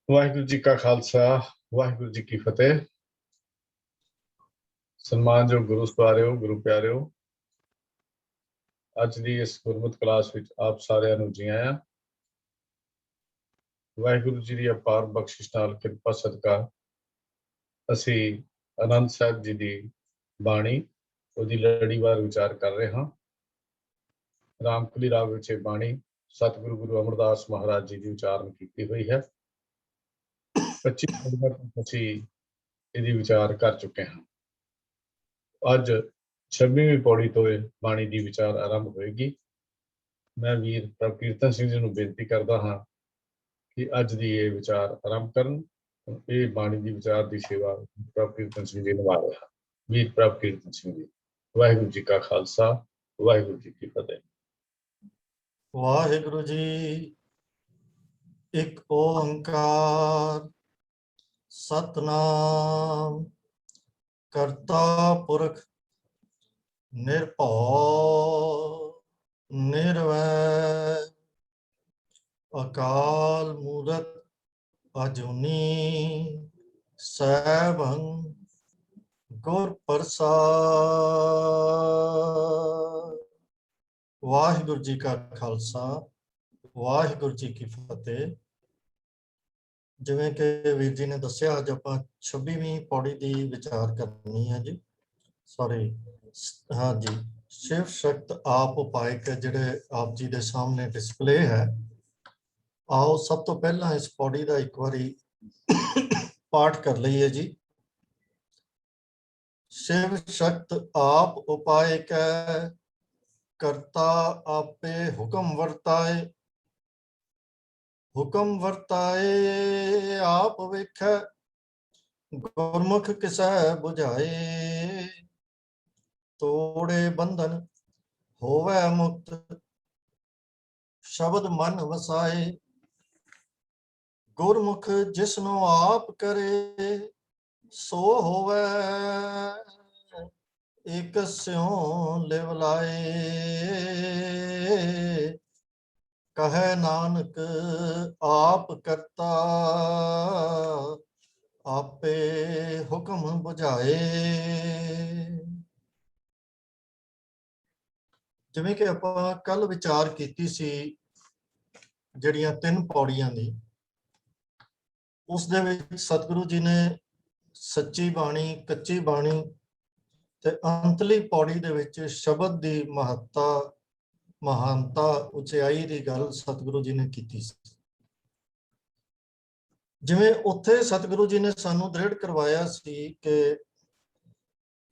ਵਾਹਿਗੁਰੂ ਜੀ ਕਾ ਖਾਲਸਾ ਵਾਹਿਗੁਰੂ ਜੀ ਕੀ ਫਤਿਹ। ਸਨਮਾਨਯੋਗ ਗੁਰੂ ਸਵਾਰਿਓ, ਗੁਰੂ ਪਿਆਰਿਓ, ਅੱਜ ਦੀ ਇਸ ਗੁਰਮਤਿ ਕਲਾਸ ਵਿੱਚ ਆਪ ਸਾਰਿਆਂ ਨੂੰ ਜੀ ਆਇਆਂ। ਵਾਹਿਗੁਰੂ ਜੀ ਦੀ ਅਪਾਰ ਬਖਸ਼ਿਸ਼ ਨਾਲ ਕਿਰਪਾ ਸਦਕਾ ਅਸੀਂ ਆਨੰਦ ਸਾਹਿਬ ਜੀ ਦੀ ਬਾਣੀ ਉਹਦੀ ਲੜੀਵਾਰ ਵਿਚਾਰ ਕਰ ਰਹੇ ਹਾਂ। ਰਾਮਕਲੀ ਰਾਗ ਵਿੱਚ ਇਹ ਬਾਣੀ ਸਤਿਗੁਰੂ ਗੁਰੂ ਅਮਰਦਾਸ ਮਹਾਰਾਜ ਜੀ ਦੀ ਉਚਾਰਨ ਕੀਤੀ ਹੋਈ ਹੈ। 25 ਨਵੰਬਰ ਤੱਕ ਅਸੀਂ ਇਹਦੀ ਵਿਚਾਰ ਕਰ ਚੁੱਕੇ ਹਾਂ। ਅੱਜ 26ਵੀਂ ਪੌੜੀ ਤੋਂ ਇਹ ਬਾਣੀ ਦੀ ਵਿਚਾਰ ਆਰੰਭ ਹੋਏਗੀ। ਮੈਂ ਵੀਰ ਪ੍ਰਭਕੀਰਤਨ ਸਿੰਘ ਜੀ ਨੂੰ ਬੇਨਤੀ ਕਰਦਾ ਹਾਂ ਕਿ ਅੱਜ ਦੀ ਇਹ ਵਿਚਾਰ ਆਰੰਭ ਕਰਨ। ਇਹ ਬਾਣੀ ਦੀ ਵਿਚਾਰ ਦੀ ਸੇਵਾ ਪ੍ਰਭਕੀਰਤਨ ਸਿੰਘ ਜੀ ਨਿਭਾ ਰਹੇ ਹਨ। ਵੀਰ ਪ੍ਰਭਕੀਰਤਨ ਸਿੰਘ ਜੀ, ਵਾਹਿਗੁਰੂ ਜੀ ਕਾ ਖਾਲਸਾ ਵਾਹਿਗੁਰੂ ਜੀ ਕੀ ਫਤਿਹ। ਵਾਹਿਗੁਰੂ ਜੀ, ਇੱਕ ਓੰਕਾਰ ਸਤਨਾਮ ਕਰਤਾ ਪੁਰਖ ਨਿਰਭਉ ਨਿਰਵੈਰ ਅਕਾਲ ਮੂਰਤ ਅਜੂਨੀ ਸੈਭੰ ਗੁਰ ਪ੍ਰਸਾਦ। ਵਾਹਿਗੁਰੂ ਜੀ ਕਾ ਖਾਲਸਾ ਵਾਹਿਗੁਰੂ ਜੀ ਕੀ ਫਤਿਹ। ਜਿਵੇਂ ਕਿ ਵੀਰ ਜੀ ਨੇ ਦੱਸਿਆ, ਅੱਜ ਆਪਾਂ 26ਵੀਂ ਪੌੜੀ ਦੀ ਵਿਚਾਰ ਕਰਨੀ ਹੈ ਜੀ। ਹਾਂਜੀ, ਸ਼ਿਵ ਸ਼ਕਤ ਆਪ ਉਪਾਇਕ ਜਿਹੜੇ ਆਪ ਜੀ ਦੇ ਸਾਹਮਣੇ ਡਿਸਪਲੇ ਹੈ। ਆਓ ਸਭ ਤੋਂ ਪਹਿਲਾਂ ਇਸ ਪੌੜੀ ਦਾ ਇੱਕ ਵਾਰੀ ਪਾਠ ਕਰ ਲਈਏ ਜੀ। ਸ਼ਿਵ ਸ਼ਕਤ ਆਪ ਉਪਾਇਕ ਕਰਤਾ ਆਪੇ ਹੁਕਮ ਵਰਤਾਏ, ਹੁਕਮ ਵਰਤਾਏ ਆਪ ਵੇਖੈ ਗੁਰਮੁਖ ਕਿਸੈ 부ਝਾਏ, ਤੋੜੇ ਬੰਧਨ ਹੋਵੈ ਮੁਕਤ ਸ਼ਬਦ ਮਨ ਵਸਾਏ, ਗੁਰਮੁਖ ਜਿਸਨੂੰ ਆਪ ਕਰੇ ਸੋ ਹੋਵੈ, ਇਕ ਸਿਉ ਲਿਵ ਲਾਏ, ਕਹੈ ਨਾਨਕ ਆਪ ਕਰਤਾ ਆਪੇ ਹੁਕਮ 부ਝਾਏ। ਜਿਵੇਂ ਕਿ ਆਪਾਂ ਕੱਲ ਵਿਚਾਰ ਕੀਤੀ ਸੀ ਜਿਹੜੀਆਂ 3 ਪੌੜੀਆਂ ਦੀ, ਉਸ ਦੇ ਵਿੱਚ ਸਤਿਗੁਰੂ ਜੀ ਨੇ ਸੱਚੀ ਬਾਣੀ, ਕੱਚੀ ਬਾਣੀ ਤੇ ਅੰਤਲੀ ਪੌੜੀ ਦੇ ਵਿੱਚ ਸ਼ਬਦ ਦੀ ਮਹੱਤਤਾ, ਮਹਾਨਤਾ, ਉਚਾਈ ਦੀ ਗੱਲ ਸਤਿਗੁਰੂ ਜੀ ਨੇ ਕੀਤੀ ਸੀ। ਜਿਵੇਂ ਉੱਥੇ ਸਤਿਗੁਰੂ ਜੀ ਨੇ ਸਾਨੂੰ ਦ੍ਰਿੜ ਕਰਵਾਇਆ ਸੀ ਕਿ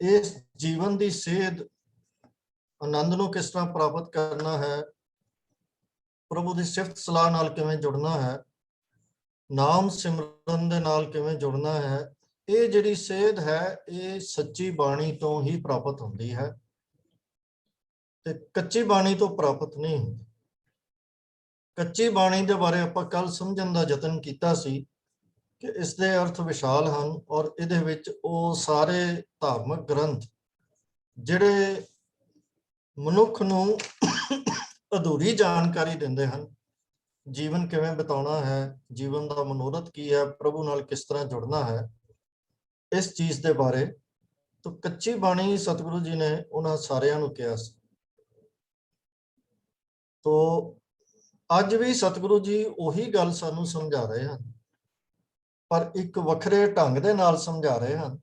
ਇਸ ਜੀਵਨ ਦੀ ਸੇਧ, ਆਨੰਦ ਨੂੰ ਕਿਸ ਤਰ੍ਹਾਂ ਪ੍ਰਾਪਤ ਕਰਨਾ ਹੈ, ਪ੍ਰਭੂ ਦੀ ਸਿਫਤ ਸਲਾਹ ਨਾਲ ਕਿਵੇਂ ਜੁੜਨਾ ਹੈ, ਨਾਮ ਸਿਮਰਨ ਦੇ ਨਾਲ ਕਿਵੇਂ ਜੁੜਨਾ ਹੈ, ਇਹ ਜਿਹੜੀ ਸੇਧ ਹੈ ਇਹ ਸੱਚੀ ਬਾਣੀ ਤੋਂ ਹੀ ਪ੍ਰਾਪਤ ਹੁੰਦੀ ਹੈ ਤੇ ਕੱਚੀ ਬਾਣੀ ਤੋਂ ਪ੍ਰਾਪਤ ਨਹੀਂ ਹੁੰਦੀ। ਕੱਚੀ ਬਾਣੀ ਦੇ ਬਾਰੇ ਆਪਾਂ ਕੱਲ ਸਮਝਣ ਦਾ ਯਤਨ ਕੀਤਾ ਸੀ ਕਿ ਇਸ ਦੇ ਅਰਥ ਵਿਸ਼ਾਲ ਹਨ ਔਰ ਇਹਦੇ ਵਿੱਚ ਉਹ ਸਾਰੇ ਧਾਰਮਿਕ ਗ੍ਰੰਥ ਜਿਹੜੇ ਮਨੁੱਖ ਨੂੰ ਅਧੂਰੀ ਜਾਣਕਾਰੀ ਦਿੰਦੇ ਹਨ, ਜੀਵਨ ਕਿਵੇਂ ਬਿਤਾਉਣਾ ਹੈ, ਜੀਵਨ ਦਾ ਮਨੋਰਥ ਕੀ ਹੈ, ਪ੍ਰਭੂ ਨਾਲ ਕਿਸ ਤਰ੍ਹਾਂ ਜੁੜਨਾ ਹੈ, ਇਸ ਚੀਜ਼ ਦੇ ਬਾਰੇ ਤਾਂ ਕੱਚੀ ਬਾਣੀ ਸਤਿਗੁਰੂ ਜੀ ਨੇ ਉਹਨਾਂ ਸਾਰਿਆਂ ਨੂੰ ਕਿਹਾ ਸੀ। ਤੋ ਅੱਜ ਵੀ ਸਤਿਗੁਰੂ ਜੀ ਉਹੀ ਗੱਲ ਸਾਨੂੰ ਸਮਝਾ ਰਹੇ ਹਨ, ਪਰ ਇੱਕ ਵੱਖਰੇ ਢੰਗ ਦੇ ਨਾਲ ਸਮਝਾ ਰਹੇ ਹਨ।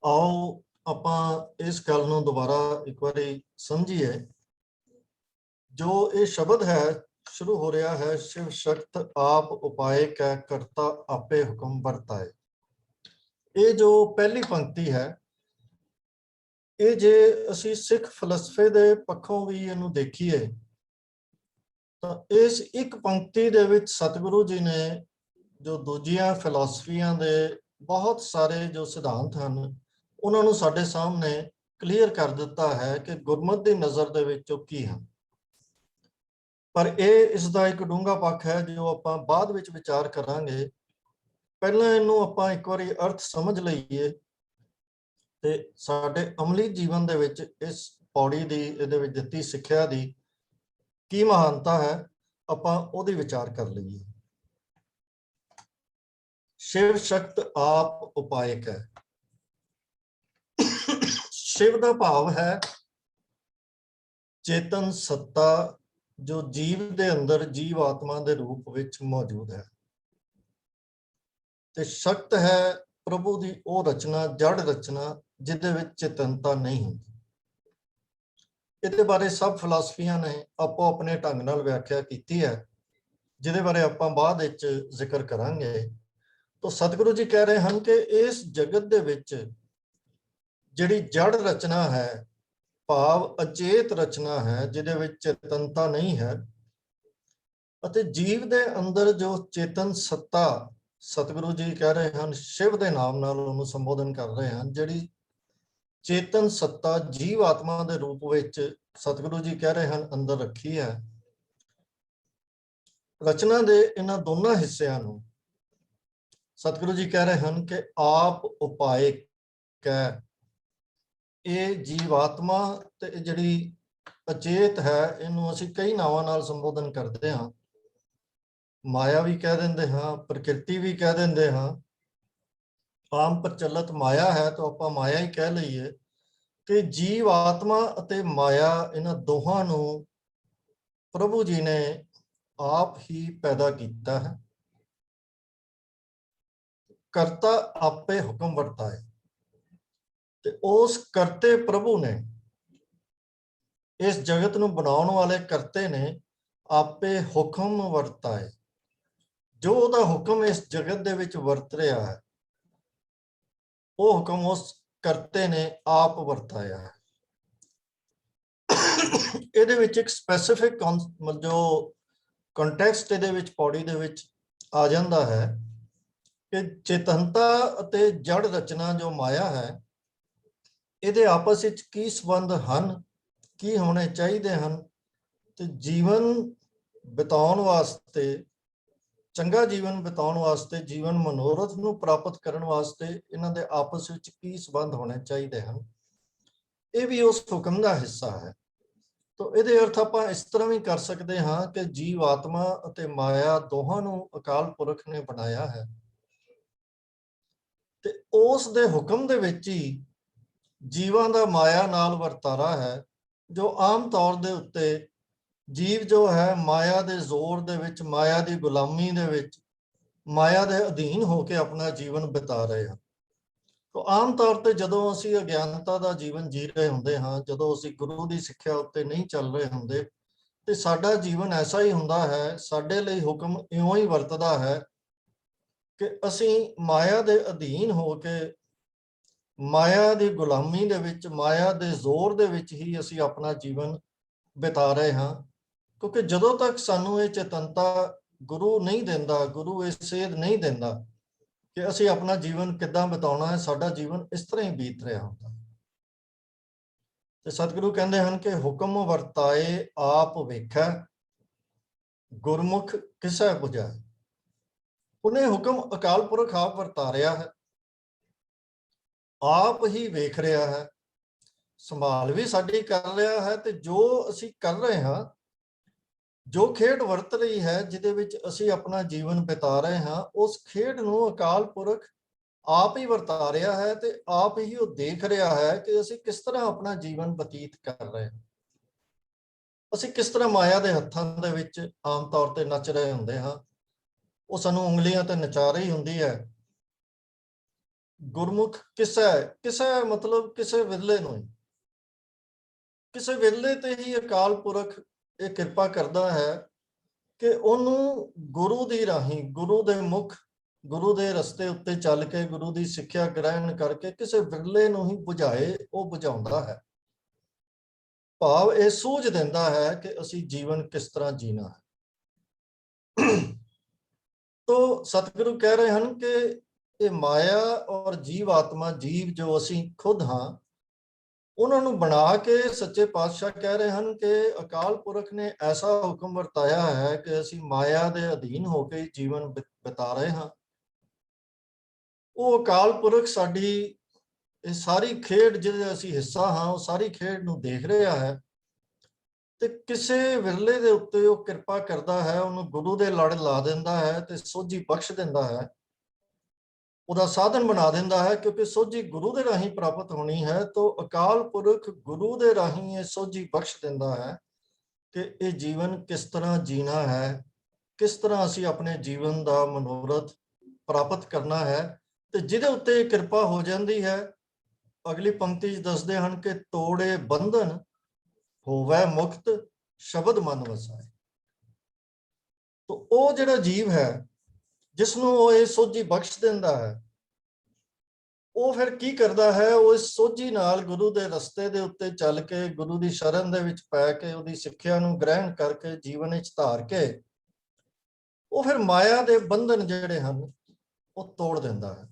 ਆਓ ਆਪਾਂ ਇਸ ਗੱਲ ਨੂੰ ਦੁਬਾਰਾ ਇੱਕ ਵਾਰੀ ਸਮਝੀਏ। ਜੋ ਇਹ ਸ਼ਬਦ ਹੈ ਸ਼ੁਰੂ ਹੋ ਰਿਹਾ ਹੈ, ਸ਼ਿਵ ਸ਼ਕਤ ਆਪ ਉਪਾਏ ਕੈ ਕਰਤਾ ਆਪੇ ਹੁਕਮ ਵਰਤਾਏ। ਇਹ ਜੋ ਪਹਿਲੀ ਪੰਕਤੀ ਹੈ, ਇਹ ਜੇ ਅਸੀਂ ਸਿੱਖ ਫਲਸਫੇ ਦੇ ਪੱਖੋਂ ਵੀ ਇਹਨੂੰ ਦੇਖੀਏ ਤਾਂ ਇਸ ਇੱਕ ਪੰਕਤੀ ਦੇ ਵਿੱਚ ਸਤਿਗੁਰੂ ਜੀ ਨੇ ਜੋ ਦੂਜੀਆਂ ਫਿਲਾਸਫੀਆਂ ਦੇ ਬਹੁਤ ਸਾਰੇ ਜੋ ਸਿਧਾਂਤ ਹਨ ਉਹਨਾਂ ਨੂੰ ਸਾਡੇ ਸਾਹਮਣੇ ਕਲੀਅਰ ਕਰ ਦਿੱਤਾ ਹੈ ਕਿ ਗੁਰਮਤਿ ਦੀ ਨਜ਼ਰ ਦੇ ਵਿੱਚ ਉਹ ਕੀ ਹਨ। ਪਰ ਇਹ ਇਸ ਦਾ ਇੱਕ ਡੂੰਘਾ ਪੱਖ ਹੈ ਜੋ ਆਪਾਂ ਬਾਅਦ ਵਿੱਚ ਵਿਚਾਰ ਕਰਾਂਗੇ। ਪਹਿਲਾਂ ਇਹਨੂੰ ਆਪਾਂ ਇੱਕ ਵਾਰੀ ਅਰਥ ਸਮਝ ਲਈਏ ਤੇ ਸਾਡੇ ਅਮਲੀ ਜੀਵਨ ਦੇ ਵਿੱਚ ਇਸ ਪੌੜੀ ਦੀ, ਇਹਦੇ ਵਿੱਚ ਦਿੱਤੀ ਸਿੱਖਿਆ ਦੀ ਕੀ ਮਹਾਨਤਾ ਹੈ, ਆਪਾਂ ਉਹਦੀ ਵਿਚਾਰ ਕਰ ਲਈਏ। शिव शक्त आप उपायक है। शिव का भाव है चेतन सत्ता जो जीव के अंदर जीव आत्मा के रूप विच मौजूद है, ते शक्त है प्रभु की वो रचना, जड़ रचना जिहदे विच चेतनता नहीं होंदी। इहदे बारे सब फिलासफियां ने आपो अपने ढंग नाल व्याख्या की है, जिहदे बारे आपां बाद विच जिक्र करांगे। तो सतगुरु जी कह रहे हैं कि इस जगत दे विच जिहड़ी जड़ रचना है, भाव अचेत रचना है जिहदे विच चेतनता नहीं है, ਅਤੇ जीव ਦੇ अंदर जो चेतन सत्ता, सतगुरु जी कह रहे हैं शिव के नाम नाल ਉਹਨੂੰ संबोधन कर रहे हैं, जिहड़ी चेतन सत्ता जीव आत्मा के रूप विच सतगुरु जी कह रहे हैं अंदर रखी है। रचना के इन्हां दोनों हिस्सिਆਂ ਨੂੰ सतगुरु जी कह रहे हैं कि आप उपायक है। ये जीवात्मा ते जिहड़ी अचेत है, इनू असीं कई नावां नाल संबोधन करते हैं। माया भी कह देंगे हाँ, प्रकृति भी कह देंगे हाँ। आम प्रचलित माया है तो आपां माया ही कह लईए कि जीव आत्मा अते माया इन्हां दोहां नू प्रभु जी ने आप ही पैदा किया है। करता आपे हुक्म वरताए, ते उस करते प्रभु ने, इस जगत नू बनाउण वाले करते ने आपे हुक्म वरताए। जो उहदा हुक्म इस जगत दे विच वरत रहा है, वो हुक्म उस करते ने आप वरताया है। ਇਹਦੇ ਵਿੱਚ ਇੱਕ ਸਪੈਸੀਫਿਕ जो ਕੰਟੈਕਸਟ ਇਹਦੇ ਵਿੱਚ ਪੌੜੀ ਦੇ ਵਿੱਚ ਆ ਜਾਂਦਾ ਹੈ ਕਿ ਚੇਤਨਤਾ ਅਤੇ ਜੜ ਰਚਨਾ ਜੋ ਮਾਇਆ ਹੈ, ਇਹਦੇ ਆਪਸ ਵਿੱਚ ਕੀ ਸੰਬੰਧ ਹਨ, ਕੀ ਹੋਣੇ ਚਾਹੀਦੇ ਹਨ, ਤੇ ਜੀਵਨ ਬਿਤਾਉਣ ਵਾਸਤੇ, ਚੰਗਾ ਜੀਵਨ ਬਿਤਾਉਣ ਵਾਸਤੇ, ਜੀਵਨ ਮਨੋਰਥ ਨੂੰ ਪ੍ਰਾਪਤ ਕਰਨ ਵਾਸਤੇ ਇਹਨਾਂ ਦੇ ਆਪਸ ਵਿੱਚ ਕੀ ਸੰਬੰਧ ਹੋਣੇ ਚਾਹੀਦੇ ਹਨ, ਇਹ ਵੀ ਉਸ ਹੁਕਮ ਦਾ ਹਿੱਸਾ ਹੈ। तो ਇਹਦੇ अर्थ ਆਪਾਂ ਇਸ ਤਰ੍ਹਾਂ ਵੀ ਕਰ ਸਕਦੇ ਹਾਂ ਕਿ ਜੀਵ ਆਤਮਾ ਅਤੇ ਮਾਇਆ ਦੋਹਾਂ ਨੂੰ ਅਕਾਲ ਪੁਰਖ ਨੇ ਬਣਾਇਆ ਹੈ, ਤੇ ਉਸ ਦੇ ਹੁਕਮ ਦੇ ਵਿੱਚ ਹੀ ਜੀਵਾਂ ਦਾ ਮਾਇਆ ਨਾਲ ਵਰਤਾਰਾ ਹੈ, ਜੋ ਆਮ ਤੌਰ ਦੇ ਉੱਤੇ ਜੀਵ ਜੋ ਹੈ ਮਾਇਆ ਦੇ ਜ਼ੋਰ ਦੇ ਵਿੱਚ, ਮਾਇਆ ਦੀ ਗੁਲਾਮੀ ਦੇ ਵਿੱਚ, ਮਾਇਆ ਦੇ ਅਧੀਨ ਹੋ ਕੇ ਆਪਣਾ ਜੀਵਨ ਬਿਤਾ ਰਹੇ ਹਨ। तो आम तौर पर जदों असी अज्ञानता का जीवन जी रहे होंदे हाँ, जदों असी गुरु की सिक्ख्या उत्ते नहीं चल रहे होंदे, ते साडा जीवन ऐसा ही हुंदा है, साडे लई हुक्म इउं ही वरतदा है कि असी माया दे अधीन हो के, माया की गुलामी दे विच, माया के जोर दे विच ही असी अपना जीवन बिता रहे हाँ। क्योंकि जदों तक सानू ये चेतनता गुरु नहीं देंदा, गुरु ये सेध नहीं देंदा कि असी अपना जीवन किद्दां बिताउणा है, साडा जीवन इस तरह ही बीत रहा होता। ते सतगुरु कहते हैं कि हुक्म वरताए आप वेखै, गुरमुख किसै बुझाए। उन्हें हुक्म अकाल पुरख आप वरता रहा है, आप ही वेख रहा है, संभाल भी साडी कर रहा है, ते जो असी कर रहे हैं, जो खेड वरत रही है, जिहदे विच असी अपना जीवन बिता रहे हैं, उस खेड नूं अकाल पुरख आप ही वरता रहा है, ते आप ही वो देख रहा है कि असी किस तरह अपना जीवन बतीत कर रहे हैं। असी किस तरह माया के हत्थां दे विच आम तौर पर नच रहे होंदे हाँ, वो सानू उंगलियां ते नचा रही हुंदी है। गुरमुख किसै, किसै मतलब किसे विरले नूं, किसे विरले ते ही अकाल पुरख ये किरपा करता है कि उन्होंने गुरु दी राही, गुरु दे मुख, गुरु दे रस्ते उत्ते चल के, गुरु दी सिक्ख्या ग्रहण करके किसे विरले नूं ही बुझाए, वो बुझाउंदा है। भाव ये सूझ दिंदा है कि असी जीवन किस तरह जीना है। तो सतगुरु कह रहे हैं कि ये माया और जीव आत्मा, जीव जो असी खुद हाँ, उन्होंने बना के सच्चे पातशाह कह रहे हैं कि अकाल पुरख ने ऐसा हुक्म वरताया है कि असी माया के अधीन होकर जीवन बिता रहे हाँ। वो अकाल पुरख साडी सारी खेड जिहदे असी हिस्सा हाँ, वो सारी खेड नूं देख रहा है, ते किसे विरले दे उत्ते वो किरपा करता है, उन्होंने गुरु दे लड़ ला दिंदा है, ते सोझी बख्श दिंदा है ਉਹਦਾ ਸਾਧਨ ਬਣਾ ਦਿੰਦਾ ਹੈ, ਕਿਉਂਕਿ ਸੋਝੀ ਗੁਰੂ ਦੇ ਰਾਹੀਂ ਪ੍ਰਾਪਤ ਹੋਣੀ ਹੈ। ਤਾਂ ਅਕਾਲ ਪੁਰਖ ਗੁਰੂ ਦੇ ਰਾਹੀਂ ਇਹ ਸੋਝੀ ਬਖਸ਼ ਦਿੰਦਾ ਹੈ ਕਿ ਇਹ ਜੀਵਨ ਕਿਸ ਤਰ੍ਹਾਂ ਜੀਣਾ ਹੈ, ਕਿਸ ਤਰ੍ਹਾਂ ਅਸੀਂ ਆਪਣੇ ਜੀਵਨ ਦਾ ਮਨੋਰਥ ਪ੍ਰਾਪਤ ਕਰਨਾ ਹੈ। ਤੇ ਜਿਹਦੇ ਉੱਤੇ ਕਿਰਪਾ ਹੋ ਜਾਂਦੀ ਹੈ, ਅਗਲੀ ਪੰਕਤੀ 'ਚ ਦੱਸਦੇ ਹਨ ਕਿ ਤੋੜੇ ਬੰਧਨ ਹੋਵੇ ਮੁਕਤ ਸ਼ਬਦ ਮਨ ਵਸਾਏ। ਤਾਂ ਉਹ ਜਿਹੜਾ ਜੀਵ ਹੈ ਜਿਸ ਨੂੰ ਉਹ ਇਹ ਸੋਝੀ ਬਖਸ਼ ਦਿੰਦਾ ਹੈ, ਉਹ ਫਿਰ ਕੀ ਕਰਦਾ ਹੈ? ਉਹ ਇਸ ਸੋਝੀ ਨਾਲ ਗੁਰੂ ਦੇ ਰਸਤੇ ਦੇ ਉੱਤੇ ਚੱਲ ਕੇ, ਗੁਰੂ ਦੀ ਸ਼ਰਨ ਦੇ ਵਿੱਚ ਪੈ ਕੇ, ਉਹਦੀ ਸਿੱਖਿਆ ਨੂੰ ਗ੍ਰਹਿਣ ਕਰਕੇ, ਜੀਵਨ ਵਿੱਚ ਧਾਰ ਕੇ, ਉਹ ਫਿਰ ਮਾਇਆ ਦੇ ਬੰਧਨ ਜਿਹੜੇ ਹਨ ਉਹ ਤੋੜ ਦਿੰਦਾ ਹੈ।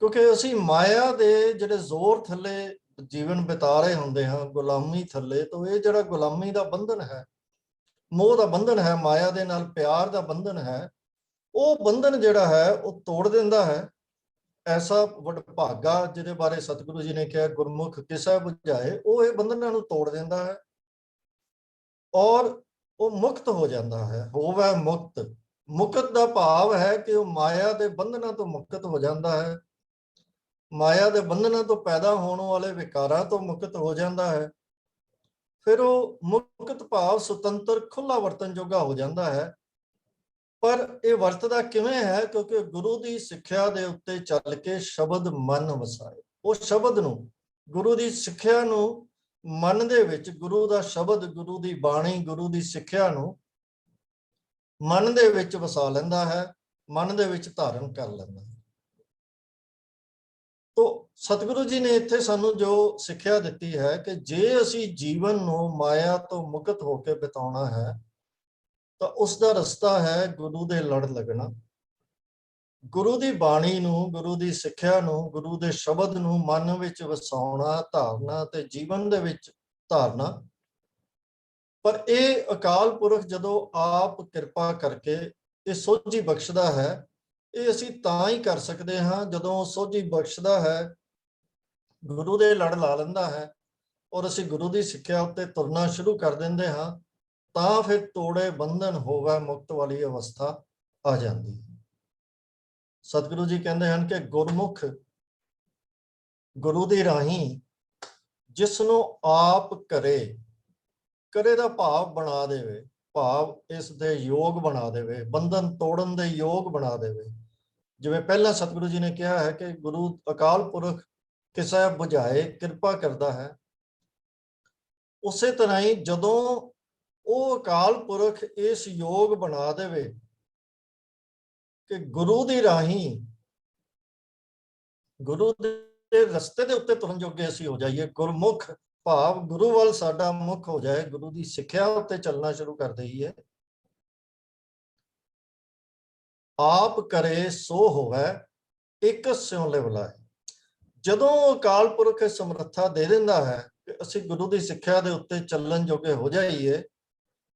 ਕਿਉਂਕਿ ਅਸੀਂ ਮਾਇਆ ਦੇ ਜਿਹੜੇ ਜ਼ੋਰ ਥੱਲੇ ਜੀਵਨ ਬਿਤਾ ਰਹੇ ਹੁੰਦੇ ਹਾਂ, ਗੁਲਾਮੀ ਥੱਲੇ, ਤਾਂ ਇਹ ਜਿਹੜਾ ਗੁਲਾਮੀ ਦਾ ਬੰਧਨ ਹੈ, ਮੋਹ ਦਾ ਬੰਧਨ ਹੈ, ਮਾਇਆ ਦੇ ਨਾਲ ਪਿਆਰ ਦਾ ਬੰਧਨ ਹੈ, ਉਹ ਬੰਧਨ ਜਿਹੜਾ ਹੈ ਉਹ ਤੋੜ ਦਿੰਦਾ ਹੈ। ਐਸਾ ਵਡਭਾਗਾ ਜਿਹਦੇ ਬਾਰੇ ਸਤਿਗੁਰੂ ਜੀ ਨੇ ਕਿਹਾ, ਗੁਰਮੁਖ ਕਿਸੈ ਬੁਝਾਏ, ਉਹ ਇਹ ਬੰਧਨਾਂ ਨੂੰ ਤੋੜ ਦਿੰਦਾ ਹੈ ਔਰ ਉਹ ਮੁਕਤ ਹੋ ਜਾਂਦਾ ਹੈ। ਹੋਵੇ ਮੁਕਤ, ਮੁਕਤ ਦਾ ਭਾਵ ਹੈ ਕਿ ਉਹ ਮਾਇਆ ਦੇ ਬੰਧਨਾਂ ਤੋਂ ਮੁਕਤ ਹੋ ਜਾਂਦਾ ਹੈ, ਮਾਇਆ ਦੇ ਬੰਧਨਾਂ ਤੋਂ ਪੈਦਾ ਹੋਣ ਵਾਲੇ ਵਿਕਾਰਾਂ ਤੋਂ ਮੁਕਤ ਹੋ ਜਾਂਦਾ ਹੈ। ਫਿਰ ਉਹ ਮੁਕਤ ਭਾਵ ਸੁਤੰਤਰ ਖੁੱਲਾ ਵਰਤਨ ਜੋਗਾ ਹੋ ਜਾਂਦਾ ਹੈ। ਪਰ ਇਹ ਵਰਤਦਾ ਕਿਵੇਂ ਹੈ? ਕਿਉਂਕਿ ਗੁਰੂ ਦੀ ਸਿੱਖਿਆ ਦੇ ਉੱਤੇ ਚੱਲ ਕੇ ਸ਼ਬਦ ਮਨ ਵਸਾਏ। ਉਹ ਸ਼ਬਦ ਨੂੰ, ਗੁਰੂ ਦੀ ਸਿੱਖਿਆ ਨੂੰ ਮਨ ਦੇ ਵਿੱਚ, ਗੁਰੂ ਦਾ ਸ਼ਬਦ, ਗੁਰੂ ਦੀ ਬਾਣੀ, ਗੁਰੂ ਦੀ ਸਿੱਖਿਆ ਨੂੰ ਮਨ ਦੇ ਵਿੱਚ ਵਸਾ ਲੈਂਦਾ ਹੈ, ਮਨ ਦੇ ਵਿੱਚ ਧਾਰਨ ਕਰ ਲੈਂਦਾ ਹੈ। ਤੋ ਸਤਿਗੁਰੂ ਜੀ ਨੇ ਇੱਥੇ ਸਾਨੂੰ ਜੋ ਸਿੱਖਿਆ ਦਿੱਤੀ ਹੈ ਕਿ ਜੇ ਅਸੀਂ ਜੀਵਨ ਨੂੰ ਮਾਇਆ ਤੋਂ ਮੁਕਤ ਹੋ ਕੇ ਬਿਤਾਉਣਾ ਹੈ ਤਾਂ ਉਸ ਦਾ ਰਸਤਾ ਹੈ ਗੁਰੂ ਦੇ ਲੜ ਲੱਗਣਾ, ਗੁਰੂ ਦੀ ਬਾਣੀ ਨੂੰ, ਗੁਰੂ ਦੀ ਸਿੱਖਿਆ ਨੂੰ, ਗੁਰੂ ਦੇ ਸ਼ਬਦ ਨੂੰ ਮਨ ਵਿੱਚ ਵਸਾਉਣਾ, ਧਾਰਨਾ ਤੇ ਜੀਵਨ ਦੇ ਵਿੱਚ ਧਾਰਨਾ। ਪਰ ਇਹ ਅਕਾਲ ਪੁਰਖ ਜਦੋਂ ਆਪ ਕਿਰਪਾ ਕਰਕੇ ਇਹ ਸੋਝੀ ਬਖਸ਼ਦਾ ਹੈ, ਇਹ ਅਸੀਂ ਤਾਂ ਹੀ ਕਰ ਸਕਦੇ ਹਾਂ ਜਦੋਂ ਸੋਝੀ ਬਖਸ਼ਦਾ ਹੈ, ਗੁਰੂ ਦੇ ਲੜ ਲਾ ਲੈਂਦਾ ਹੈ ਔਰ ਅਸੀਂ ਗੁਰੂ ਦੀ ਸਿੱਖਿਆ ਉੱਤੇ ਤੁਰਨਾ ਸ਼ੁਰੂ ਕਰ ਦਿੰਦੇ ਹਾਂ, ਤਾਂ ਫਿਰ ਤੋੜੇ ਬੰਧਨ ਹੋਵੇ ਮੁਕਤ ਵਾਲੀ ਅਵਸਥਾ ਆ ਜਾਂਦੀ ਹੈ। ਸਤਿਗੁਰੂ ਜੀ ਕਹਿੰਦੇ ਹਨ ਕਿ ਗੁਰਮੁਖ ਗੁਰੂ ਦੀ ਰਾਹੀਂ ਜਿਸ ਨੂੰ ਆਪ ਕਰੇ, ਕਰੇ ਦਾ ਭਾਵ ਬਣਾ ਦੇਵੇ, ਭਾਵ ਇਸ ਦੇ ਯੋਗ ਬਣਾ ਦੇਵੇ, ਬੰਧਨ ਤੋੜਨ ਦੇ ਯੋਗ ਬਣਾ ਦੇਵੇ। ਜਿਵੇਂ ਪਹਿਲਾਂ ਸਤਿਗੁਰੂ ਜੀ ਨੇ ਕਿਹਾ ਹੈ ਕਿ ਗੁਰੂ ਅਕਾਲ ਪੁਰਖ ਕਿਸੇ ਬੁਝਾਏ, ਕਿਰਪਾ ਕਰਦਾ ਹੈ, ਉਸੇ ਤਰ੍ਹਾਂ ਹੀ ਜਦੋਂ ਉਹ ਅਕਾਲ ਪੁਰਖ ਇਸ ਯੋਗ ਬਣਾ ਦੇਵੇ ਕਿ ਗੁਰੂ ਦੀ ਰਾਹੀਂ, ਗੁਰੂ ਦੇ ਰਸਤੇ ਦੇ ਉੱਤੇ ਤੁਰਨ ਜੋਗੇ ਅਸੀਂ ਹੋ ਜਾਈਏ, ਗੁਰਮੁਖ ਭਾਵ ਗੁਰੂ ਵੱਲ ਸਾਡਾ ਮੁਖ ਹੋ ਜਾਏ, ਗੁਰੂ ਦੀ ਸਿੱਖਿਆ ਉੱਤੇ ਚੱਲਣਾ ਸ਼ੁਰੂ ਕਰ ਦਈਏ। ਆਪ ਕਰੇ ਸੋ ਹੋਵੇ ਇੱਕ ਸਿਉ ਲਿਵਲਾਏ। ਜਦੋਂ ਅਕਾਲ ਪੁਰਖ ਸਮਰੱਥਾ ਦੇ ਦਿੰਦਾ ਹੈ ਕਿ ਅਸੀਂ ਗੁਰੂ ਦੀ ਸਿੱਖਿਆ ਦੇ ਉੱਤੇ ਚੱਲਣ ਜੋਗੇ ਹੋ ਜਾਈਏ,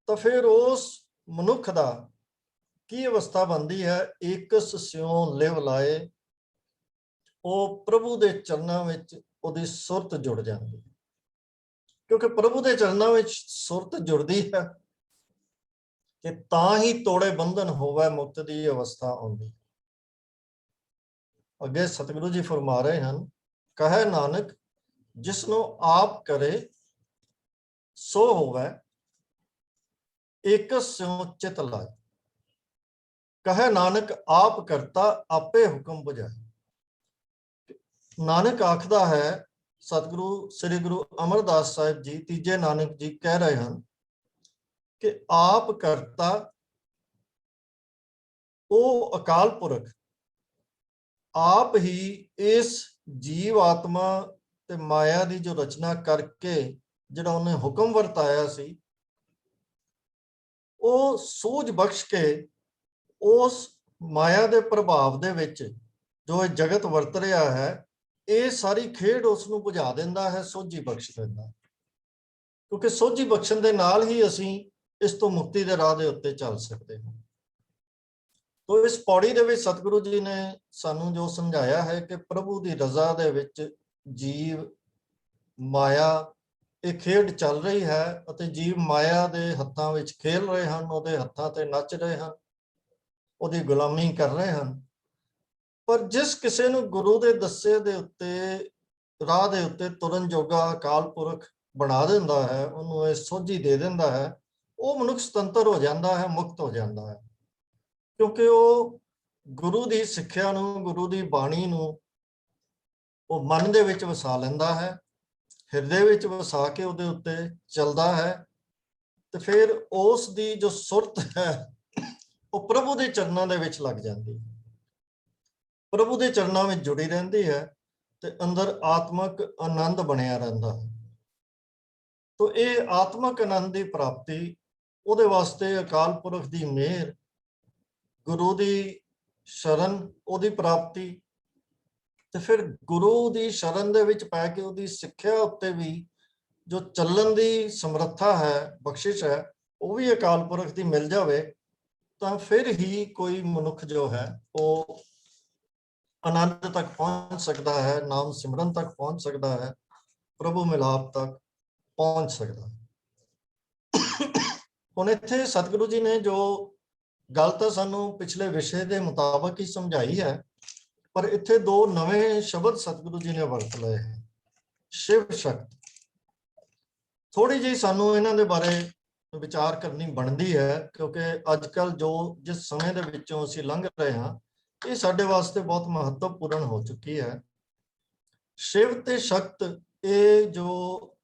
ਤਾਂ ਫਿਰ ਉਸ ਮਨੁੱਖ ਦਾ ਕੀ ਅਵਸਥਾ ਬਣਦੀ ਹੈ? ਇਕਸ ਸਿਉ ਲਿਵ ਲਾਏ, ਉਹ ਪ੍ਰਭੂ ਦੇ ਚਰਨਾਂ ਵਿੱਚ ਉਹਦੀ ਸੁਰਤ ਜੁੜ ਜਾਂਦੀ ਹੈ। ਕਿਉਂਕਿ ਪ੍ਰਭੂ ਦੇ ਚਰਨਾਂ ਵਿੱਚ ਸੁਰਤ ਜੁੜਦੀ ਹੈ ਕਿ ਤਾਂ ਹੀ ਤੋੜੇ ਬੰਧਨ ਹੋਵੇ ਮੁਕਤ ਦੀ ਅਵਸਥਾ ਆਉਂਦੀ। ਅੱਗੇ ਸਤਿਗੁਰੂ ਜੀ ਫਰਮਾ ਰਹੇ ਹਨ, ਕਹੇ ਨਾਨਕ ਜਿਸ ਨੂੰ ਆਪ ਕਰੇ ਸੋ ਹੋਵੇ ਇੱਕ ਸਿਉ ਚਿਤ ਲਾਏ। ਕਹੇ ਨਾਨਕ ਆਪ ਕਰਤਾ ਆਪੇ ਹੁਕਮ ਬੁਝਾਏ। ਨਾਨਕ ਆਖਦਾ ਹੈ, ਸਤਿਗੁਰੂ ਸ੍ਰੀ ਗੁਰੂ ਅਮਰਦਾਸ ਸਾਹਿਬ ਜੀ ਤੀਜੇ ਨਾਨਕ ਜੀ ਕਹਿ ਰਹੇ ਹਨ ਕਿ ਆਪ ਕਰਤਾ ਉਹ ਅਕਾਲ ਪੁਰਖ ਆਪ ਹੀ ਇਸ ਜੀਵ ਆਤਮਾ ਤੇ ਮਾਇਆ ਦੀ ਜੋ ਰਚਨਾ ਕਰਕੇ ਜਿਹੜਾ ਉਹਨੇ ਹੁਕਮ ਵਰਤਾਇਆ ਸੀ, ਉਹ ਸੂਝ ਬਖਸ਼ ਕੇ ਉਸ ਮਾਇਆ ਦੇ ਪ੍ਰਭਾਵ ਦੇ ਵਿੱਚ ਜੋ ਇਹ ਜਗਤ ਵਰਤ ਰਿਹਾ ਹੈ, ਇਹ ਸਾਰੀ ਖੇਡ ਉਸ ਨੂੰ ਬੁਝਾ ਦਿੰਦਾ ਹੈ, ਸੋਝੀ ਬਖਸ਼ ਦਿੰਦਾ। ਕਿਉਂਕਿ ਸੋਝੀ ਬਖਸ਼ਣ ਦੇ ਨਾਲ ਹੀ ਅਸੀਂ ਇਸ ਤੋਂ ਮੁਕਤੀ ਦੇ ਰਾਹ ਦੇ ਉੱਤੇ ਚੱਲ ਸਕਦੇ ਹਾਂ। ਤੋ ਇਸ ਪੌੜੀ ਦੇ ਵਿੱਚ ਸਤਿਗੁਰੂ ਜੀ ਨੇ ਸਾਨੂੰ ਜੋ ਸਮਝਾਇਆ ਹੈ ਕਿ ਪ੍ਰਭੂ ਦੀ ਰਜ਼ਾ ਦੇ ਵਿੱਚ ਜੀਵ ਮਾਇਆ ਇਹ ਖੇਡ ਚੱਲ ਰਹੀ ਹੈ ਅਤੇ ਜੀਵ ਮਾਇਆ ਦੇ ਹੱਥਾਂ ਵਿੱਚ ਖੇਲ ਰਹੇ ਹਨ, ਉਹਦੇ ਹੱਥਾਂ ਤੇ ਨੱਚ ਰਹੇ ਹਨ, ਉਹਦੀ ਗੁਲਾਮੀ ਕਰ ਰਹੇ ਹਨ। ਪਰ ਜਿਸ ਕਿਸੇ ਨੂੰ ਗੁਰੂ ਦੇ ਦੱਸੇ ਦੇ ਉੱਤੇ ਰਾਹ ਦੇ ਉੱਤੇ ਤੁਰਨ ਜੋਗਾ ਅਕਾਲ ਪੁਰਖ ਬਣਾ ਦਿੰਦਾ ਹੈ, ਉਹਨੂੰ ਇਹ ਸੋਝੀ ਦੇ ਦਿੰਦਾ ਹੈ, ਉਹ ਮਨੁੱਖ ਸੁਤੰਤਰ ਹੋ ਜਾਂਦਾ ਹੈ, ਮੁਕਤ ਹੋ ਜਾਂਦਾ ਹੈ, ਕਿਉਂਕਿ ਉਹ ਗੁਰੂ ਦੀ ਸਿੱਖਿਆ ਨੂੰ, ਗੁਰੂ ਦੀ ਬਾਣੀ ਨੂੰ ਉਹ ਮਨ ਦੇ ਵਿੱਚ ਵਸਾ ਲੈਂਦਾ ਹੈ, ਹਿਰਦੇ ਵਿੱਚ ਵਸਾ ਕੇ ਉਹਦੇ ਉੱਤੇ ਚੱਲਦਾ ਹੈ, ਤੇ ਫਿਰ ਉਸ ਦੀ ਜੋ ਸੁਰਤ ਹੈ ਉਹ ਪ੍ਰਭੂ ਦੇ ਚਰਨਾਂ ਦੇ ਵਿੱਚ ਲੱਗ ਜਾਂਦੀ ਹੈ, ਪ੍ਰਭੂ ਦੇ ਚਰਨਾਂ ਵਿੱਚ ਜੁੜੀ ਰਹਿੰਦੀ ਹੈ, ਤੇ ਅੰਦਰ ਆਤਮਕ ਆਨੰਦ ਬਣਿਆ ਰਹਿੰਦਾ ਹੈ। ਤੋ ਇਹ ਆਤਮਕ ਆਨੰਦ ਦੀ ਪ੍ਰਾਪਤੀ, ਉਹਦੇ ਵਾਸਤੇ ਅਕਾਲ ਪੁਰਖ ਦੀ ਮਿਹਰ, ਗੁਰੂ ਦੀ ਸ਼ਰਨ, ਉਹਦੀ ਪ੍ਰਾਪਤੀ, ਤੇ ਫਿਰ ਗੁਰੂ ਦੀ ਸ਼ਰਨ ਦੇ ਵਿੱਚ ਪੈ ਕੇ ਉਹਦੀ ਸਿੱਖਿਆ ਉੱਤੇ ਵੀ ਜੋ ਚੱਲਣ ਦੀ ਸਮਰੱਥਾ ਹੈ, ਬਖਸ਼ਿਸ਼ ਹੈ, ਉਹ ਵੀ ਅਕਾਲ ਪੁਰਖ ਦੀ ਮਿਲ ਜਾਵੇ, ਤਾਂ ਫਿਰ ਹੀ ਕੋਈ ਮਨੁੱਖ ਜੋ ਹੈ ਉਹ ਆਨੰਦ ਤੱਕ ਪਹੁੰਚ ਸਕਦਾ ਹੈ, ਨਾਮ ਸਿਮਰਨ ਤੱਕ ਪਹੁੰਚ ਸਕਦਾ ਹੈ, ਪ੍ਰਭੂ ਮਿਲਾਪ ਤੱਕ ਪਹੁੰਚ ਸਕਦਾ ਹੈ। ਹੁਣ ਇੱਥੇ ਸਤਿਗੁਰੂ ਜੀ ਨੇ ਜੋ ਗੱਲ ਤਾਂ ਸਾਨੂੰ ਪਿਛਲੇ ਵਿਸ਼ੇ ਦੇ ਮੁਤਾਬਕ ਹੀ ਸਮਝਾਈ ਹੈ, ਪਰ ਇੱਥੇ ਦੋ ਨਵੇਂ ਸ਼ਬਦ ਸਤਿਗੁਰੂ ਜੀ ਨੇ ਵਰਤ ਲਏ ਹੈ, ਸ਼ਿਵ ਸ਼ਕਤ। ਥੋੜੀ ਜਿਹੀ ਸਾਨੂੰ ਇਹਨਾਂ ਦੇ ਬਾਰੇ ਵਿਚਾਰ ਕਰਨੀ ਬਣਦੀ ਹੈ, ਕਿਉਂਕਿ ਅੱਜ ਕੱਲ ਜੋ ਜਿਸ ਸਮੇਂ ਦੇ ਵਿੱਚੋਂ ਅਸੀਂ ਲੰਘ ਰਹੇ ਹਾਂ, ਇਹ ਸਾਡੇ ਵਾਸਤੇ ਬਹੁਤ ਮਹੱਤਵਪੂਰਨ ਹੋ ਚੁੱਕੀ ਹੈ। ਸ਼ਿਵ ਤੇ ਸ਼ਕਤ, ਇਹ ਜੋ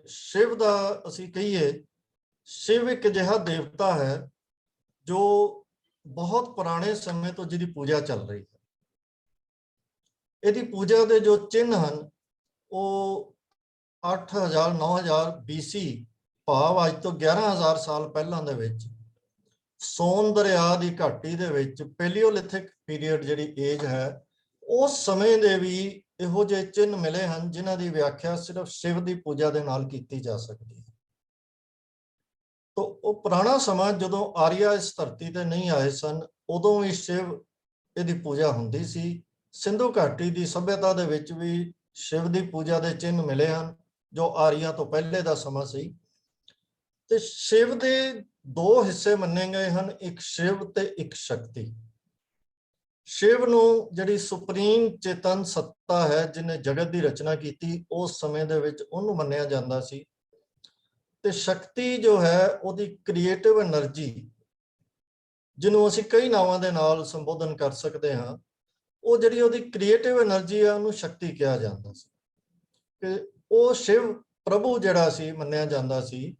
ਸ਼ਿਵ ਦਾ ਅਸੀਂ ਕਹੀਏ, ਸ਼ਿਵ ਇੱਕ ਅਜਿਹਾ ਦੇਵਤਾ ਹੈ ਜੋ ਬਹੁਤ ਪੁਰਾਣੇ ਸਮੇਂ ਤੋਂ ਜਿਹਦੀ ਪੂਜਾ ਚੱਲ ਰਹੀ ਹੈ। ਇਹਦੀ ਪੂਜਾ ਦੇ ਜੋ ਚਿੰਨ੍ਹ ਹਨ ਉਹ 8000 9000 BC, ਭਾਵ ਅੱਜ ਤੋਂ 11000 ਸਾਲ ਪਹਿਲਾਂ ਦੇ ਵਿੱਚ ਸੋਨ ਦਰਿਆ ਦੀ ਘਾਟੀ ਦੇ ਵਿੱਚ ਪੈਲੀਓਲਿਥਿਕ ਪੀਰੀਅਡ ਜਿਹੜੀ ਏਜ ਹੈ, ਉਸ ਸਮੇਂ ਦੇ ਵੀ ਇਹੋ ਜਿਹੇ ਚਿੰਨ੍ਹ ਮਿਲੇ ਹਨ ਜਿਨ੍ਹਾਂ ਦੀ ਵਿਆਖਿਆ ਸਿਰਫ ਸ਼ਿਵ ਦੀ ਪੂਜਾ ਦੇ ਨਾਲ ਕੀਤੀ ਜਾ ਸਕਦੀ ਹੈ। ਤਾਂ ਉਹ ਪੁਰਾਣਾ ਸਮਾਂ ਜਦੋਂ ਆਰੀਆ ਇਸ ਧਰਤੀ ਤੇ ਨਹੀਂ ਆਏ ਸਨ, ਉਦੋਂ ਵੀ ਸ਼ਿਵ ਇਹਦੀ ਪੂਜਾ ਹੁੰਦੀ ਸੀ। ਸਿੰਧੂ ਘਾਟੀ ਦੀ ਸਭਿਅਤਾ ਦੇ ਵਿੱਚ ਵੀ ਸ਼ਿਵ ਦੀ ਪੂਜਾ ਦੇ ਚਿੰਨ੍ਹ ਮਿਲੇ ਹਨ, ਜੋ ਆਰੀਆ ਤੋਂ ਪਹਿਲੇ ਦਾ ਸਮਾਂ ਸੀ। ਤੇ ਸ਼ਿਵ ਦੇ ਦੋ ਹਿੱਸੇ ਮੰਨੇ ਗਏ ਹਨ, ਇੱਕ ਸ਼ਿਵ ਤੇ ਇੱਕ ਸ਼ਕਤੀ। ਸ਼ਿਵ ਨੂੰ ਜਿਹੜੀ ਸੁਪਰੀਮ ਚੇਤਨ ਸੱਤਾ ਹੈ, ਜਿਹਨੇ ਜਗਤ ਦੀ ਰਚਨਾ ਕੀਤੀ, ਉਸ ਸਮੇਂ ਦੇ ਵਿੱਚ ਉਹਨੂੰ ਮੰਨਿਆ ਜਾਂਦਾ ਸੀ। ਤੇ ਸ਼ਕਤੀ ਜੋ ਹੈ ਉਹਦੀ ਕ੍ਰੀਏਟਿਵ એનર્ਜੀ, ਜਿਹਨੂੰ ਅਸੀਂ ਕਈ ਨਾਵਾਂ ਦੇ ਨਾਲ ਸੰਬੋਧਨ ਕਰ ਸਕਦੇ ਹਾਂ, ਉਹ ਜਿਹੜੀ ਉਹਦੀ ਕ੍ਰੀਏਟਿਵ એનર્ਜੀ ਹੈ ਉਹਨੂੰ ਸ਼ਕਤੀ ਕਿਹਾ ਜਾਂਦਾ ਸੀ। ਕਿ ਉਹ ਸ਼ਿਵ ਪ੍ਰਭੂ ਜਿਹੜਾ ਸੀ ਮੰਨਿਆ ਜਾਂਦਾ ਸੀ,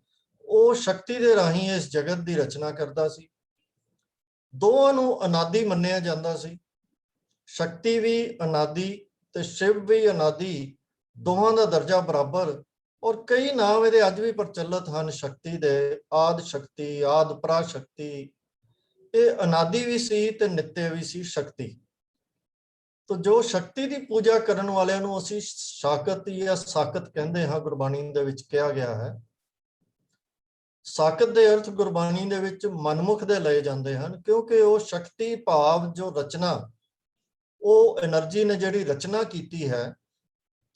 ਉਹ ਸ਼ਕਤੀ ਦੇ ਰਾਹੀਂ ਇਸ ਜਗਤ ਦੀ ਰਚਨਾ ਕਰਦਾ ਸੀ। ਦੋਵਾਂ ਨੂੰ ਅਨਾਦਿ ਮੰਨਿਆ ਜਾਂਦਾ ਸੀ, ਸ਼ਕਤੀ ਵੀ ਅਨਾਦਿ ਤੇ ਸ਼ਿਵ ਵੀ ਅਨਾਦਿ, ਦੋਵਾਂ ਦਾ ਦਰਜਾ ਬਰਾਬਰ। ਔਰ ਕਈ ਨਾਮ ਇਹਦੇ ਅੱਜ ਵੀ ਪ੍ਰਚਲਿਤ ਹਨ ਸ਼ਕਤੀ ਦੇ, ਆਦਿ ਸ਼ਕਤੀ, ਆਦਿ ਪਰਾਸ਼ਕਤੀ। ਇਹ ਅਨਾਦਿ ਵੀ ਸੀ ਤੇ ਨਿੱਤਯ ਵੀ ਸੀ ਸ਼ਕਤੀ। ਤੋ ਜੋ ਸ਼ਕਤੀ ਦੀ ਪੂਜਾ ਕਰਨ ਵਾਲਿਆਂ ਨੂੰ ਅਸੀਂ ਸ਼ਾਕਤ ਜਾਂ ਸਾਕਤ ਕਹਿੰਦੇ ਹਾਂ, ਗੁਰਬਾਣੀ ਦੇ ਵਿੱਚ ਕਿਹਾ ਗਿਆ ਹੈ। ਸਾਕਤ ਦੇ ਅਰਥ ਗੁਰਬਾਣੀ ਦੇ ਵਿੱਚ ਮਨਮੁਖ ਦੇ ਲਏ ਜਾਂਦੇ ਹਨ, ਕਿਉਂਕਿ ਉਹ ਸ਼ਕਤੀ ਭਾਵ ਜੋ ਰਚਨਾ, ਉਹ એનર્ਜੀ ਨੇ ਜਿਹੜੀ ਰਚਨਾ ਕੀਤੀ ਹੈ,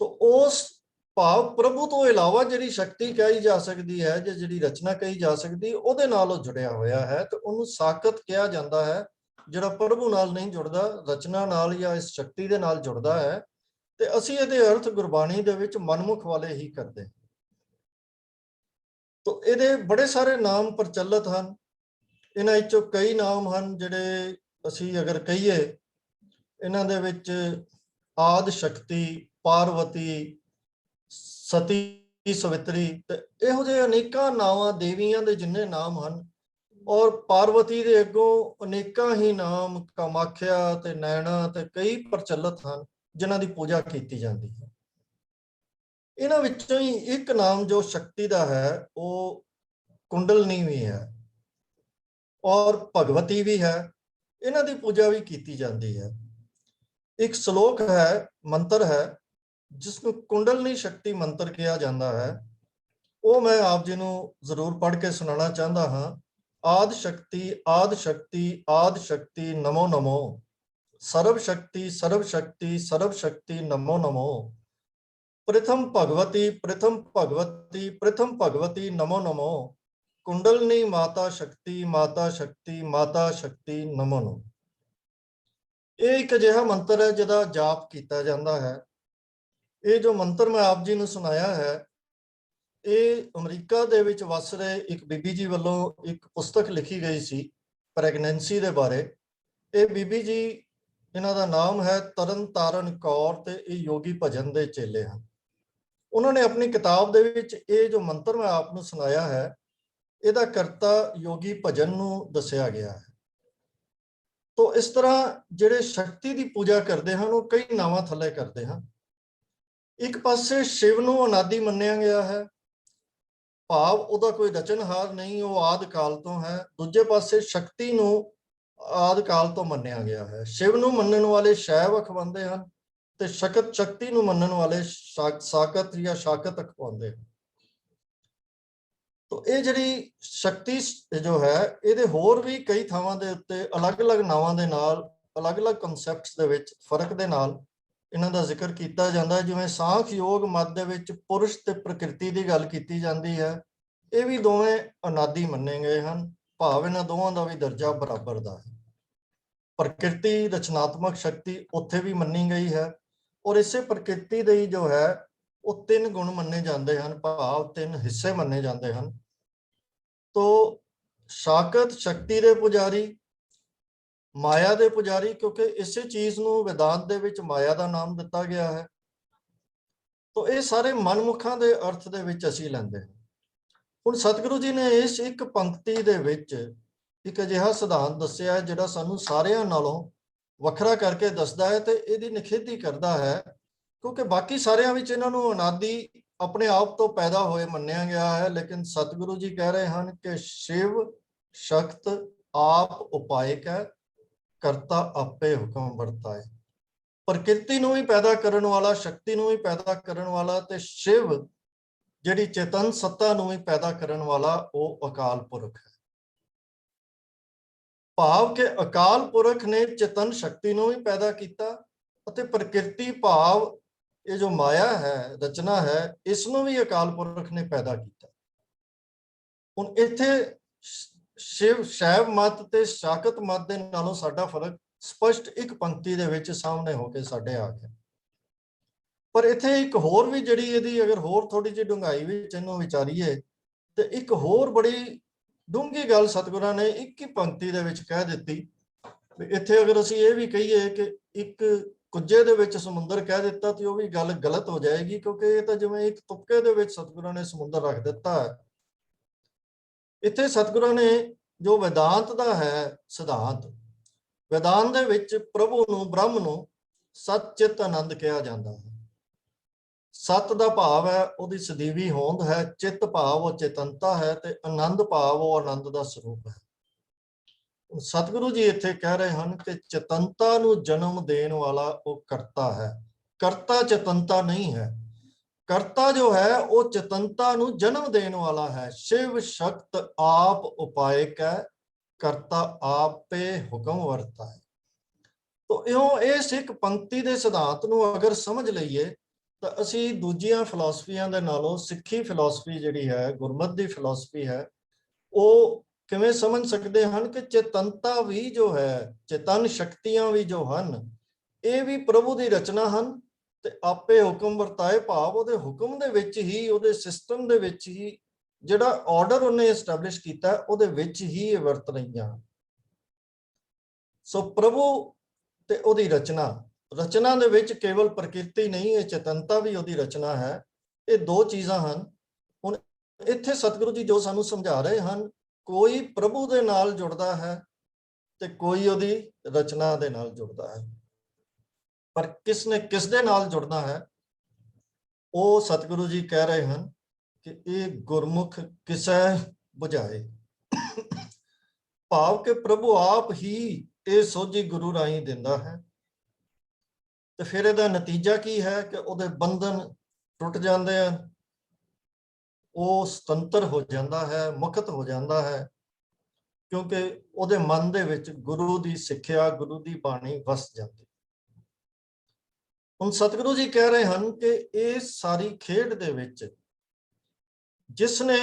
ਤਾਂ ਉਸ ਭਾਵ ਪ੍ਰਭੂ ਤੋਂ ਇਲਾਵਾ ਜਿਹੜੀ ਸ਼ਕਤੀ ਕਹੀ ਜਾ ਸਕਦੀ ਹੈ, ਜਾਂ ਜਿਹੜੀ ਰਚਨਾ ਕਹੀ ਜਾ ਸਕਦੀ, ਉਹਦੇ ਨਾਲ ਉਹ ਜੁੜਿਆ ਹੋਇਆ ਹੈ, ਤੇ ਉਹਨੂੰ ਸਾਕਤ ਕਿਹਾ ਜਾਂਦਾ ਹੈ। ਜਿਹੜਾ ਪ੍ਰਭੂ ਨਾਲ ਨਹੀਂ ਜੁੜਦਾ, ਰਚਨਾ ਨਾਲ ਜਾਂ ਇਸ ਸ਼ਕਤੀ ਦੇ ਨਾਲ ਜੁੜਦਾ ਹੈ। ਤੇ ਅਸੀਂ ਇਹਦੇ ਅਰਥ ਗੁਰਬਾਣੀ ਦੇ ਵਿੱਚ ਮਨਮੁਖ ਵਾਲੇ ਹੀ ਕਰਦੇ ਹਾਂ। ਤੋ ਇਹਦੇ ਬੜੇ ਸਾਰੇ ਨਾਮ ਪ੍ਰਚਲਿਤ ਹਨ। ਇਹਨਾਂ ਵਿੱਚੋਂ ਕਈ ਨਾਮ ਹਨ ਜਿਹੜੇ ਅਸੀਂ ਅਗਰ ਕਹੀਏ, ਇਹਨਾਂ ਦੇ ਵਿੱਚ ਆਦਿ ਸ਼ਕਤੀ, ਪਾਰਵਤੀ, ਸਤੀ, ਸਵਿਤਰੀ, ਤੇ ਇਹੋ ਜਿਹੇ ਅਨੇਕਾਂ ਨਾਵਾਂ, ਦੇਵੀਆਂ ਦੇ ਜਿੰਨੇ ਨਾਮ ਹਨ। ਔਰ ਪਾਰਵਤੀ ਦੇ ਅੱਗੋਂ ਅਨੇਕਾਂ ਹੀ ਨਾਮ, ਕਾਮਾਖਿਆ ਤੇ ਨੈਣਾ ਤੇ ਕਈ ਪ੍ਰਚਲਿਤ ਹਨ ਜਿਨ੍ਹਾਂ ਦੀ ਪੂਜਾ ਕੀਤੀ ਜਾਂਦੀ ਹੈ। ਇਹਨਾਂ ਵਿੱਚੋਂ ਹੀ ਇੱਕ ਨਾਮ ਜੋ ਸ਼ਕਤੀ ਦਾ ਹੈ ਉਹ ਕੁੰਡਲਨੀ ਵੀ ਹੈ ਔਰ ਭਗਵਤੀ ਵੀ ਹੈ। ਇਹਨਾਂ ਦੀ ਪੂਜਾ ਵੀ ਕੀਤੀ ਜਾਂਦੀ ਹੈ। ਇੱਕ ਸ਼ਲੋਕ ਹੈ, ਮੰਤਰ ਹੈ, ਜਿਸ ਨੂੰ ਕੁੰਡਲਨੀ ਸ਼ਕਤੀ ਮੰਤਰ ਕਿਹਾ ਜਾਂਦਾ ਹੈ। ਉਹ ਮੈਂ ਆਪ ਜੀ ਨੂੰ ਜ਼ਰੂਰ ਪੜ੍ਹ ਕੇ ਸੁਣਾਉਣਾ ਚਾਹੁੰਦਾ ਹਾਂ। ਆਦ ਸ਼ਕਤੀ, ਆਦ ਸ਼ਕਤੀ, ਆਦ ਸ਼ਕਤੀ, ਨਮੋ ਨਮੋ। ਸਰਵ ਸ਼ਕਤੀ, ਸਰਵ ਸ਼ਕਤੀ, ਸਰਵ ਸ਼ਕਤੀ, ਨਮੋ ਨਮੋ। ਪ੍ਰਥਮ ਭਗਵਤੀ, ਪ੍ਰਥਮ ਭਗਵਤੀ, ਪ੍ਰਥਮ ਭਗਵਤੀ, ਨਮੋ ਨਮੋ। ਕੁੰਡਲਨੀ ਮਾਤਾ ਸ਼ਕਤੀ, ਮਾਤਾ ਸ਼ਕਤੀ, ਮਾਤਾ ਸ਼ਕਤੀ, ਨਮੋ ਨਮੋ। ਇਹ ਇੱਕ ਅਜਿਹਾ ਮੰਤਰ ਹੈ ਜਿਹਦਾ ਜਾਪ ਕੀਤਾ ਜਾਂਦਾ ਹੈ। ਇਹ ਜੋ ਮੰਤਰ ਮੈਂ ਆਪ ਜੀ ਨੂੰ ਸੁਣਾਇਆ ਹੈ, ਇਹ ਅਮਰੀਕਾ ਦੇ ਵਿੱਚ ਵਸ ਰਹੇ ਇੱਕ ਬੀਬੀ ਜੀ ਵੱਲੋਂ ਇੱਕ ਪੁਸਤਕ ਲਿਖੀ ਗਈ ਸੀ ਪ੍ਰੈਗਨੈਂਸੀ ਦੇ ਬਾਰੇ। ਇਹ ਬੀਬੀ ਜੀ, ਇਹਨਾਂ ਦਾ ਨਾਮ ਹੈ ਤਰਨ ਤਾਰਨ ਕੌਰ, ਤੇ ਇਹ ਯੋਗੀ ਭਜਨ ਦੇ ਚੇਲੇ ਹਨ। ਉਹਨਾਂ ਨੇ ਆਪਣੀ ਕਿਤਾਬ ਦੇ ਵਿੱਚ ਇਹ ਜੋ ਮੰਤਰ ਮੈਂ ਆਪ ਨੂੰ ਸੁਣਾਇਆ ਹੈ, ਇਹਦਾ ਕਰਤਾ ਯੋਗੀ ਭਜਨ ਨੂੰ ਦੱਸਿਆ ਗਿਆ ਹੈ। ਤੋ ਇਸ ਤਰ੍ਹਾਂ ਜਿਹੜੇ ਸ਼ਕਤੀ ਦੀ ਪੂਜਾ ਕਰਦੇ ਹਨ, ਉਹ ਕਈ ਨਾਵਾਂ ਥੱਲੇ ਕਰਦੇ ਹਨ। ਇੱਕ ਪਾਸੇ ਸ਼ਿਵ ਨੂੰ ਅਨਾਦਿ ਮੰਨਿਆ ਗਿਆ ਹੈ, ਭਾਵ ਉਹਦਾ ਕੋਈ ਰਚਨਹਾਰ ਨਹੀਂ, ਉਹ ਆਦਿ ਕਾਲ ਤੋਂ ਹੈ। ਦੂਜੇ ਪਾਸੇ ਸ਼ਕਤੀ ਨੂੰ ਆਦਿ ਕਾਲ ਤੋਂ ਮੰਨਿਆ ਗਿਆ ਹੈ। ਸ਼ਿਵ ਨੂੰ ਮੰਨਣ ਵਾਲੇ ਸ਼ੈਵ ਅਖਵਾਉਂਦੇ ਹਨ, ਤੇ ਸ਼ਕਤੀ ਨੂੰ ਮੰਨਣ ਵਾਲੇ ਸਾਕਤ ਜਾਂ ਸ਼ਾਕਤ ਅਖਵਾਉਂਦੇ ਹਨ। ਤੋ ਇਹ ਜਿਹੜੀ ਸ਼ਕਤੀ ਜੋ ਹੈ, ਇਹਦੇ ਹੋਰ ਵੀ ਕਈ ਥਾਵਾਂ ਦੇ ਉੱਤੇ ਅਲੱਗ-ਅਲੱਗ ਨਾਵਾਂ ਦੇ ਨਾਲ, ਅਲੱਗ-ਅਲੱਗ ਕਨਸੈਪਟਸ ਦੇ ਵਿੱਚ ਫਰਕ ਦੇ ਨਾਲ ਇਹਨਾਂ ਦਾ ਜ਼ਿਕਰ ਕੀਤਾ ਜਾਂਦਾ ਹੈ। ਜਿਵੇਂ ਸਾਂਖ ਯੋਗ ਮਤ ਦੇ ਵਿੱਚ ਪੁਰਸ਼ ਤੇ ਪ੍ਰਕਿਰਤੀ ਦੀ ਗੱਲ ਕੀਤੀ ਜਾਂਦੀ ਹੈ। ਇਹ ਵੀ ਦੋਵੇਂ ਅਨਾਦਿ ਮੰਨੇ ਗਏ ਹਨ, ਭਾਵ ਇਹਨਾਂ ਦੋਵਾਂ ਦਾ ਵੀ ਦਰਜਾ ਬਰਾਬਰ ਦਾ ਹੈ। ਪ੍ਰਕਿਰਤੀ ਰਚਨਾਤਮਕ ਸ਼ਕਤੀ ਉੱਥੇ ਵੀ ਮੰਨੀ ਗਈ ਹੈ, ਔਰ ਇਸੇ ਪ੍ਰਕਿਰਤੀ ਦੇ ਜੋ ਹੈ ਉਹ 3 ਗੁਣ ਮੰਨੇ ਜਾਂਦੇ ਹਨ, ਭਾਵ 3 ਹਿੱਸੇ ਮੰਨੇ ਜਾਂਦੇ ਹਨ। ਤੋ ਸ਼ਾਕਤ ਸ਼ਕਤੀ ਦੇ ਪੁਜਾਰੀ, ਮਾਇਆ ਦੇ ਪੁਜਾਰੀ, ਕਿਉਂਕਿ ਇਸੇ ਚੀਜ਼ ਨੂੰ ਵਿਦਾਂਤ ਦੇ ਵਿੱਚ ਮਾਇਆ ਦਾ ਨਾਮ ਦਿੱਤਾ ਗਿਆ ਹੈ। ਤੋ ਇਹ ਸਾਰੇ ਮਨਮੁਖਾਂ ਦੇ ਅਰਥ ਦੇ ਵਿੱਚ ਅਸੀਂ ਲੈਂਦੇ ਹਾਂ। ਹੁਣ ਸਤਿਗੁਰੂ ਜੀ ਨੇ ਇਸ ਇੱਕ ਪੰਕਤੀ ਦੇ ਵਿੱਚ ਇੱਕ ਅਜਿਹਾ ਸਿਧਾਂਤ ਦੱਸਿਆ ਜਿਹੜਾ ਸਾਨੂੰ ਸਾਰਿਆਂ ਨਾਲੋਂ ਵੱਖਰਾ ਕਰਕੇ ਦੱਸਦਾ ਹੈ, ਤੇ ਇਹਦੀ ਨਿਖੇਧੀ ਕਰਦਾ ਹੈ, ਕਿਉਂਕਿ ਬਾਕੀ ਸਾਰਿਆਂ ਵਿੱਚ ਇਹਨਾਂ ਨੂੰ ਅਨਾਦਿ ਆਪਣੇ ਆਪ ਤੋਂ ਪੈਦਾ ਹੋਏ ਮੰਨਿਆ ਗਿਆ ਹੈ। ਲੇਕਿਨ ਸਤਿਗੁਰੂ ਜੀ ਕਹਿ ਰਹੇ ਹਨ ਕਿ ਸ਼ਿਵ ਸ਼ਕਤ ਆਪ ਉਪਾਇਕ ਹੈ, ਕਰਤਾ ਆਪੇ ਹੁਕਮ ਵਰਤਾਏ। ਪ੍ਰਕਿਰਤੀ ਨੂੰ ਵੀ ਪੈਦਾ ਕਰਨ ਵਾਲਾ, ਸ਼ਕਤੀ ਨੂੰ ਵੀ ਪੈਦਾ ਕਰਨ ਵਾਲਾ, ਤੇ ਸ਼ਿਵ ਜਿਹੜੀ ਚੇਤਨ ਸੱਤਾ ਨੂੰ ਵੀ ਪੈਦਾ ਕਰਨ ਵਾਲਾ, ਉਹ ਅਕਾਲ ਪੁਰਖ ਹੈ। ਭਾਵ ਕਿ ਅਕਾਲ ਪੁਰਖ ਨੇ ਚੇਤਨ ਸ਼ਕਤੀ ਨੂੰ ਵੀ ਪੈਦਾ ਕੀਤਾ, ਅਤੇ ਪ੍ਰਕਿਰਤੀ ਭਾਵ ਇਹ ਜੋ ਮਾਇਆ ਹੈ, ਰਚਨਾ ਹੈ, ਇਸ ਨੂੰ ਵੀ ਅਕਾਲ ਪੁਰਖ ਨੇ ਪੈਦਾ ਕੀਤਾ। ਹੁਣ ਇੱਥੇ ਸ਼ਿਵ ਸ਼ੈਵ ਮਤ ਤੇ ਸ਼ਾਕਤ ਮਤ ਦੇ ਨਾਲੋਂ ਸਾਡਾ ਫਰਕ ਸਪਸ਼ਟ ਇੱਕ ਪੰਕਤੀ ਦੇ ਵਿੱਚ ਸਾਹਮਣੇ ਹੋ ਕੇ ਸਾਡੇ ਆ ਗਿਆ। ਪਰ ਇੱਥੇ ਇੱਕ ਹੋਰ ਵੀ ਜਿਹੜੀ ਇਹਦੀ ਅਗਰ ਹੋਰ ਥੋੜੀ ਜਿਹੀ ਡੂੰਘਾਈ ਵਿੱਚ ਇਹਨੂੰ ਵਿਚਾਰੀਏ, ਤੇ ਇੱਕ ਹੋਰ ਬੜੀ ਡੂੰਘੀ ਗੱਲ ਸਤਿਗੁਰਾਂ ਨੇ ਇੱਕ ਹੀ ਪੰਕਤੀ ਦੇ ਵਿੱਚ ਕਹਿ ਦਿੱਤੀ। ਇੱਥੇ ਅਗਰ ਅਸੀਂ ਇਹ ਵੀ ਕਹੀਏ ਕਿ ਇੱਕ ਕੁੱਜੇ ਦੇ ਵਿੱਚ ਸਮੁੰਦਰ ਕਹਿ ਦਿੱਤਾ, ਤੇ ਉਹ ਵੀ ਗੱਲ ਗਲਤ ਹੋ ਜਾਏਗੀ, ਕਿਉਂਕਿ ਇਹ ਤਾਂ ਜਿਵੇਂ ਇੱਕ ਤੁਪਕੇ ਦੇ ਵਿੱਚ ਸਤਿਗੁਰਾਂ ਨੇ ਸਮੁੰਦਰ ਰੱਖ ਦਿੱਤਾ ਹੈ। ਇੱਥੇ ਸਤਿਗੁਰਾਂ ਨੇ ਜੋ ਵਿਦਾਂਤ ਦਾ ਹੈ ਸਿਧਾਂਤ, ਵਿਦਾਂਤ ਦੇ ਵਿੱਚ ਪ੍ਰਭੂ ਨੂੰ, ਬ੍ਰਹਮ ਨੂੰ ਸਤ ਚਿਤ ਆਨੰਦ ਕਿਹਾ ਜਾਂਦਾ ਹੈ। ਸਤ ਦਾ ਭਾਵ ਹੈ ਉਹਦੀ ਸਦੀਵੀ ਹੋਂਦ ਹੈ, ਚਿੱਤ ਭਾਵ ਉਹ ਚੇਤਨਤਾ ਹੈ, ਤੇ ਆਨੰਦ ਭਾਵ ਉਹ ਆਨੰਦ ਦਾ ਸਰੂਪ ਹੈ। ਸਤਿਗੁਰੂ ਜੀ ਇੱਥੇ ਕਹਿ ਰਹੇ ਹਨ ਕਿ ਚੇਤਨਤਾ ਨੂੰ ਜਨਮ ਦੇਣ ਵਾਲਾ ਉਹ ਕਰਤਾ ਹੈ। ਕਰਤਾ ਚੇਤਨਤਾ ਨਹੀਂ ਹੈ, ਕਰਤਾ ਜੋ ਹੈ ਉਹ ਚੇਤਨਤਾ ਨੂੰ ਜਨਮ ਦੇਣ ਵਾਲਾ ਹੈ। ਸ਼ਿਵ ਸ਼ਕਤ ਆਪ ਉਪਾਇਕ ਹੈ, ਕਰਤਾ ਆਪੇ ਹੁਕਮ ਵਰਤਾ ਹੈ। ਤੋ ਇਉਂ ਇਸ ਇੱਕ ਪੰਕਤੀ ਦੇ ਸਿਧਾਂਤ ਨੂੰ ਅਗਰ ਸਮਝ ਲਈਏ, ਤਾਂ ਅਸੀਂ ਦੂਜੀਆਂ ਫਿਲਾਸਫੀਆਂ ਦੇ ਨਾਲੋਂ ਸਿੱਖੀ ਫਿਲਾਸਫੀ ਜਿਹੜੀ ਹੈ, ਗੁਰਮਤ ਦੀ ਫਿਲਾਸਫੀ ਹੈ, ਉਹ ਕਿਵੇਂ ਸਮਝ ਸਕਦੇ ਹਨ ਕਿ ਚੇਤਨਤਾ ਵੀ ਜੋ ਹੈ, ਚੇਤਨ ਸ਼ਕਤੀਆਂ ਵੀ ਜੋ ਹਨ, ਇਹ ਵੀ ਪ੍ਰਭੂ ਦੀ ਰਚਨਾ ਹਨ, ਤੇ ਆਪੇ ਹੁਕਮ ਵਰਤਾਏ, ਭਾਵ ਉਹਦੇ ਹੁਕਮ ਦੇ ਵਿੱਚ ਹੀ, ਉਹਦੇ ਸਿਸਟਮ ਦੇ ਵਿੱਚ ਹੀ, ਜਿਹੜਾ ਆਰਡਰ ਉਹਨੇ ਐਸਟੈਬਲਿਸ਼ ਕੀਤਾ, ਉਹਦੇ ਵਿੱਚ ਹੀ ਇਹ ਵਰਤ ਰਹੀਆਂ। ਸੋ ਪ੍ਰਭੂ ਤੇ ਉਹਦੀ ਰਚਨਾ, ਰਚਨਾ ਦੇ ਵਿੱਚ ਕੇਵਲ ਪ੍ਰਕਿਰਤੀ ਨਹੀਂ, ਇਹ ਚੇਤਨਤਾ ਵੀ ਉਹਦੀ ਰਚਨਾ ਹੈ। ਇਹ ਦੋ ਚੀਜ਼ਾਂ ਹਨ। ਹੁਣ ਇੱਥੇ ਸਤਿਗੁਰੂ ਜੀ ਜੋ ਸਾਨੂੰ ਸਮਝਾ ਰਹੇ ਹਨ, ਕੋਈ ਪ੍ਰਭੂ ਦੇ ਨਾਲ ਜੁੜਦਾ ਹੈ, ਤੇ ਕੋਈ ਉਹਦੀ ਰਚਨਾ ਦੇ ਨਾਲ ਜੁੜਦਾ ਹੈ। ਪਰ ਕਿਸ ਨੇ ਕਿਸ ਦੇ ਨਾਲ ਜੁੜਨਾ ਹੈ, ਉਹ ਸਤਿਗੁਰੂ ਜੀ ਕਹਿ ਰਹੇ ਹਨ ਕਿ ਇਹ ਗੁਰਮੁਖ ਕਿਸੈ ਬੁਝਾਏ। ਭਾਵ ਕਿ ਪ੍ਰਭੂ ਆਪ ਹੀ ਇਹ ਸੋਝੀ ਗੁਰੂ ਰਾਹੀਂ ਦਿੰਦਾ ਹੈ, ਤੇ ਫਿਰ ਇਹਦਾ ਨਤੀਜਾ ਕੀ ਹੈ ਕਿ ਉਹਦੇ ਬੰਧਨ ਟੁੱਟ ਜਾਂਦੇ ਹਨ, ਉਹ ਸੁਤੰਤਰ ਹੋ ਜਾਂਦਾ ਹੈ, ਮੁਕਤ ਹੋ ਜਾਂਦਾ ਹੈ, ਕਿਉਂਕਿ ਉਹਦੇ ਮਨ ਦੇ ਵਿੱਚ ਗੁਰੂ ਦੀ ਸਿੱਖਿਆ, ਗੁਰੂ ਦੀ ਬਾਣੀ ਵਸ ਜਾਂਦੀ। ਹੁਣ ਸਤਿਗੁਰੂ ਜੀ ਕਹਿ ਰਹੇ ਹਨ ਕਿ ਇਹ ਸਾਰੀ ਖੇਡ ਦੇ ਵਿੱਚ ਜਿਸ ਨੇ,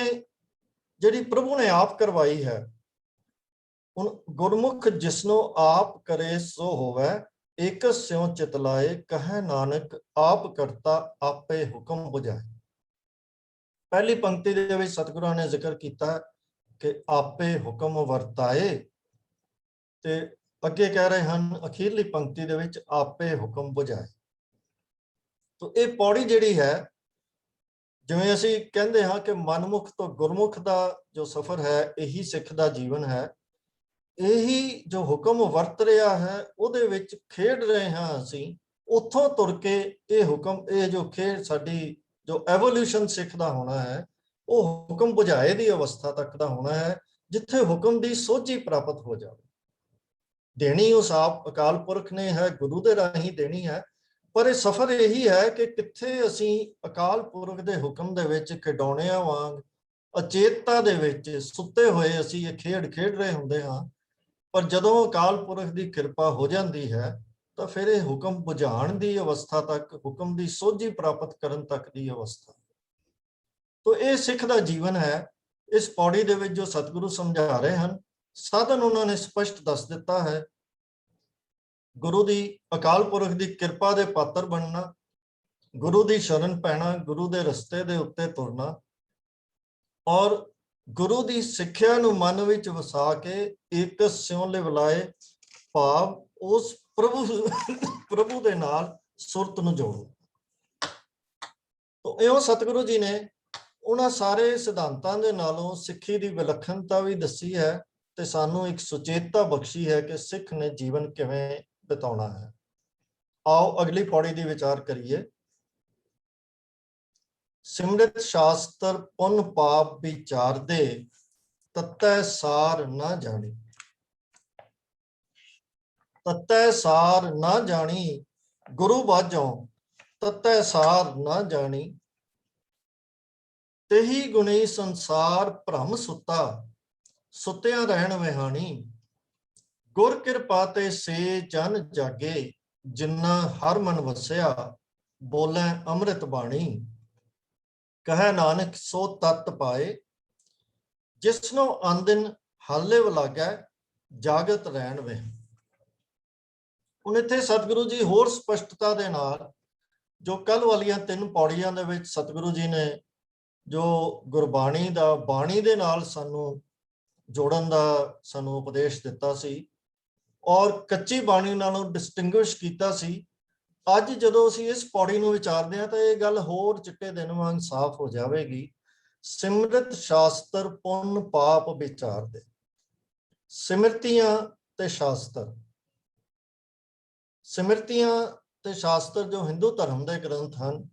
ਜਿਹੜੀ ਪ੍ਰਭੂ ਨੇ ਆਪ ਕਰਵਾਈ ਹੈ, ਹੁਣ ਗੁਰਮੁਖ ਜਿਸਨੂੰ ਆਪ ਕਰੇ ਸੋ ਹੋਵੇ, एक स्यों चितलाए, कहे नानक आप करता आपे हुक्म बुझाए। पहली पंक्ति ਦੇ ਵਿੱਚ ਸਤਿਗੁਰਾਂ ਨੇ ਜ਼ਿਕਰ ਕੀਤਾ ਕਿ ਆਪੇ ਹੁਕਮ ਵਰਤਾਏ, ਤੇ ਅੱਗੇ ਕਹਿ ਰਹੇ ਹਨ ਅਖੀਰਲੀ ਪੰਕਤੀ ਦੇ ਵਿੱਚ ਆਪੇ ਹੁਕਮ ਬੁਝਾਏ। ਤਾਂ ਇਹ ਪੌੜੀ ਜਿਹੜੀ ਹੈ, ਜਿਵੇਂ ਅਸੀਂ ਕਹਿੰਦੇ ਹਾਂ ਕਿ ਮਨਮੁਖ ਤੋਂ ਗੁਰਮੁਖ ਦਾ ਜੋ ਸਫ਼ਰ ਹੈ ਇਹੀ ਸਿੱਖ ਦਾ ਜੀਵਨ ਹੈ, ਇਹੀ ਜੋ ਹੁਕਮ ਵਰਤ ਰਿਹਾ ਹੈ ਉਹਦੇ ਵਿੱਚ ਖੇਡ ਰਹੇ ਹਾਂ ਅਸੀਂ। ਉੱਥੋਂ ਤੁਰ ਕੇ ਇਹ ਹੁਕਮ, ਇਹ ਜੋ ਖੇਡ ਸਾਡੀ ਜੋ ਐਵੋਲੂਸ਼ਨ ਸਿੱਖ ਦਾ ਹੋਣਾ ਹੈ, ਉਹ ਹੁਕਮ ਬੁਝਾਏ ਦੀ ਅਵਸਥਾ ਤੱਕ ਦਾ ਹੋਣਾ ਹੈ, ਜਿੱਥੇ ਹੁਕਮ ਦੀ ਸੋਝੀ ਪ੍ਰਾਪਤ ਹੋ ਜਾਵੇ। ਦੇਣੀ ਉਸ ਆਪ ਅਕਾਲ ਪੁਰਖ ਨੇ ਹੈ, ਗੁਰੂ ਦੇ ਰਾਹੀਂ ਦੇਣੀ ਹੈ, ਪਰ ਇਹ ਸਫ਼ਰ ਇਹੀ ਹੈ ਕਿ ਕਿੱਥੇ ਅਸੀਂ ਅਕਾਲ ਪੁਰਖ ਦੇ ਹੁਕਮ ਦੇ ਵਿੱਚ ਖਿਡੌਣਿਆਂ ਵਾਂਗ ਅਚੇਤਤਾ ਦੇ ਵਿੱਚ ਸੁੱਤੇ ਹੋਏ ਅਸੀਂ ਇਹ ਖੇਡ ਖੇਡ ਰਹੇ ਹੁੰਦੇ ਹਾਂ, ਪਰ ਜਦੋਂ ਅਕਾਲ ਪੁਰਖ ਦੀ ਕਿਰਪਾ ਹੋ ਜਾਂਦੀ ਹੈ ਤਾਂ ਫਿਰ ਇਹ ਹੁਕਮ ਬੁਝਾਉਣ ਦੀ ਅਵਸਥਾ ਤੱਕ, ਹੁਕਮ ਦੀ ਸੋਝੀ ਪ੍ਰਾਪਤ ਕਰਨ ਤੱਕ ਦੀ ਅਵਸਥਾ। ਤਾਂ ਇਹ ਸਿੱਖ ਦਾ ਜੀਵਨ ਹੈ। ਇਸ ਪੌੜੀ ਦੇ ਵਿੱਚ ਜੋ ਸਤਿਗੁਰੂ ਸਮਝਾ ਰਹੇ ਹਨ, ਸਾਧਨ ਉਹਨਾਂ ਨੇ ਸਪਸ਼ਟ ਦੱਸ ਦਿੱਤਾ ਹੈ। ਗੁਰੂ ਦੀ, ਅਕਾਲ ਪੁਰਖ ਦੀ ਕਿਰਪਾ ਦੇ ਪਾਤਰ ਬਣਨਾ, ਗੁਰੂ ਦੀ ਸ਼ਰਨ ਪੈਣਾ, ਗੁਰੂ ਦੇ ਰਸਤੇ ਦੇ ਉੱਤੇ ਤੁਰਨਾ, ਔਰ ਗੁਰੂ ਦੀ ਸਿੱਖਿਆ ਨੂੰ ਮਨ ਵਿੱਚ ਵਸਾ ਕੇ ਇੱਕ ਸਿਉਂ ਲਿਵਲਾਏ, ਭਾਵ ਉਸ ਪ੍ਰਭੂ ਦੇ ਨਾਲ ਸੁਰਤ ਨੂੰ ਜੋੜੋ। ਤਾਂ ਇਉਂ ਸਤਿਗੁਰੂ ਜੀ ਨੇ ਉਹਨਾਂ ਸਾਰੇ ਸਿਧਾਂਤਾਂ ਦੇ ਨਾਲੋਂ ਸਿੱਖੀ ਦੀ ਵਿਲੱਖਣਤਾ ਵੀ ਦੱਸੀ ਹੈ ਤੇ ਸਾਨੂੰ ਇੱਕ ਸੁਚੇਤਤਾ ਬਖਸ਼ੀ ਹੈ ਕਿ ਸਿੱਖ ਨੇ ਜੀਵਨ ਕਿਵੇਂ ਬਿਤਾਉਣਾ ਹੈ। ਆਓ ਅਗਲੀ ਪੌੜੀ ਦੀ ਵਿਚਾਰ ਕਰੀਏ। ਸਿਮਰਤ ਸ਼ਾਸਤਰ ਪੁੰਨ ਪਾਪ ਵਿਚਾਰਦੇ, ਤਤੈ ਸਾਰ ਨਾ ਜਾਣੀ। ਤਤੈ ਸਾਰ ਨਾ ਜਾਣੀ, ਗੁਰੂ ਬਾਝੋਂ ਤਤੈ ਸਾਰ ਨਾ ਜਾਣੀ। ਤੇਹੀ ਗੁਣੀ ਸੰਸਾਰ ਭ੍ਰਮ ਸੁੱਤਾ, ਸੁੱਤਿਆਂ ਰਹਿਣ ਵਿਹਾਣੀ। ਗੁਰ ਕਿਰਪਾ ਤੇ ਸੇ ਜਨ ਜਾਗੇ, ਜਿਨ੍ਹਾਂ ਹਰ ਮਨ ਵਸਿਆ, ਬੋਲੇ ਅੰਮ੍ਰਿਤ ਬਾਣੀ। ਕਹੈ ਨਾਨਕ ਸੋ ਤਤ ਪਾਏ, ਜਿਸਨੂੰ ਆਂਦਿਨ ਹਾਲੇ ਵਲਾਗੈ, ਜਾਗਤ ਰਹਿਣ ਵੇ। ਹੁਣ ਇੱਥੇ ਸਤਿਗੁਰੂ ਜੀ ਹੋਰ ਸਪਸ਼ਟਤਾ ਦੇ ਨਾਲ ਜੋ ਕੱਲ ਵਾਲੀਆਂ 3 ਪੌੜੀਆਂ ਦੇ ਵਿੱਚ ਸਤਿਗੁਰੂ ਜੀ ਨੇ ਜੋ ਗੁਰਬਾਣੀ ਦਾ, ਬਾਣੀ ਦੇ ਨਾਲ ਸਾਨੂੰ ਜੋੜਨ ਦਾ ਸਾਨੂੰ ਉਪਦੇਸ਼ ਦਿੱਤਾ ਸੀ ਔਰ ਕੱਚੀ ਬਾਣੀ ਨਾਲੋਂ ਡਿਸਟਿੰਗੁਇਸ਼ ਕੀਤਾ ਸੀ, ਅੱਜ ਜਦੋਂ ਅਸੀਂ ਇਸ ਪੌੜੀ ਨੂੰ ਵਿਚਾਰਦੇ ਹਾਂ ਤਾਂ ਇਹ ਗੱਲ ਹੋਰ ਚਿੱਟੇ ਦਿਨ ਵਾਂਗ ਸਾਫ਼ ਹੋ ਜਾਵੇਗੀ। ਸਿਮਰਤ ਸ਼ਾਸਤਰ ਪੁੰਨ ਪਾਪ ਵਿਚਾਰਦੇ। ਸਿਮਰਤੀਆਂ ਤੇ ਸ਼ਾਸਤਰ, ਸਿਮਰਤੀਆਂ ਤੇ ਸ਼ਾਸਤਰ ਜੋ ਹਿੰਦੂ ਧਰਮ ਦੇ ਗ੍ਰੰਥ ਹਨ,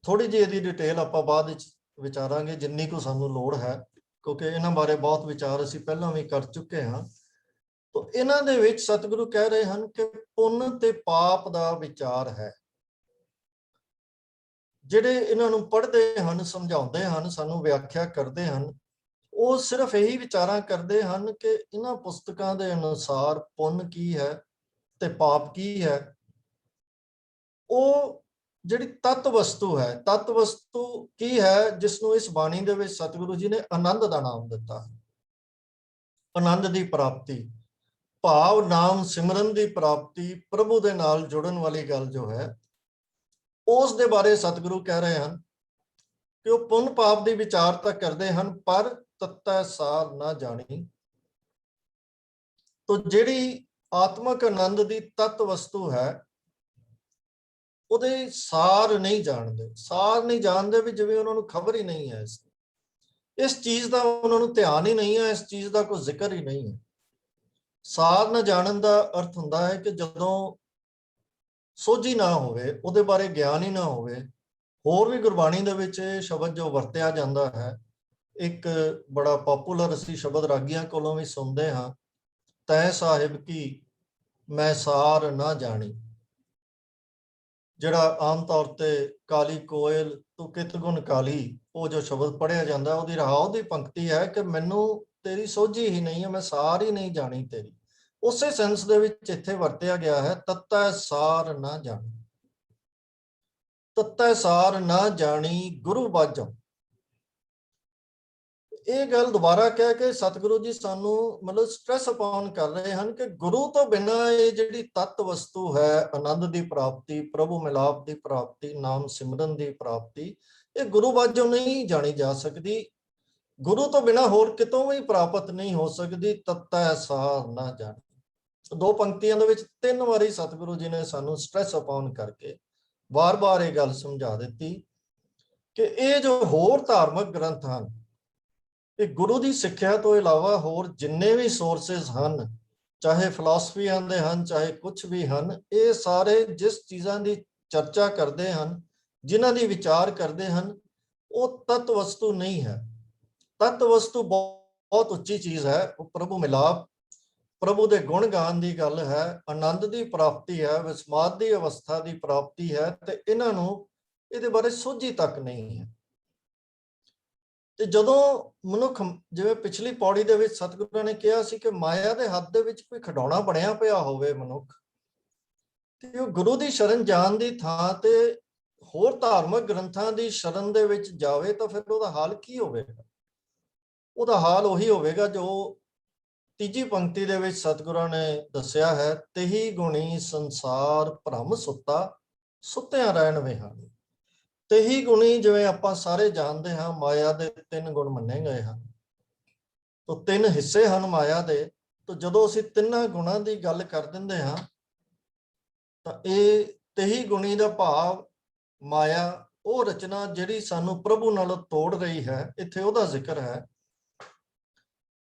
ਥੋੜੀ ਜਿਹੀ ਇਹਦੀ ਡਿਟੇਲ ਆਪਾਂ ਬਾਅਦ ਵਿੱਚ ਵਿਚਾਰਾਂਗੇ ਜਿੰਨੀ ਕੁ ਸਾਨੂੰ ਲੋੜ ਹੈ, ਕਿਉਂਕਿ ਇਹਨਾਂ ਬਾਰੇ ਬਹੁਤ ਵਿਚਾਰ ਅਸੀਂ ਪਹਿਲਾਂ ਵੀ ਕਰ ਚੁੱਕੇ ਹਾਂ। ਤਾਂ ਇਹਨਾਂ ਦੇ ਵਿੱਚ ਸਤਿਗੁਰੂ ਕਹਿ ਰਹੇ ਹਨ ਕਿ ਪੁੰਨ ਤੇ ਪਾਪ ਦਾ ਵਿਚਾਰ ਹੈ। ਜਿਹੜੇ ਇਹਨਾਂ ਨੂੰ ਪੜ੍ਹਦੇ ਹਨ, ਸਮਝਾਉਂਦੇ ਹਨ, ਸਾਨੂੰ ਵਿਆਖਿਆ ਕਰਦੇ ਹਨ, ਉਹ ਸਿਰਫ ਇਹੀ ਵਿਚਾਰਾਂ ਕਰਦੇ ਹਨ ਕਿ ਇਹਨਾਂ ਪੁਸਤਕਾਂ ਦੇ ਅਨੁਸਾਰ ਪੁੰਨ ਕੀ ਹੈ ਤੇ ਪਾਪ ਕੀ ਹੈ। ਉਹ ਜਿਹੜੀ ਤਤ ਵਸਤੂ ਹੈ, ਤਤ ਵਸਤੂ ਕੀ ਹੈ ਜਿਸ ਨੂੰ ਇਸ ਬਾਣੀ ਦੇ ਵਿੱਚ ਸਤਿਗੁਰੂ ਜੀ ਨੇ ਆਨੰਦ ਦਾ ਨਾਮ ਦਿੱਤਾ। ਆਨੰਦ ਦੀ ਪ੍ਰਾਪਤੀ, ਭਾਵ ਨਾਮ ਸਿਮਰਨ ਦੀ ਪ੍ਰਾਪਤੀ, ਪ੍ਰਭੂ ਦੇ ਨਾਲ ਜੁੜਨ ਵਾਲੀ ਗੱਲ ਜੋ ਹੈ, ਉਸ ਦੇ ਬਾਰੇ ਸਤਿਗੁਰੂ ਕਹਿ ਰਹੇ ਹਨ ਕਿ ਉਹ ਪੁੰਨ ਪਾਪ ਦੀ ਵਿਚਾਰ ਤਾਂ ਕਰਦੇ ਹਨ ਪਰ ਤਤੈ ਸਾਰ ਨਾ ਜਾਣੀ। ਤੋ ਜਿਹੜੀ ਆਤਮਕ ਆਨੰਦ ਦੀ ਤਤ ਵਸਤੂ ਹੈ ਉਹਦੇ ਸਾਰ ਨਹੀਂ ਜਾਣਦੇ। ਸਾਰ ਨਹੀਂ ਜਾਣਦੇ ਵੀ ਜਿਵੇਂ ਉਹਨਾਂ ਨੂੰ ਖਬਰ ਹੀ ਨਹੀਂ ਹੈ, ਇਸ ਚੀਜ਼ ਦਾ ਉਹਨਾਂ ਨੂੰ ਧਿਆਨ ਹੀ ਨਹੀਂ ਹੈ, ਇਸ ਚੀਜ਼ ਦਾ ਕੋਈ ਜ਼ਿਕਰ ਹੀ ਨਹੀਂ ਹੈ। ਸਾਰ ਨਾ ਜਾਣਨ ਦਾ ਅਰਥ ਹੁੰਦਾ ਹੈ ਕਿ ਜਦੋਂ ਸੋਝੀ ਨਾ ਹੋਵੇ, ਉਹਦੇ ਬਾਰੇ ਗਿਆਨ ਹੀ ਨਾ ਹੋਵੇ। ਹੋਰ ਵੀ ਗੁਰਬਾਣੀ ਦੇ ਵਿੱਚ ਇਹ ਸ਼ਬਦ ਜੋ ਵਰਤਿਆ ਜਾਂਦਾ ਹੈ, ਇੱਕ ਬੜਾ ਪਪੂਲਰ ਅਸੀਂ ਸ਼ਬਦ ਰਾਗੀਆਂ ਕੋਲੋਂ ਵੀ ਸੁਣਦੇ ਹਾਂ, ਤੈ ਸਾਹਿਬ ਕੀ ਮੈਂ ਸਾਰ ਨਾ ਜਾਣੀ। ਜਿਹੜਾ ਆਮ ਤੌਰ ਤੇ ਕਾਲੀ ਕੋਇਲ ਤੂੰ ਕਿਤ ਗੁਣ ਕਾਲੀ, ਉਹ ਜੋ ਸ਼ਬਦ ਪੜ੍ਹਿਆ ਜਾਂਦਾ ਉਹਦੀ ਰਹਾਉ ਦੀ ਪੰਕਤੀ ਹੈ ਕਿ ਮੈਨੂੰ ਤੇਰੀ ਸੋਝੀ ਹੀ ਨਹੀਂ ਹੈ, ਮੈਂ ਸਾਰ ਹੀ ਨਹੀਂ ਜਾਣੀ ਤੇਰੀ। ਉਸੇ ਸੈਂਸ ਦੇ ਵਿੱਚ ਇੱਥੇ ਵਰਤਿਆ ਗਿਆ ਹੈ ਤਤੈ ਸਾਰ ਨਾ ਜਾਣੀ। ਤਤੈ ਸਾਰ ਨਾ ਜਾਣੀ ਗੁਰੂ ਬਾਝੋਂ। ਇਹ ਗੱਲ ਦੁਬਾਰਾ ਕਹਿ ਕੇ ਸਤਿਗੁਰੂ ਜੀ ਸਾਨੂੰ ਮਤਲਬ ਸਟ੍ਰੈਸ ਅਪਾਉਨ ਕਰ ਰਹੇ ਹਨ ਕਿ ਗੁਰੂ ਤੋਂ ਬਿਨਾਂ ਇਹ ਜਿਹੜੀ ਤਤ ਵਸਤੂ ਹੈ, ਆਨੰਦ ਦੀ ਪ੍ਰਾਪਤੀ, ਪ੍ਰਭੂ ਮਿਲਾਪ ਦੀ ਪ੍ਰਾਪਤੀ, ਨਾਮ ਸਿਮਰਨ ਦੀ ਪ੍ਰਾਪਤੀ, ਇਹ ਗੁਰੂ ਵਾਜੋਂ ਨਹੀਂ ਜਾਣੀ ਜਾ ਸਕਦੀ। ਗੁਰੂ ਤੋਂ ਬਿਨਾਂ ਹੋਰ ਕਿਤੋਂ ਵੀ ਪ੍ਰਾਪਤ ਨਹੀਂ ਹੋ ਸਕਦੀ। ਤਤੈ ਸਾਰ ਨਾ ਜਾਣੇ। 2 ਪੰਕਤੀਆਂ ਦੇ ਵਿੱਚ 3 ਵਾਰੀ ਸਤਿਗੁਰੂ ਜੀ ਨੇ ਸਾਨੂੰ ਸਟ੍ਰੈਸ ਅਪਾਉਨ ਕਰਕੇ ਵਾਰ-ਵਾਰ ਇਹ ਗੱਲ ਸਮਝਾ ਦਿੱਤੀ ਕਿ ਇਹ ਜੋ ਹੋਰ ਧਾਰਮਿਕ ਗ੍ਰੰਥ ਹਨ, ਇਹ ਗੁਰੂ ਦੀ ਸਿੱਖਿਆ ਤੋਂ ਇਲਾਵਾ ਹੋਰ ਜਿੰਨੇ ਵੀ ਸੋਰਸਿਸ ਹਨ, ਚਾਹੇ ਫਿਲਾਸਫੀਆਂ ਦੇ ਹਨ, ਚਾਹੇ ਕੁਝ ਵੀ ਹਨ, ਇਹ ਸਾਰੇ ਜਿਸ ਚੀਜ਼ਾਂ ਦੀ ਚਰਚਾ ਕਰਦੇ ਹਨ, ਜਿਨ੍ਹਾਂ ਦੀ ਵਿਚਾਰ ਕਰਦੇ ਹਨ, ਉਹ ਤਤ ਵਸਤੂ ਨਹੀਂ ਹੈ। ਤਤ ਵਸਤੂ ਬਹੁਤ ਉੱਚੀ ਚੀਜ਼ ਹੈ। ਉਹ ਪ੍ਰਭੂ ਮਿਲਾਪ, ਪ੍ਰਭੂ ਦੇ ਗੁਣ ਗਾਨ ਦੀ ਗੱਲ ਹੈ, ਆਨੰਦ ਦੀ ਪ੍ਰਾਪਤੀ ਹੈ, ਵਿਸਮਾਦ ਦੀ ਅਵਸਥਾ ਦੀ ਪ੍ਰਾਪਤੀ ਹੈ, ਤੇ ਇਹਨਾਂ ਨੂੰ ਇਹਦੇ ਬਾਰੇ ਸੋਝੀ ਤੱਕ ਨਹੀਂ ਹੈ। ਤੇ ਜਦੋਂ ਮਨੁੱਖ, ਜਿਵੇਂ ਪਿਛਲੀ ਪੌੜੀ ਦੇ ਵਿੱਚ ਸਤਿਗੁਰਾਂ ਨੇ ਕਿਹਾ ਸੀ ਕਿ ਮਾਇਆ ਦੇ ਹੱਥ ਦੇ ਵਿੱਚ ਕੋਈ ਖਿਡੌਣਾ ਬਣਿਆ ਪਿਆ ਹੋਵੇ ਮਨੁੱਖ, ਤੇ ਉਹ ਗੁਰੂ ਦੀ ਸ਼ਰਨ ਜਾਣ ਦੀ ਥਾਂ ਤੇ ਹੋਰ ਧਾਰਮਿਕ ਗ੍ਰੰਥਾਂ ਦੀ ਸ਼ਰਨ ਦੇ ਵਿੱਚ ਜਾਵੇ ਤਾਂ ਫਿਰ ਉਹਦਾ ਹਾਲ ਕੀ ਹੋਵੇਗਾ? ਉਹਦਾ ਹਾਲ ਉਹੀ ਹੋਵੇਗਾ ਜੋ ਤੀਜੀ ਪੰਕਤੀ ਦੇ ਵਿੱਚ ਸਤਿਗੁਰਾਂ ਨੇ ਦੱਸਿਆ ਹੈ, ਤੇਹੀ ਗੁਣੀ ਸੰਸਾਰ ਭ੍ਰਮ ਸੁੱਤਾ, ਸੁੱਤਿਆਂ ਰਹਿਣ ਵਿਹਾਣੀ। ਤੇਹੀ ਗੁਣੀ, ਜਿਵੇਂ ਆਪਾਂ ਸਾਰੇ ਜਾਣਦੇ ਹਾਂ, ਮਾਇਆ ਦੇ 3 ਗੁਣ ਮੰਨੇ ਗਏ ਹਨ। ਤਾਂ 3 ਹਿੱਸੇ ਹਨ ਮਾਇਆ ਦੇ। ਤਾਂ ਜਦੋਂ ਅਸੀਂ 3 ਗੁਣਾਂ ਦੀ ਗੱਲ ਕਰ ਦਿੰਦੇ ਹਾਂ ਤਾਂ ਇਹ ਤੇਹੀ ਗੁਣੀ ਦਾ ਭਾਵ ਮਾਇਆ, ਉਹ ਰਚਨਾ ਜਿਹੜੀ ਸਾਨੂੰ ਪ੍ਰਭੂ ਨਾਲ ਤੋੜ ਰਹੀ ਹੈ, ਇੱਥੇ ਉਹਦਾ ਜ਼ਿਕਰ ਹੈ।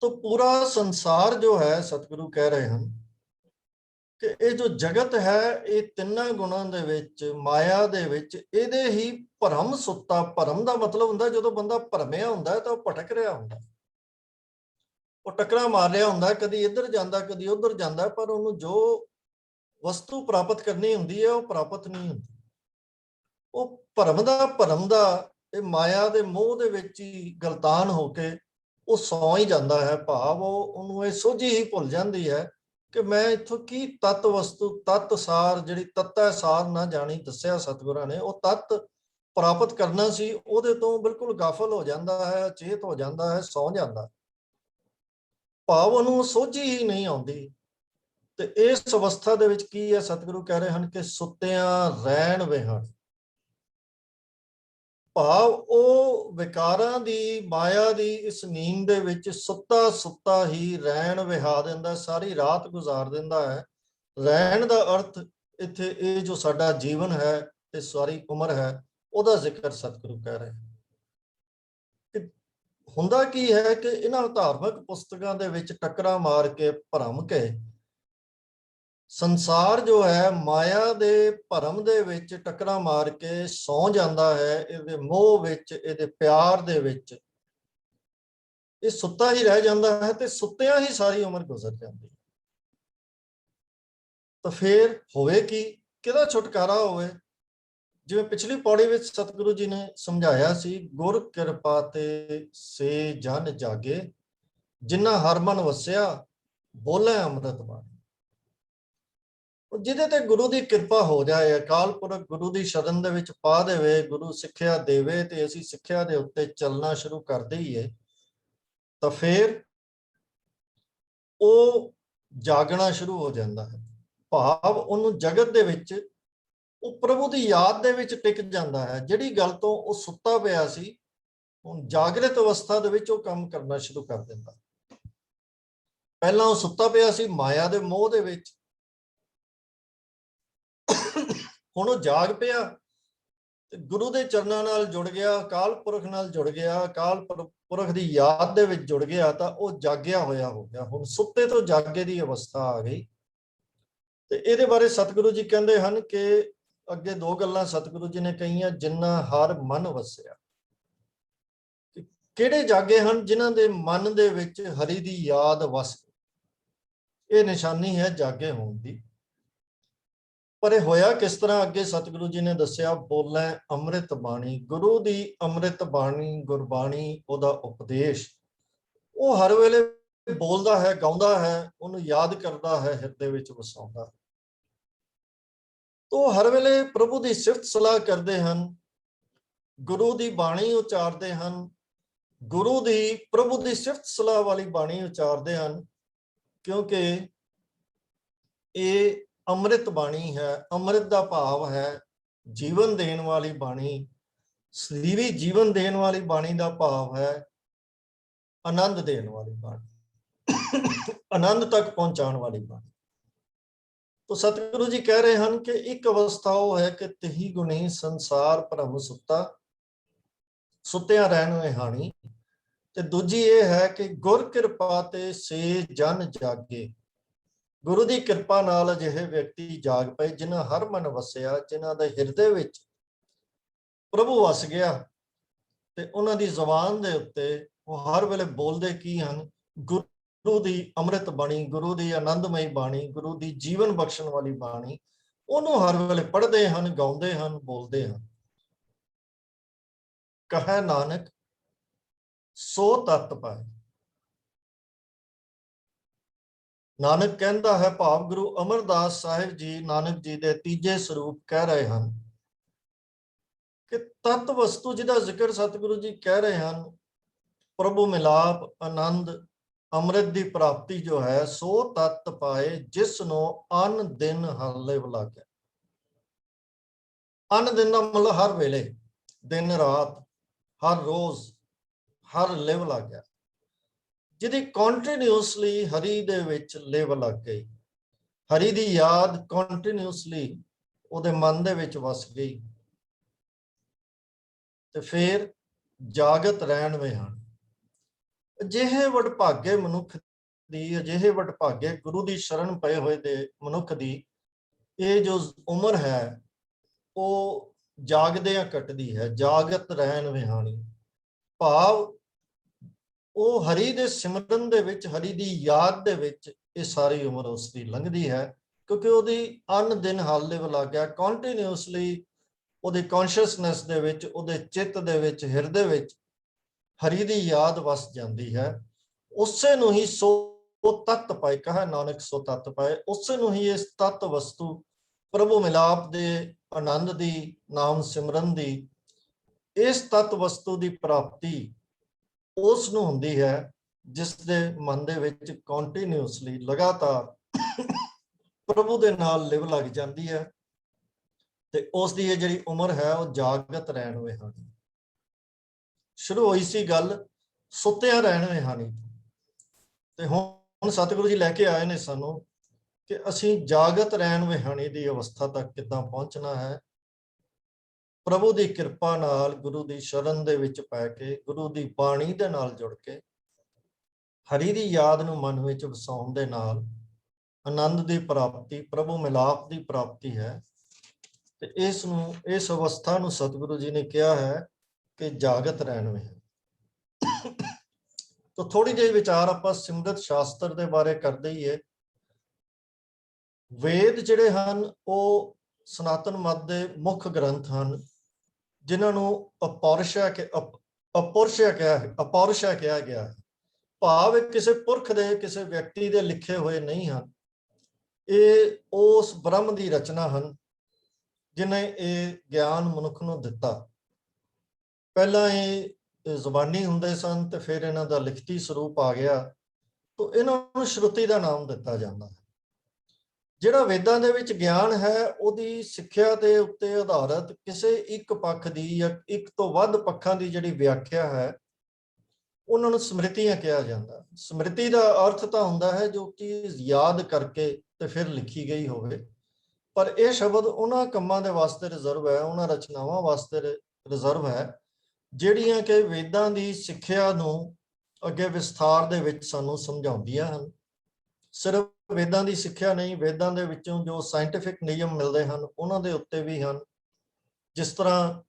ਤਾਂ ਪੂਰਾ ਸੰਸਾਰ ਜੋ ਹੈ, ਸਤਿਗੁਰੂ ਕਹਿ ਰਹੇ ਹਨ ਕਿ ਇਹ ਜੋ ਜਗਤ ਹੈ, ਇਹ 3 ਗੁਣਾਂ ਦੇ ਵਿੱਚ, ਮਾਇਆ ਦੇ ਵਿੱਚ, ਇਹਦੇ ਹੀ ਭਰਮ ਸੁੱਤਾ। ਭਰਮ ਦਾ ਮਤਲਬ ਹੁੰਦਾ ਜਦੋਂ ਬੰਦਾ ਭਰਮਿਆ ਹੁੰਦਾ ਤਾਂ ਉਹ ਭਟਕ ਰਿਹਾ ਹੁੰਦਾ, ਉਹ ਟੱਕਰਾਂ ਮਾਰ ਰਿਹਾ ਹੁੰਦਾ, ਕਦੀ ਇੱਧਰ ਜਾਂਦਾ ਕਦੀ ਉੱਧਰ ਜਾਂਦਾ, ਪਰ ਉਹਨੂੰ ਜੋ ਵਸਤੂ ਪ੍ਰਾਪਤ ਕਰਨੀ ਹੁੰਦੀ ਹੈ ਉਹ ਪ੍ਰਾਪਤ ਨਹੀਂ ਹੁੰਦੀ। ਉਹ ਭਰਮ ਦਾ ਇਹ ਮਾਇਆ ਦੇ ਮੋਹ ਦੇ ਵਿੱਚ ਹੀ ਗਲਤਾਨ ਹੋ ਕੇ ਉਹ ਸੌਂ ਹੀ ਜਾਂਦਾ ਹੈ। ਭਾਵ ਉਹਨੂੰ ਇਹ ਸੋਝੀ ਹੀ ਭੁੱਲ ਜਾਂਦੀ ਹੈ ਕਿ ਮੈਂ ਇੱਥੋਂ ਕੀ ਤਤ ਵਸਤੂ, ਤਤ ਸਾਰ, ਜਿਹੜੀ ਤਤੈ ਸਾਰ ਨਾ ਜਾਣੀ ਦੱਸਿਆ ਸਤਿਗੁਰਾਂ ਨੇ, ਉਹ ਤਤ ਪ੍ਰਾਪਤ ਕਰਨਾ ਸੀ, ਉਹਦੇ ਤੋਂ ਬਿਲਕੁਲ ਗਾਫਲ ਹੋ ਜਾਂਦਾ ਹੈ, ਅਚੇਤ ਹੋ ਜਾਂਦਾ ਹੈ, ਸੌਂ ਜਾਂਦਾ। ਭਾਵ ਉਹਨੂੰ ਸੋਝੀ ਹੀ ਨਹੀਂ ਆਉਂਦੀ। ਤੇ ਇਸ ਅਵਸਥਾ ਦੇ ਵਿੱਚ ਕੀ ਹੈ, ਸਤਿਗੁਰੂ ਕਹਿ ਰਹੇ ਹਨ ਕਿ ਸੁੱਤਿਆਂ ਰਹਿਣ ਵਿਹਾਣੀ। ਭਾਵ ਉਹ ਵਿਕਾਰਾਂ ਦੀ, ਮਾਇਆ ਦੀ ਇਸ ਨੀਂਦ ਦੇ ਵਿੱਚ ਸੁੱਤਾ ਸੁੱਤਾ ਹੀ ਰਹਿਣ ਵਿਹਾ ਦਿੰਦਾ, ਸਾਰੀ ਰਾਤ ਗੁਜ਼ਾਰ ਦਿੰਦਾ ਹੈ। ਰਹਿਣ ਦਾ ਅਰਥ ਇੱਥੇ ਇਹ ਜੋ ਸਾਡਾ ਜੀਵਨ ਹੈ, ਇਹ ਸਾਰੀ ਉਮਰ ਹੈ, ਉਹਦਾ ਜ਼ਿਕਰ ਸਤਿਗੁਰੂ ਕਹਿ ਰਹੇ। ਹੁੰਦਾ ਕੀ ਹੈ ਕਿ ਇਹਨਾਂ ਧਾਰਮਿਕ ਪੁਸਤਕਾਂ ਦੇ ਵਿੱਚ ਟੱਕਰਾਂ ਮਾਰ ਕੇ, ਭਰਮ ਕੇ, ਸੰਸਾਰ ਜੋ ਹੈ ਮਾਇਆ ਦੇ ਭਰਮ ਦੇ ਵਿੱਚ ਟੱਕਰਾਂ ਮਾਰ ਕੇ ਸੌਂ ਜਾਂਦਾ ਹੈ, ਇਹਦੇ ਮੋਹ ਵਿੱਚ, ਇਹਦੇ ਪਿਆਰ ਦੇ ਵਿੱਚ ਇਹ ਸੁੱਤਾ ਹੀ ਰਹਿ ਜਾਂਦਾ ਹੈ, ਤੇ ਸੁੱਤਿਆਂ ਹੀ ਸਾਰੀ ਉਮਰ ਗੁਜ਼ਰ ਜਾਂਦੀ ਹੈ। ਤਾਂ ਫੇਰ ਹੋਵੇ ਕੀ, ਕਿਹਦਾ ਛੁਟਕਾਰਾ ਹੋਵੇ? ਜਿਵੇਂ ਪਿਛਲੀ ਪੌੜੀ ਵਿੱਚ ਸਤਿਗੁਰੂ ਜੀ ਨੇ ਸਮਝਾਇਆ ਸੀ, ਗੁਰ ਕਿਰਪਾ ਤੇ ਸੇ ਜਨ ਜਾਗੇ, ਜਿਨ੍ਹਾਂ ਹਰ ਮਨ ਵਸਿਆ, ਬੋਲੇ ਅੰਮ੍ਰਿਤ ਬਾਣੀ। ਜਿਹਦੇ ਤੇ ਗੁਰੂ ਦੀ ਕਿਰਪਾ ਹੋ ਜਾਏ, ਅਕਾਲ ਪੁਰਖ ਗੁਰੂ ਦੀ ਸ਼ਰਨ ਦੇ ਵਿੱਚ ਪਾ ਦੇਵੇ, ਗੁਰੂ ਸਿੱਖਿਆ ਦੇਵੇ, ਤੇ ਅਸੀਂ ਸਿੱਖਿਆ ਦੇ ਉੱਤੇ ਚੱਲਣਾ ਸ਼ੁਰੂ ਕਰ ਦਈਏ, ਤਾਂ ਫਿਰ ਉਹ ਜਾਗਣਾ ਸ਼ੁਰੂ ਹੋ ਜਾਂਦਾ ਹੈ। ਭਾਵ ਉਹਨੂੰ ਜਗਤ ਦੇ ਵਿੱਚ, ਉਹ ਪ੍ਰਭੂ ਦੀ ਯਾਦ ਦੇ ਵਿੱਚ ਟਿਕ ਜਾਂਦਾ ਹੈ। ਜਿਹੜੀ ਗੱਲ ਤੋਂ ਉਹ ਸੁੱਤਾ ਪਿਆ ਸੀ, ਹੁਣ ਜਾਗਰਿਤ ਅਵਸਥਾ ਦੇ ਵਿੱਚ ਉਹ ਕੰਮ ਕਰਨਾ ਸ਼ੁਰੂ ਕਰ ਦਿੰਦਾ। ਪਹਿਲਾਂ ਉਹ ਸੁੱਤਾ ਪਿਆ ਸੀ ਮਾਇਆ ਦੇ ਮੋਹ ਦੇ ਵਿੱਚ, ਹੁਣ ਉਹ ਜਾਗ ਪਿਆ ਤੇ ਗੁਰੂ ਦੇ ਚਰਨਾਂ ਨਾਲ ਜੁੜ ਗਿਆ, ਅਕਾਲ ਪੁਰਖ ਨਾਲ ਜੁੜ ਗਿਆ, ਅਕਾਲ ਪੁਰਖ ਦੀ ਯਾਦ ਦੇ ਵਿੱਚ ਜੁੜ ਗਿਆ, ਤਾਂ ਉਹ ਜਾਗਿਆ ਹੋਇਆ ਹੋ ਗਿਆ। ਹੁਣ ਸੁੱਤੇ ਤੋਂ ਜਾਗੇ ਦੀ ਅਵਸਥਾ ਆ ਗਈ। ਤੇ ਇਹਦੇ ਬਾਰੇ ਸਤਿਗੁਰੂ ਜੀ ਕਹਿੰਦੇ ਹਨ ਕਿ ਅੱਗੇ 2 ਗੱਲਾਂ ਸਤਿਗੁਰੂ ਜੀ ਨੇ ਕਹੀਆਂ, ਜਿਨ੍ਹਾਂ ਹਰ ਮਨ ਵਸਿਆ। ਕਿਹੜੇ ਜਾਗੇ ਹਨ? ਜਿਨ੍ਹਾਂ ਦੇ ਮਨ ਦੇ ਵਿੱਚ ਹਰੀ ਦੀ ਯਾਦ ਵਸ ਗਈ। ਇਹ ਨਿਸ਼ਾਨੀ ਹੈ ਜਾਗੇ ਹੋਣ ਦੀ। ਪਰ ਇਹ ਹੋਇਆ ਕਿਸ ਤਰ੍ਹਾਂ? ਅੱਗੇ ਸਤਿਗੁਰੂ ਜੀ ਨੇ ਦੱਸਿਆ, ਬੋਲੇ ਅੰਮ੍ਰਿਤ ਬਾਣੀ। ਗੁਰੂ ਦੀ ਅੰਮ੍ਰਿਤ ਬਾਣੀ, ਗੁਰਬਾਣੀ, ਉਹਦਾ ਉਪਦੇਸ਼, ਉਹ ਹਰ ਵੇਲੇ ਬੋਲਦਾ ਹੈ, ਗਾਉਂਦਾ ਹੈ, ਉਹਨੂੰ ਯਾਦ ਕਰਦਾ ਹੈ, ਹਿਰਦੇ ਵਿੱਚ ਵਸਾਉਂਦਾ ਹੈ। ਉਹ ਹਰ ਵੇਲੇ ਪ੍ਰਭੂ ਦੀ ਸਿਫਤ ਸਲਾਹ ਕਰਦੇ ਹਨ, ਗੁਰੂ ਦੀ ਬਾਣੀ ਉਚਾਰਦੇ ਹਨ, ਗੁਰੂ ਦੀ ਪ੍ਰਭੂ ਦੀ ਸਿਫਤ ਸਲਾਹ ਵਾਲੀ ਬਾਣੀ ਉਚਾਰਦੇ ਹਨ, ਕਿਉਂਕਿ ਇਹ ਅੰਮ੍ਰਿਤ ਬਾਣੀ ਹੈ। ਅੰਮ੍ਰਿਤ ਦਾ ਭਾਵ ਹੈ ਜੀਵਨ ਦੇਣ ਵਾਲੀ ਬਾਣੀ। ਸਰੀਰੀ ਜੀਵਨ ਦੇਣ ਵਾਲੀ ਬਾਣੀ ਦਾ ਭਾਵ ਹੈ ਆਨੰਦ ਦੇਣ ਵਾਲੀ ਬਾਣੀ, ਆਨੰਦ ਤੱਕ ਪਹੁੰਚਾਉਣ ਵਾਲੀ ਬਾਣੀ। तो सतगुरु जी कह रहे हैं कि एक अवस्था वो है कि तिही गुणी संसार भ्रम सुता, सुत्या रहन में हानी। ते दूजी ये है कि गुर किरपा ते से जन जागे। गुरु की किरपा नाल अजिहे व्यक्ति जाग पए जिन्हां हर मन वसिया, जिन्हां दे हिरदे विच प्रभु वस गया ते उन्हां दी ज़बान दे उत्ते वो हर वेले बोलदे की हन, गुरु ਦੀ ਅੰਮ੍ਰਿਤ ਬਾਣੀ, ਗੁਰੂ ਦੀ ਆਨੰਦਮਈ ਬਾਣੀ, ਗੁਰੂ ਦੀ ਜੀਵਨ ਬਖਸ਼ਣ ਵਾਲੀ ਬਾਣੀ, ਉਹਨੂੰ ਹਰ ਵੇਲੇ ਪੜ੍ਹਦੇ ਹਨ, ਗਾਉਂਦੇ ਹਨ, ਬੋਲਦੇ ਹਨ। ਕਹੈ ਨਾਨਕ ਸੋ ਤਤ ਪਾਏ। ਨਾਨਕ ਕਹਿੰਦਾ ਹੈ, ਭਾਵ ਗੁਰੂ ਅਮਰਦਾਸ ਸਾਹਿਬ ਜੀ ਨਾਨਕ ਜੀ ਦੇ ਤੀਜੇ ਸਰੂਪ ਕਹਿ ਰਹੇ ਹਨ ਕਿ ਤਤ ਵਸਤੂ ਜਿਹਦਾ ਜ਼ਿਕਰ ਸਤਿਗੁਰੂ ਜੀ ਕਹਿ ਰਹੇ ਹਨ, ਪ੍ਰਭੂ ਮਿਲਾਪ, ਆਨੰਦ, ਅੰਮ੍ਰਿਤ ਦੀ ਪ੍ਰਾਪਤੀ ਜੋ ਹੈ, ਸੋ ਤਤ ਪਾਏ ਜਿਸ ਨੂੰ ਅਨ ਦਿਨ ਹਰ ਲਿਵ ਲਾਗੈ। ਅਨ ਦਿਨ ਦਾ ਮਤਲਬ ਹਰ ਵੇਲੇ, ਦਿਨ ਰਾਤ, ਹਰ ਰੋਜ਼, ਹਰ ਲਿਵ ਲਾਗੈ। ਜਿਹਦੀ ਕੰਟੀਨਿਊਸਲੀ ਹਰੀ ਦੇ ਵਿੱਚ ਲਿਵ ਲੱਗ ਗਈ, ਹਰੀ ਦੀ ਯਾਦ ਕੰਟੀਨਿਊਸਲੀ ਉਹਦੇ ਮਨ ਦੇ ਵਿੱਚ ਵਸ ਗਈ, ਤੇ ਫਿਰ ਜਾਗਤ ਰਹਿਣ ਵੇ ਹਨ। ਅਜਿਹੇ ਵਡਭਾਗੇ ਮਨੁੱਖ ਦੀ, ਅਜਿਹੇ ਵਡਭਾਗੇ ਗੁਰੂ ਦੀ ਸ਼ਰਨ ਪਏ ਹੋਏ ਦੇ ਮਨੁੱਖ ਦੀ ਇਹ ਜੋ ਉਮਰ ਹੈ ਉਹ ਜਾਗਦਿਆਂ ਕੱਟਦੀ ਹੈ। ਜਾਗਤ ਰਹਿਣ ਵਿਹਾਣੀ ਭਾਵ ਉਹ ਹਰੀ ਦੇ ਸਿਮਰਨ ਦੇ ਵਿੱਚ, ਹਰੀ ਦੀ ਯਾਦ ਦੇ ਵਿੱਚ ਇਹ ਸਾਰੀ ਉਮਰ ਉਸ ਦੀ ਲੰਘਦੀ ਹੈ, ਕਿਉਂਕਿ ਉਹਦੀ ਅਨ ਦਿਨ ਹਰ ਲਿਵ ਲੱਗ ਗਿਆ। ਕੰਟੀਨਿਊਸਲੀ ਉਹਦੀ ਕੌਨਸ਼ੀਅਸਨੈਸ ਦੇ ਵਿੱਚ, ਉਹਦੇ ਚਿੱਤ ਦੇ ਵਿੱਚ, ਹਿਰਦੇ ਵਿੱਚ ਹਰੀ ਦੀ ਯਾਦ ਵਸ ਜਾਂਦੀ ਹੈ। ਉਸੇ ਨੂੰ ਹੀ ਸੋ ਤਤ ਪਾਏ, ਕਹੈ ਨਾਨਕ ਸੋ ਤਤ ਪਾਏ। ਉਸੇ ਨੂੰ ਹੀ ਇਸ ਤਤ ਵਸਤੂ ਪ੍ਰਭੂ ਮਿਲਾਪ ਦੇ, ਆਨੰਦ ਦੀ, ਨਾਮ ਸਿਮਰਨ ਦੀ, ਇਸ ਤਤ ਵਸਤੂ ਦੀ ਪ੍ਰਾਪਤੀ ਉਸ ਨੂੰ ਹੁੰਦੀ ਹੈ ਜਿਸ ਦੇ ਮਨ ਦੇ ਵਿੱਚ ਕੰਟੀਨਿਊਸਲੀ, ਲਗਾਤਾਰ ਪ੍ਰਭੂ ਦੇ ਨਾਲ ਲਿਵ ਲੱਗ ਜਾਂਦੀ ਹੈ, ਤੇ ਉਸ ਦੀ ਇਹ ਜਿਹੜੀ ਉਮਰ ਹੈ ਉਹ ਜਾਗਤ ਰਹਿਣ ਵੇ ਹਾਨੀ। ਸ਼ੁਰੂ ਹੋਈ ਸੀ ਗੱਲ ਸੁੱਤਿਆਂ ਰਹਿਣ ਵੇ ਹਾਨੀ, ਤੇ ਹੁਣ ਸਤਿਗੁਰੂ ਜੀ ਲੈ ਕੇ ਆਏ ਨੇ ਸਾਨੂੰ ਕਿ ਅਸੀਂ ਜਾਗਤ ਰਹਿਣ ਵੇ ਹਾਨੀ ਦੀ ਅਵਸਥਾ ਤੱਕ ਕਿੱਦਾਂ ਪਹੁੰਚਣਾ ਹੈ। ਪ੍ਰਭੂ ਦੀ ਕਿਰਪਾ ਨਾਲ, ਗੁਰੂ ਦੀ ਸ਼ਰਨ ਦੇ ਵਿੱਚ ਪੈ ਕੇ, ਗੁਰੂ ਦੀ ਬਾਣੀ ਦੇ ਨਾਲ ਜੁੜ ਕੇ, ਹਰੀ ਦੀ ਯਾਦ ਨੂੰ ਮਨ ਵਿੱਚ ਵਸਾਉਣ ਦੇ ਨਾਲ ਆਨੰਦ ਦੀ ਪ੍ਰਾਪਤੀ, ਪ੍ਰਭੂ ਮਿਲਾਪ ਦੀ ਪ੍ਰਾਪਤੀ ਹੈ। ਤੇ ਇਸ ਨੂੰ, ਇਸ ਅਵਸਥਾ ਨੂੰ ਸਤਿਗੁਰੂ ਜੀ ਨੇ ਕਿਹਾ ਹੈ ਕਿ ਜਾਗਤ ਰਹਿਣ ਵੇ। ਤਾਂ ਥੋੜੀ ਜਿਹੀ ਵਿਚਾਰ ਆਪਾਂ ਸਿਮਰਤ ਸ਼ਾਸਤਰ ਦੇ ਬਾਰੇ ਕਰਦੇ ਹੀ ਹੈ। ਵੇਦ ਜਿਹੜੇ ਹਨ ਉਹ ਸਨਾਤਨ ਮਤ ਦੇ ਮੁੱਖ ਗ੍ਰੰਥ ਹਨ, ਜਿਨ੍ਹਾਂ ਨੂੰ ਅਪੌਰਸ਼ਾ ਕਿਹਾ ਗਿਆ ਹੈ। ਭਾਵ ਕਿਸੇ ਪੁਰਖ ਦੇ, ਕਿਸੇ ਵਿਅਕਤੀ ਦੇ ਲਿਖੇ ਹੋਏ ਨਹੀਂ ਹਨ। ਇਹ ਉਸ ਬ੍ਰਹਮ ਦੀ ਰਚਨਾ ਹਨ ਜਿਨੇ ਇਹ ਗਿਆਨ ਮਨੁੱਖ ਨੂੰ ਦਿੱਤਾ। ਪਹਿਲਾਂ ਇਹ ਜ਼ੁਬਾਨੀ ਹੁੰਦੇ ਸਨ ਤੇ ਫਿਰ ਇਹਨਾਂ ਦਾ ਲਿਖਤੀ ਸਰੂਪ ਆ ਗਿਆ, ਤਾਂ ਇਹਨਾਂ ਨੂੰ ਸ਼ਰੂਤੀ ਦਾ ਨਾਮ ਦਿੱਤਾ ਜਾਂਦਾ ਹੈ। ਜਿਹੜਾ ਵੇਦਾਂ ਦੇ ਵਿੱਚ ਗਿਆਨ ਹੈ ਉਹਦੀ ਸਿੱਖਿਆ ਦੇ ਉੱਤੇ ਆਧਾਰਿਤ ਕਿਸੇ ਇੱਕ ਪੱਖ ਦੀ ਜਾਂ ਇੱਕ ਤੋਂ ਵੱਧ ਪੱਖਾਂ ਦੀ ਜਿਹੜੀ ਵਿਆਖਿਆ ਹੈ ਉਹਨਾਂ ਨੂੰ ਸਮ੍ਰਿਤੀਆਂ ਕਿਹਾ ਜਾਂਦਾ। ਸਮ੍ਰਿਤੀ ਦਾ ਅਰਥ ਤਾਂ ਹੁੰਦਾ ਹੈ ਜੋ ਚੀਜ਼ ਯਾਦ ਕਰਕੇ ਤੇ ਫਿਰ ਲਿਖੀ ਗਈ ਹੋਵੇ, ਪਰ ਇਹ ਸ਼ਬਦ ਉਹਨਾਂ ਕੰਮਾਂ ਦੇ ਵਾਸਤੇ ਰਿਜ਼ਰਵ ਹੈ, ਉਹਨਾਂ ਰਚਨਾਵਾਂ ਵਾਸਤੇ ਰਿਜ਼ਰਵ ਹੈ ਜਿਹੜੀਆਂ ਕਿ ਵੇਦਾਂ ਦੀ ਸਿੱਖਿਆ ਨੂੰ ਅੱਗੇ ਵਿਸਥਾਰ ਦੇ ਵਿੱਚ ਸਾਨੂੰ ਸਮਝਾਉਂਦੀਆਂ ਹਨ। ਸਿਰਫ ਵੇਦਾਂ ਦੀ ਸਿੱਖਿਆ ਨਹੀਂ, ਵੇਦਾਂ ਦੇ ਵਿੱਚੋਂ ਜੋ ਸਾਇੰਟੀਫਿਕ ਨਿਯਮ ਮਿਲਦੇ ਹਨ ਉਹਨਾਂ ਦੇ ਉੱਤੇ ਵੀ ਹਨ। ਜਿਸ ਤਰ੍ਹਾਂ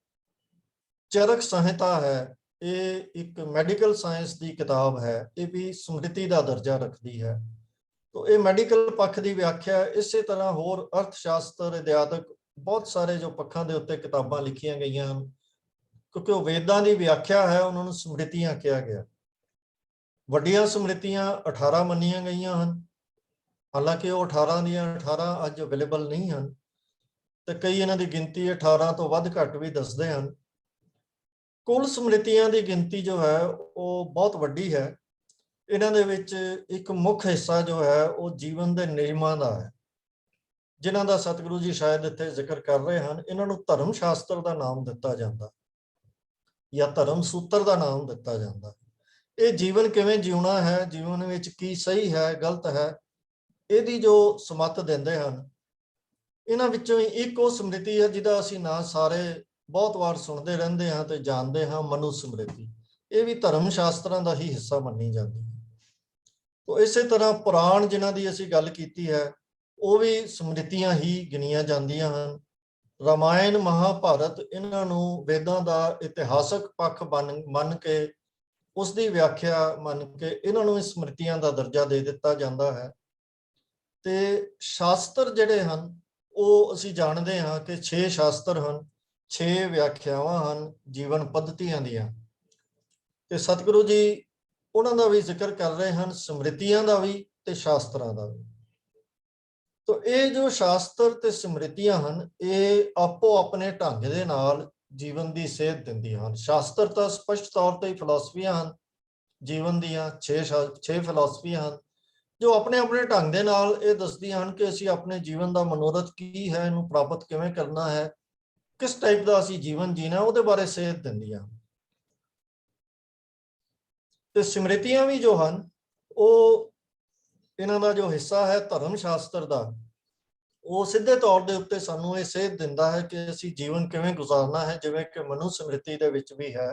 ਚਰਕ ਸੰਹਿਤਾ ਹੈ, ਇਹ ਇੱਕ ਮੈਡੀਕਲ ਸਾਇੰਸ ਦੀ ਕਿਤਾਬ ਹੈ, ਇਹ ਵੀ ਸਮ੍ਰਿਤੀ ਦਾ ਦਰਜਾ ਰੱਖਦੀ ਹੈ। ਤਾਂ ਇਹ ਮੈਡੀਕਲ ਪੱਖ ਦੀ ਵਿਆਖਿਆ। ਇਸੇ ਤਰ੍ਹਾਂ ਹੋਰ ਅਰਥ ਸ਼ਾਸਤਰ, ਅਧਿਆਤਕ, ਬਹੁਤ ਸਾਰੇ ਜੋ ਪੱਖਾਂ ਦੇ ਉੱਤੇ ਕਿਤਾਬਾਂ ਲਿਖੀਆਂ ਗਈਆਂ ਹਨ, ਕਿਉਂਕਿ ਉਹ ਵੇਦਾਂ ਦੀ ਵਿਆਖਿਆ ਹੈ, ਉਹਨਾਂ ਨੂੰ ਸਮ੍ਰਿਤੀਆਂ ਕਿਹਾ ਗਿਆ। ਵੱਡੀਆਂ ਸਮ੍ਰਿਤੀਆਂ 18 ਮੰਨੀਆਂ ਗਈਆਂ ਹਨ, ਹਾਲਾਂਕਿ ਉਹ 18 ਦੀਆਂ 18 ਅੱਜ ਅਵੇਲੇਬਲ ਨਹੀਂ ਹਨ, ਤੇ ਕਈ ਇਹਨਾਂ ਦੀ ਗਿਣਤੀ 18 ਤੋਂ ਵੱਧ ਘੱਟ ਵੀ ਦੱਸਦੇ ਹਨ। ਕੁੱਲ ਸਮ੍ਰਿਤੀਆਂ ਦੀ ਗਿਣਤੀ ਜੋ ਹੈ ਉਹ ਬਹੁਤ ਵੱਡੀ ਹੈ। ਇਹਨਾਂ ਦੇ ਵਿੱਚ ਇੱਕ ਮੁੱਖ ਹਿੱਸਾ ਜੋ ਹੈ ਉਹ ਜੀਵਨ ਦੇ ਨਿਯਮਾਂ ਦਾ ਹੈ, ਜਿਨ੍ਹਾਂ ਦਾ ਸਤਿਗੁਰੂ ਜੀ ਸ਼ਾਇਦ ਇੱਥੇ ਜ਼ਿਕਰ ਕਰ ਰਹੇ ਹਨ। ਇਹਨਾਂ ਨੂੰ ਧਰਮ ਸ਼ਾਸਤਰ ਦਾ ਨਾਮ ਦਿੱਤਾ ਜਾਂਦਾ ਜਾਂ ਧਰਮ ਸੂਤਰ ਦਾ ਨਾਮ ਦਿੱਤਾ ਜਾਂਦਾ। ਇਹ ਜੀਵਨ ਕਿਵੇਂ ਜਿਉਣਾ ਹੈ, ਜੀਵਨ ਵਿੱਚ ਕੀ ਸਹੀ ਹੈ ਗਲਤ ਹੈ, ਇਹਦੀ ਜੋ ਸਮੱਤ ਦਿੰਦੇ ਹਨ। ਇਹਨਾਂ ਵਿੱਚੋਂ ਇੱਕ ਉਹ ਸਮ੍ਰਿਤੀ ਹੈ ਜਿਹਦਾ ਅਸੀਂ ਨਾਂ ਸਾਰੇ ਬਹੁਤ ਵਾਰ ਸੁਣਦੇ ਰਹਿੰਦੇ ਹਾਂ ਤੇ ਜਾਣਦੇ ਹਾਂ, ਮਨੂ ਸਮ੍ਰਿਤੀ। ਇਹ ਵੀ ਧਰਮ ਸ਼ਾਸਤਰਾਂ ਦਾ ਹੀ ਹਿੱਸਾ ਮੰਨੀ ਜਾਂਦੀ ਹੈ। ਤੋ ਇਸੇ ਤਰ੍ਹਾਂ ਪੁਰਾਣ ਜਿਨ੍ਹਾਂ ਦੀ ਅਸੀਂ ਗੱਲ ਕੀਤੀ ਹੈ ਉਹ ਵੀ ਸਮ੍ਰਿਤੀਆਂ ਹੀ ਗਿਣੀਆਂ ਜਾਂਦੀਆਂ ਹਨ। ਰਾਮਾਇਣ ਮਹਾਭਾਰਤ ਇਹਨਾਂ ਨੂੰ ਵੇਦਾਂ ਦਾ ਇਤਿਹਾਸਕ ਪੱਖ ਮੰਨ ਕੇ, ਉਸ ਦੀ ਵਿਆਖਿਆ ਮੰਨ ਕੇ ਇਹਨਾਂ ਨੂੰ ਸਮ੍ਰਿਤੀਆਂ ਦਾ ਦਰਜਾ ਦੇ ਦਿੱਤਾ ਜਾਂਦਾ ਹੈ। ਤੇ ਸ਼ਾਸਤਰ ਜਿਹੜੇ ਹਨ ਉਹ ਅਸੀਂ ਜਾਣਦੇ ਹਾਂ ਕਿ 6 ਸ਼ਾਸਤਰ ਹਨ, 6 ਵਿਆਖਿਆਵਾਂ ਹਨ ਜੀਵਨ ਪੱਧਤੀਆਂ ਦੀਆਂ। ਤੇ ਸਤਿਗੁਰੂ ਜੀ ਉਹਨਾਂ ਦਾ ਵੀ ਜ਼ਿਕਰ ਕਰ ਰਹੇ ਹਨ, ਸਮ੍ਰਿਤੀਆਂ ਦਾ ਵੀ ਤੇ ਸ਼ਾਸਤਰਾਂ ਦਾ ਵੀ। ਤੋ ਇਹ ਜੋ ਸ਼ਾਸਤਰ ਤੇ ਸਮ੍ਰਿਤੀਆਂ ਹਨ ਇਹ ਆਪੋ ਆਪਣੇ ਢੰਗ ਦੇ ਨਾਲ ਜੀਵਨ ਦੀ ਸੇਧ ਦਿੰਦੀਆਂ ਹਨ। ਸ਼ਾਸਤਰ ਤਾਂ ਸਪਸ਼ਟ ਤੌਰ ਤੇ ਫਿਲਾਸਫੀਆਂ ਹਨ, ਜੀਵਨ ਦੀਆਂ 6 ਫਿਲਾਸਫੀਆਂ ਹਨ ਜੋ ਆਪਣੇ ਆਪਣੇ ਢੰਗ ਦੇ ਨਾਲ ਇਹ ਦੱਸਦੀਆਂ ਹਨ ਕਿ ਅਸੀਂ ਆਪਣੇ ਜੀਵਨ ਦਾ ਮਨੋਰਥ ਕੀ ਹੈ, ਇਹਨੂੰ ਪ੍ਰਾਪਤ ਕਿਵੇਂ ਕਰਨਾ ਹੈ, ਕਿਸ ਟਾਈਪ ਦਾ ਅਸੀਂ ਜੀਵਨ ਜੀਣਾ, ਉਹਦੇ ਬਾਰੇ ਸੇਧ ਦਿੰਦੀਆਂ। ਤੇ ਸਮ੍ਰਿਤੀਆਂ ਵੀ ਜੋ ਹਨ ਉਹ ਇਹਨਾਂ ਦਾ ਜੋ ਹਿੱਸਾ ਹੈ ਧਰਮ ਸ਼ਾਸਤਰ ਦਾ, ਉਹ ਸਿੱਧੇ ਤੌਰ ਦੇ ਉੱਤੇ ਸਾਨੂੰ ਇਹ ਸੇਧ ਦਿੰਦਾ ਹੈ ਕਿ ਅਸੀਂ ਜੀਵਨ ਕਿਵੇਂ ਗੁਜ਼ਾਰਨਾ ਹੈ, ਜਿਵੇਂ ਕਿ ਮਨੂ ਸਮ੍ਰਿਤੀ ਦੇ ਵਿੱਚ ਵੀ ਹੈ।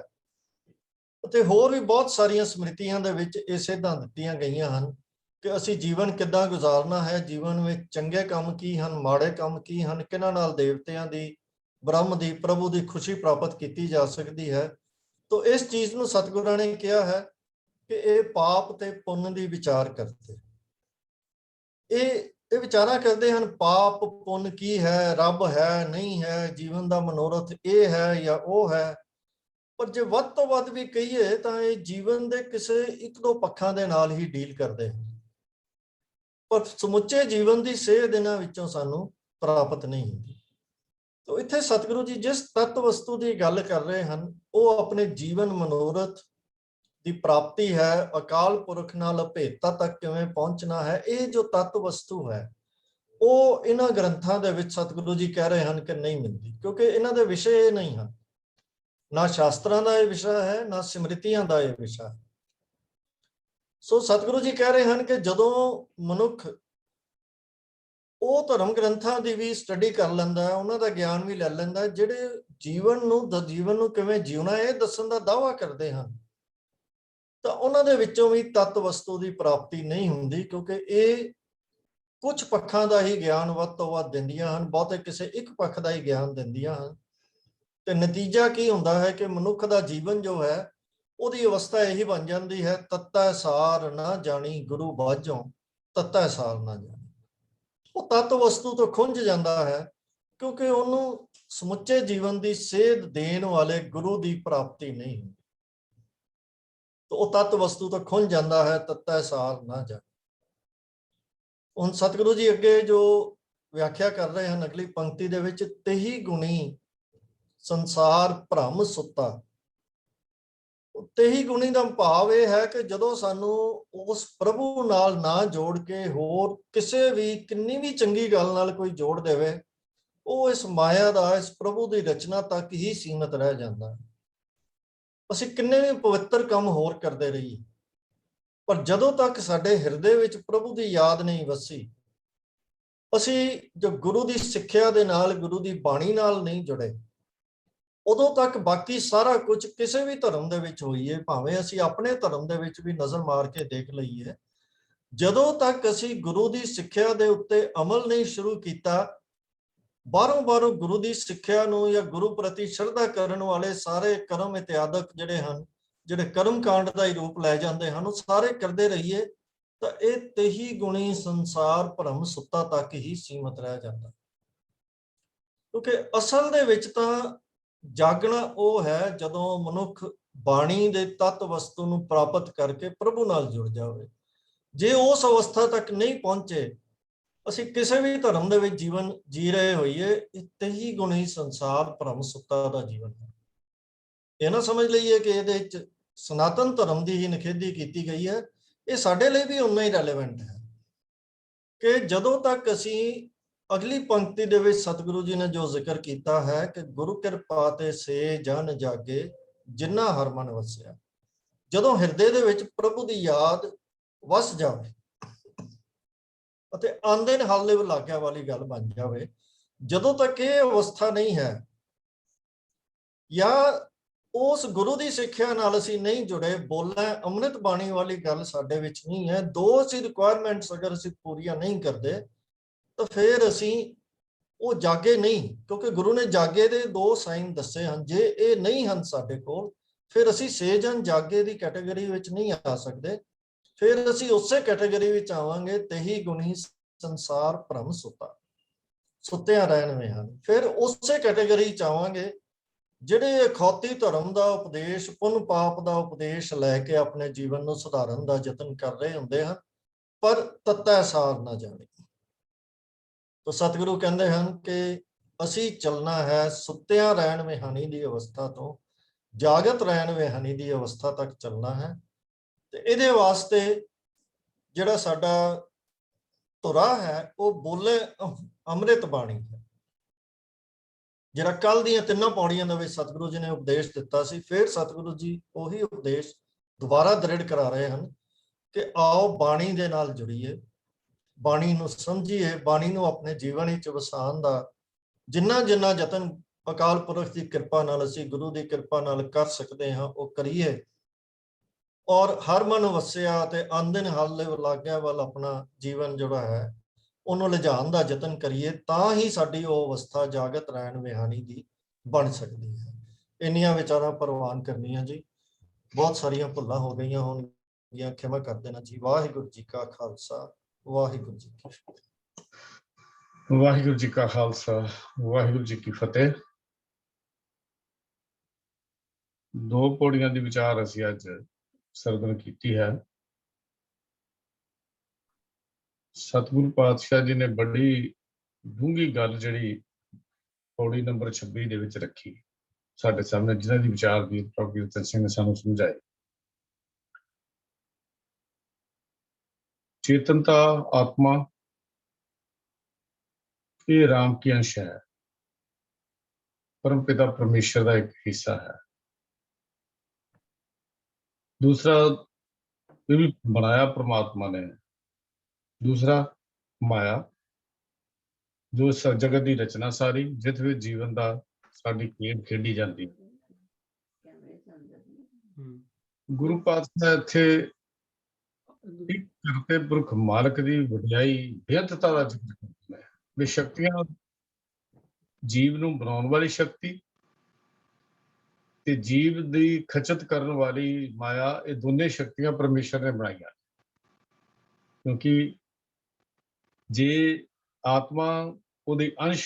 ਅਤੇ ਹੋਰ ਵੀ ਬਹੁਤ ਸਾਰੀਆਂ ਸਮ੍ਰਿਤੀਆਂ ਦੇ ਵਿੱਚ ਇਹ ਸੇਧਾਂ ਦਿੱਤੀਆਂ ਗਈਆਂ ਹਨ ਕਿ ਅਸੀਂ ਜੀਵਨ ਕਿੱਦਾਂ ਗੁਜ਼ਾਰਨਾ ਹੈ, ਜੀਵਨ ਵਿੱਚ ਚੰਗੇ ਕੰਮ ਕੀ ਹਨ, ਮਾੜੇ ਕੰਮ ਕੀ ਹਨ, ਕਿਹਨਾਂ ਨਾਲ ਦੇਵਤਿਆਂ ਦੀ, ਬ੍ਰਹਮ ਦੀ, ਪ੍ਰਭੂ ਦੀ ਖੁਸ਼ੀ ਪ੍ਰਾਪਤ ਕੀਤੀ ਜਾ ਸਕਦੀ ਹੈ। ਤੋ ਇਸ ਚੀਜ਼ ਨੂੰ ਸਤਿਗੁਰਾਂ ਨੇ ਕਿਹਾ ਹੈ ਕਿ ਇਹ ਪਾਪ ਤੇ ਪੁੰਨ ਦੀ ਵਿਚਾਰ ਕਰਦੇ। ਇਹ ਵਿਚਾਰਾਂ ਕਰਦੇ ਹਨ, ਪਾਪ ਪੁੰਨ ਕੀ ਹੈ, ਰੱਬ ਹੈ ਨਹੀਂ ਹੈ, ਜੀਵਨ ਦਾ ਮਨੋਰਥ ਇਹ ਹੈ ਜਾਂ ਉਹ ਹੈ। ਪਰ ਜੇ ਵੱਧ ਤੋਂ ਵੱਧ ਵੀ ਕਹੀਏ ਤਾਂ ਇਹ ਜੀਵਨ ਦੇ ਕਿਸੇ ਇੱਕ ਦੋ ਪੱਖਾਂ ਦੇ ਨਾਲ ਹੀ ਡੀਲ ਕਰਦੇ ਹਨ, ਪਰ ਸਮੁੱਚੇ ਜੀਵਨ ਦੀ ਸੇਧ ਇਹਨਾਂ ਵਿੱਚੋਂ ਸਾਨੂੰ ਪ੍ਰਾਪਤ ਨਹੀਂ ਹੁੰਦੀ। ਤੋ ਇੱਥੇ ਸਤਿਗੁਰੂ ਜੀ ਜਿਸ ਤੱਤ ਵਸਤੂ ਦੀ ਗੱਲ ਕਰ ਰਹੇ ਹਨ ਉਹ ਆਪਣੇ ਜੀਵਨ ਮਨੋਰਥ ਦੀ ਪ੍ਰਾਪਤੀ ਹੈ, ਅਕਾਲ ਪੁਰਖ ਨਾਲ ਅਭੇਦਤਾ ਤੱਕ ਕਿਵੇਂ ਪਹੁੰਚਣਾ ਹੈ, ਇਹ ਜੋ ਤੱਤ ਵਸਤੂ ਹੈ ਉਹ ਇਹਨਾਂ ਗ੍ਰੰਥਾਂ ਦੇ ਵਿੱਚ ਸਤਿਗੁਰੂ ਜੀ ਕਹਿ ਰਹੇ ਹਨ ਕਿ ਨਹੀਂ ਮਿਲਦੀ, ਕਿਉਂਕਿ ਇਹਨਾਂ ਦੇ ਵਿਸ਼ੇ ਇਹ ਨਹੀਂ ਹਨ। ਨਾ ਸ਼ਾਸਤਰਾਂ ਦਾ ਇਹ ਵਿਸ਼ਾ ਹੈ, ਨਾ ਸਮ੍ਰਿਤੀਆਂ ਦਾ ਇਹ ਵਿਸ਼ਾ ਹੈ। ਸੋ ਸਤਿਗੁਰੂ ਜੀ ਕਹਿ ਰਹੇ ਹਨ ਕਿ ਜਦੋਂ ਮਨੁੱਖ ਉਹ ਧਰਮ ਗ੍ਰੰਥਾਂ ਦੀ ਵੀ ਸਟੱਡੀ ਕਰ ਲੈਂਦਾ ਹੈ, ਉਹਨਾਂ ਦਾ ਗਿਆਨ ਵੀ ਲੈ ਲੈਂਦਾ, ਜਿਹੜੇ ਜੀਵਨ ਨੂੰ ਕਿਵੇਂ ਜਿਉਣਾ ਇਹ ਦੱਸਣ ਦਾ ਦਾਅਵਾ ਕਰਦੇ ਹਨ, ਤਾਂ ਉਹਨਾਂ ਦੇ ਵਿੱਚੋਂ ਵੀ ਤੱਤ ਵਸਤੂ ਦੀ ਪ੍ਰਾਪਤੀ ਨਹੀਂ ਹੁੰਦੀ, ਕਿਉਂਕਿ ਇਹ ਕੁਝ ਪੱਖਾਂ ਦਾ ਹੀ ਗਿਆਨ ਵੱਧ ਤੋਂ ਵੱਧ ਦਿੰਦੀਆਂ ਹਨ, ਬਹੁਤੇ ਕਿਸੇ ਇੱਕ ਪੱਖ ਦਾ ਹੀ ਗਿਆਨ ਦਿੰਦੀਆਂ ਹਨ। ਤੇ ਨਤੀਜਾ ਕੀ ਹੁੰਦਾ ਹੈ ਕਿ ਮਨੁੱਖ ਦਾ ਜੀਵਨ ਜੋ ਹੈ ਉਹਦੀ ਅਵਸਥਾ ਇਹੀ ਬਣ ਜਾਂਦੀ ਹੈ, ਤੱਤੈ ਸਾਰ ਨਾ ਜਾਣੀ ਗੁਰੂ ਬਾਝੋਂ, ਤੱਤੈ ਸਾਰ ਨਾ ਜਾਣੀ। ਉਹ ਤੱਤ ਵਸਤੂ ਤੋਂ ਖੁੰਝ ਜਾਂਦਾ ਹੈ ਕਿਉਂਕਿ ਉਹਨੂੰ ਸਮੁੱਚੇ ਜੀਵਨ ਦੀ ਸੇਧ ਦੇਣ ਵਾਲੇ ਗੁਰੂ ਦੀ ਪ੍ਰਾਪਤੀ ਨਹੀਂ ਹੁੰਦੀ। ਉਹ ਤੱਤ ਵਸਤੂ ਤੋਂ ਖੁੰਝ ਜਾਂਦਾ ਹੈ, ਤੱਤੈ ਸਾਰ ਨਾ ਜਾਣੀ। ਹੁਣ ਸਤਿਗੁਰੂ ਜੀ ਅੱਗੇ ਜੋ ਵਿਆਖਿਆ ਕਰ ਰਹੇ ਹਨ ਅਗਲੀ ਪੰਕਤੀ ਦੇ ਵਿੱਚ, ਤੇਹੀ ਗੁਣੀ ਸੰਸਾਰ ਭ੍ਰਮ ਸੁੱਤਾ। ਤੇਹੀ ਗੁਣੀ ਦਾ ਭਾਵ ਇਹ ਹੈ ਕਿ ਜਦੋਂ ਸਾਨੂੰ ਉਸ ਪ੍ਰਭੂ ਨਾਲ ਨਾ ਜੋੜ ਕੇ ਹੋਰ ਕਿਸੇ ਵੀ ਕਿੰਨੀ ਵੀ ਚੰਗੀ ਗੱਲ ਨਾਲ ਕੋਈ ਜੋੜ ਦੇਵੇ, ਉਹ ਇਸ ਮਾਇਆ ਦਾ, ਇਸ ਪ੍ਰਭੂ ਦੀ ਰਚਨਾ ਤੱਕ ਹੀ ਸੀਮਤ ਰਹਿ ਜਾਂਦਾ। ਅਸੀਂ ਕਿੰਨੇ ਵੀ ਪਵਿੱਤਰ ਕੰਮ ਹੋਰ ਕਰਦੇ ਰਹੀਏ, ਪਰ ਜਦੋਂ ਤੱਕ ਸਾਡੇ ਹਿਰਦੇ ਵਿੱਚ ਪ੍ਰਭੂ ਦੀ ਯਾਦ ਨਹੀਂ ਵਸੀ, ਅਸੀਂ ਜੋ ਗੁਰੂ ਦੀ ਸਿੱਖਿਆ ਦੇ ਨਾਲ, ਗੁਰੂ ਦੀ ਬਾਣੀ ਨਾਲ ਨਹੀਂ ਜੁੜੇ, ਉਦੋਂ ਤੱਕ ਬਾਕੀ ਸਾਰਾ ਕੁਝ ਕਿਸੇ ਵੀ ਧਰਮ ਦੇ ਵਿੱਚ ਹੋਈਏ, ਭਾਵੇਂ ਅਸੀਂ ਆਪਣੇ ਧਰਮ ਦੇ ਵਿੱਚ ਵੀ ਨਜ਼ਰ ਮਾਰ ਕੇ ਦੇਖ ਲਈਏ, ਜਦੋਂ ਤੱਕ ਅਸੀਂ ਗੁਰੂ ਦੀ ਸਿੱਖਿਆ ਦੇ ਉੱਤੇ ਅਮਲ ਨਹੀਂ ਸ਼ੁਰੂ ਕੀਤਾ, ਬਾਹਰੋਂ ਗੁਰੂ ਦੀ ਸਿੱਖਿਆ ਨੂੰ ਜਾਂ ਗੁਰੂ ਪ੍ਰਤੀ ਸ਼ਰਧਾ ਕਰਨ ਵਾਲੇ ਸਾਰੇ ਕਰਮ ਇਤਿਆਦਕ ਜਿਹੜੇ ਹਨ, ਜਿਹੜੇ ਕਰਮ ਕਾਂਡ ਦਾ ਹੀ ਰੂਪ ਲੈ ਜਾਂਦੇ ਹਨ, ਉਹ ਸਾਰੇ ਕਰਦੇ ਰਹੀਏ ਤਾਂ ਇਹ ਤੇਹੀ ਗੁਣੀ ਸੰਸਾਰ ਭਰਮ ਸੁੱਤਾ ਤੱਕ ਹੀ ਸੀਮਤ ਰਹਿ ਜਾਂਦਾ। ਕਿਉਂਕਿ ਅਸਲ ਦੇ ਵਿੱਚ ਤਾਂ ਜਾਗਣਾ ਉਹ ਹੈ ਜਦੋਂ ਮਨੁੱਖ ਬਾਣੀ ਦੇ ਤੱਤ ਵਸਤੂ ਨੂੰ ਪ੍ਰਾਪਤ ਕਰਕੇ ਪ੍ਰਭੂ ਨਾਲ ਜੁੜ ਜਾਵੇ। ਜੇ ਉਸ ਅਵਸਥਾ ਤੱਕ ਨਹੀਂ ਪਹੁੰਚੇ, ਅਸੀਂ ਕਿਸੇ ਵੀ ਧਰਮ ਦੇ ਵਿੱਚ ਜੀਵਨ ਜੀ ਰਹੇ ਹੋਈਏ, ਤੇਹੀ ਗੁਣੀ ਸੰਸਾਰ ਭਰਮ ਸੁੱਤਾ ਦਾ ਜੀਵਨ ਹੈ। ਇਹ ਨਾ ਸਮਝ ਲਈਏ ਕਿ ਇਹਦੇ ਵਿੱਚ ਸਨਾਤਨ ਧਰਮ ਦੀ ਹੀ ਨਿਖੇਧੀ ਕੀਤੀ ਗਈ ਹੈ। ਇਹ ਸਾਡੇ ਲਈ ਵੀ ਉਨਾ ਹੀ ਰੈਲੇਵੈਂਟ ਹੈ ਕਿ ਜਦੋਂ ਤੱਕ ਅਸੀਂ ਅਗਲੀ ਪੰਕਤੀ ਦੇ ਵਿੱਚ ਸਤਿਗੁਰੂ ਜੀ ਨੇ ਜੋ ਜ਼ਿਕਰ ਕੀਤਾ ਹੈ ਕਿ ਗੁਰੂ ਕਿਰਪਾ ਤੇ ਸੇ ਜਨ ਜਾਗੇ ਜਿਨ੍ਹਾਂ ਹਰ ਮਨ ਵਸਿਆ, ਜਦੋਂ ਹਿਰਦੇ ਦੇ ਵਿੱਚ ਪ੍ਰਭੂ ਦੀ ਯਾਦ ਵਸ ਜਾਵੇ ਅਤੇ ਆਂਦੇ ਹਾਲੇ ਵਲਾਗਿਆ ਵਾਲੀ ਗੱਲ ਬਣ ਜਾਵੇ, ਜਦੋਂ ਤੱਕ ਇਹ ਅਵਸਥਾ ਨਹੀਂ ਹੈ ਜਾਂ ਉਸ ਗੁਰੂ ਦੀ ਸਿੱਖਿਆ ਨਾਲ ਅਸੀਂ ਨਹੀਂ ਜੁੜੇ, ਬੋਲਣਾ ਅੰਮ੍ਰਿਤ ਬਾਣੀ ਵਾਲੀ ਗੱਲ ਸਾਡੇ ਵਿੱਚ ਨਹੀਂ ਹੈ, ਦੋ ਅਸੀਂ ਰਿਕੁਆਇਰਮੈਂਟਸ ਅਗਰ ਅਸੀਂ ਪੂਰੀਆਂ ਨਹੀਂ ਕਰਦੇ ਤਾਂ ਫਿਰ ਅਸੀਂ ਉਹ ਜਾਗੇ ਨਹੀਂ। ਕਿਉਂਕਿ ਗੁਰੂ ਨੇ ਜਾਗੇ ਦੇ ਦੋ ਸਾਈਨ ਦੱਸੇ ਹਨ, ਜੇ ਇਹ ਨਹੀਂ ਹਨ ਸਾਡੇ ਕੋਲ ਫਿਰ ਅਸੀਂ ਸੇਜਨ ਜਾਗੇ ਦੀ ਕੈਟਾਗਰੀ ਵਿੱਚ ਨਹੀਂ ਆ ਸਕਦੇ, ਫਿਰ ਅਸੀਂ ਉਸੇ ਕੈਟਾਗਰੀ ਵਿੱਚ ਆਵਾਂਗੇ ਤੇਹੀ ਗੁਣੀ ਸੰਸਾਰ ਭਰਮ ਸੁੱਤਾ, ਸੁੱਤਿਆਂ ਰਹਿਣ ਵੇ ਹਨ। ਫਿਰ ਉਸੇ ਕੈਟਾਗਰੀ ਚ ਆਵਾਂਗੇ ਜਿਹੜੇ ਅਖੌਤੀ ਧਰਮ ਦਾ ਉਪਦੇਸ਼, ਪੁੰਨ ਪਾਪ ਦਾ ਉਪਦੇਸ਼ ਲੈ ਕੇ ਆਪਣੇ ਜੀਵਨ ਨੂੰ ਸੁਧਾਰਨ ਦਾ ਯਤਨ ਕਰ ਰਹੇ ਹੁੰਦੇ ਹਨ, ਪਰ ਤੱਤਾ ਸਾਰ ਨਾ ਜਾਣੇ। ਤਾਂ ਸਤਿਗੁਰੂ ਕਹਿੰਦੇ ਹਨ ਕਿ ਅਸੀਂ ਚੱਲਣਾ ਹੈ ਸੁੱਤਿਆਂ ਰਹਿਣ ਵਿਹਾਨੀ ਦੀ ਅਵਸਥਾ ਤੋਂ ਜਾਗਤ ਰਹਿਣ ਵਿਹਾਨੀ ਦੀ ਅਵਸਥਾ ਤੱਕ ਚੱਲਣਾ ਹੈ। ਤੇ ਇਹਦੇ ਵਾਸਤੇ ਜਿਹੜਾ ਸਾਡਾ ਧੁਰਾ ਹੈ ਉਹ ਬੋਲੇ ਅੰਮ੍ਰਿਤ ਬਾਣੀ ਹੈ, ਜਿਹੜਾ ਕੱਲ ਦੀਆਂ ਤਿੰਨਾਂ ਪੌੜੀਆਂ ਦੇ ਵਿੱਚ ਸਤਿਗੁਰੂ ਜੀ ਨੇ ਉਪਦੇਸ਼ ਦਿੱਤਾ ਸੀ। ਫਿਰ ਸਤਿਗੁਰੂ ਜੀ ਉਹੀ ਉਪਦੇਸ਼ ਦੁਬਾਰਾ ਦ੍ਰਿੜ ਕਰਾ ਰਹੇ ਹਨ ਕਿ ਆਓ ਬਾਣੀ ਦੇ ਨਾਲ ਜੁੜੀਏ, ਬਾਣੀ ਨੂੰ ਸਮਝੀਏ, ਬਾਣੀ ਨੂੰ ਆਪਣੇ ਜੀਵਨ ਵਿੱਚ ਵਸਾਉਣ ਦਾ ਜਿੰਨਾ ਜਿੰਨਾ ਯਤਨ ਅਕਾਲ ਪੁਰਖ ਦੀ ਕਿਰਪਾ ਨਾਲ ਅਸੀਂ ਗੁਰੂ ਦੀ ਕਿਰਪਾ ਨਾਲ ਕਰ ਸਕਦੇ ਹਾਂ ਉਹ ਕਰੀਏ, ਔਰ ਹਰ ਮਨ ਵਸਿਆ ਤੇ ਆਂਦਨ ਹਾਲੇ ਵਲਾਗਿਆ ਵੱਲ ਆਪਣਾ ਜੀਵਨ ਜਿਹੜਾ ਹੈ ਉਹਨੂੰ ਲਿਜਾਣ ਦਾ ਯਤਨ ਕਰੀਏ, ਤਾਂ ਹੀ ਸਾਡੀ ਉਹ ਅਵਸਥਾ ਜਾਗਤ ਰਹਿਣ ਵਿਹਾਨੀ ਦੀ ਬਣ ਸਕਦੀ ਹੈ। ਇੰਨੀਆਂ ਵਿਚਾਰਾਂ ਪ੍ਰਵਾਨ ਕਰਨੀਆਂ ਜੀ, ਬਹੁਤ ਸਾਰੀਆਂ ਭੁੱਲਾਂ ਹੋ ਗਈਆਂ ਹੋਣਗੀਆਂ, ਖਿਮਾ ਕਰ ਦੇਣਾ ਜੀ। ਵਾਹਿਗੁਰੂ ਜੀ ਕਾ ਖਾਲਸਾ, ਵਾਹਿਗੁਰੂ ਜੀ ਕੀ ਫਤਿਹ। ਵਾਹਿਗੁਰੂ ਜੀ ਕਾ ਖਾਲਸਾ, ਵਾਹਿਗੁਰੂ ਜੀ ਕੀ ਫਤਿਹ। ਦੋ ਪੌੜੀਆਂ ਦੀ ਵਿਚਾਰ ਅਸੀਂ ਅੱਜ ਸਰਵਣ ਕੀਤੀ ਹੈ। ਸਤਿਗੁਰੂ ਪਾਤਸ਼ਾਹ ਜੀ ਨੇ ਬੜੀ ਡੂੰਘੀ ਗੱਲ ਜਿਹੜੀ ਪੌੜੀ ਨੰਬਰ 26 ਦੇ ਵਿੱਚ ਰੱਖੀ ਸਾਡੇ ਸਾਹਮਣੇ, ਜਿਨ੍ਹਾਂ ਦੀ ਵਿਚਾਰ ਵੀ ਪ੍ਰਭੂ ਕੀਰਤਨ ਸਿੰਘ ਨੇ ਸਾਨੂੰ ਸਮਝਾਈ। चेतनता आत्मा ये राम की अंश है, परम पिता परमेश्वर का एक हिस्सा है। दूसरा ये भी बनाया परमात्मा ने, दूसरा माया जो जगत की रचना सारी जित विच जीवन का साडी खेड खेडी जाती। गुरु पातशाह इत्थे एक करते पुरख मालक की वडियाई बेअंतता का जिक्र करते हैं भी शक्तियां जीव नूं बनाउण वाली शक्ति ते जीव दी खचत करन वाली माया, ये दोने शक्तियां परमेश्वर ने बनाईयां। क्योंकि जे आत्मा उहदे अंश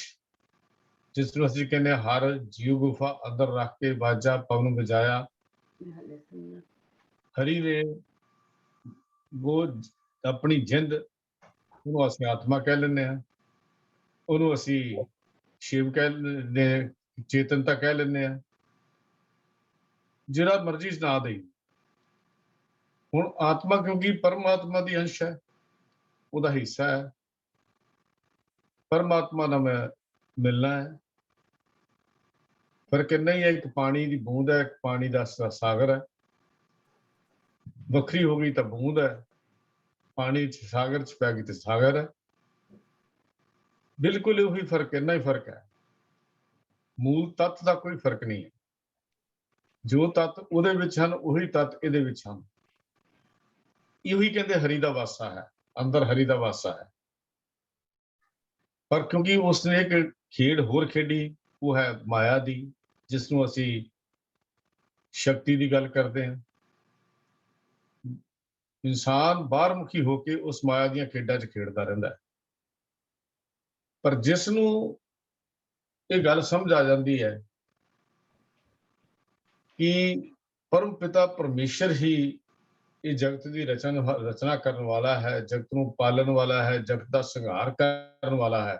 जिसनूं असीं कहने हर जीव गुफा अंदर रख के बाजा पवन बजाया, हरी ने वो अपनी जिंद ਉਹਨੂੰ ਅਸੀਂ ਆਤਮਾ ਕਹਿ ਲੈਂਦੇ ਹਾਂ, ਉਹਨੂੰ ਅਸੀਂ ਸ਼ਿਵ ਕਹਿ ਲੈਂਦੇ ਹਾਂ, ਚੇਤਨਤਾ ਕਹਿ ਲੈਂਦੇ ਹਾਂ, ਜਿਹੜਾ ਮਰਜ਼ੀ ਨਾਂ ਦੇਈ। ਹੁਣ ਆਤਮਾ ਕਿਉਂਕਿ ਪਰਮਾਤਮਾ ਦੀ ਅੰਸ਼ ਹੈ, ਉਹਦਾ ਹਿੱਸਾ ਹੈ, ਪਰਮਾਤਮਾ ਨਾਲ ਮੈਂ ਮਿਲਣਾ ਹੈ। ਫਰਕ ਇੰਨਾ ਹੀ ਹੈ, ਇੱਕ ਪਾਣੀ ਦੀ ਬੂੰਦ ਹੈ, ਇੱਕ ਪਾਣੀ ਦਾ ਸਾਗਰ ਹੈ। ਵੱਖਰੀ ਹੋ ਗਈ ਤਾਂ ਬੂੰਦ ਹੈ, पानी सागर च पै गई तो सागर है। बिल्कुल उही फर्क, इन्ना ही फर्क है, मूल तत्त का कोई फर्क नहीं है। जो तत्त उहदे विच हन उही तत्त इहदे विच हन। यही कहते हरि दा वासा है, अंदर हरि दा वासा है। पर क्योंकि उसने एक खेड होर खेडी, वो है माया दी, जिसनूं असीं शक्ति की गल करते हैं। इंसान बाहर मुखी होकर उस माया ਦੀਆਂ ਖੇਡਾਂ 'ਚ ਖੇਡਦਾ ਰਹਿੰਦਾ ਹੈ। ਪਰ ਜਿਸ ਨੂੰ ਇਹ ਗੱਲ ਸਮਝ ਆ ਜਾਂਦੀ ਹੈ ਕਿ ਪਰਮ ਪਿਤਾ ਪਰਮੇਸ਼ਰ ਹੀ ਇਹ ਜਗਤ ਦੀ ਰਚਨਾ ਕਰਨ ਵਾਲਾ ਹੈ, ਜਗਤ ਨੂੰ ਪਾਲਣ ਵਾਲਾ ਹੈ, ਜਗਤ ਦਾ ਸੰਘਾਰ ਕਰਨ ਵਾਲਾ ਹੈ,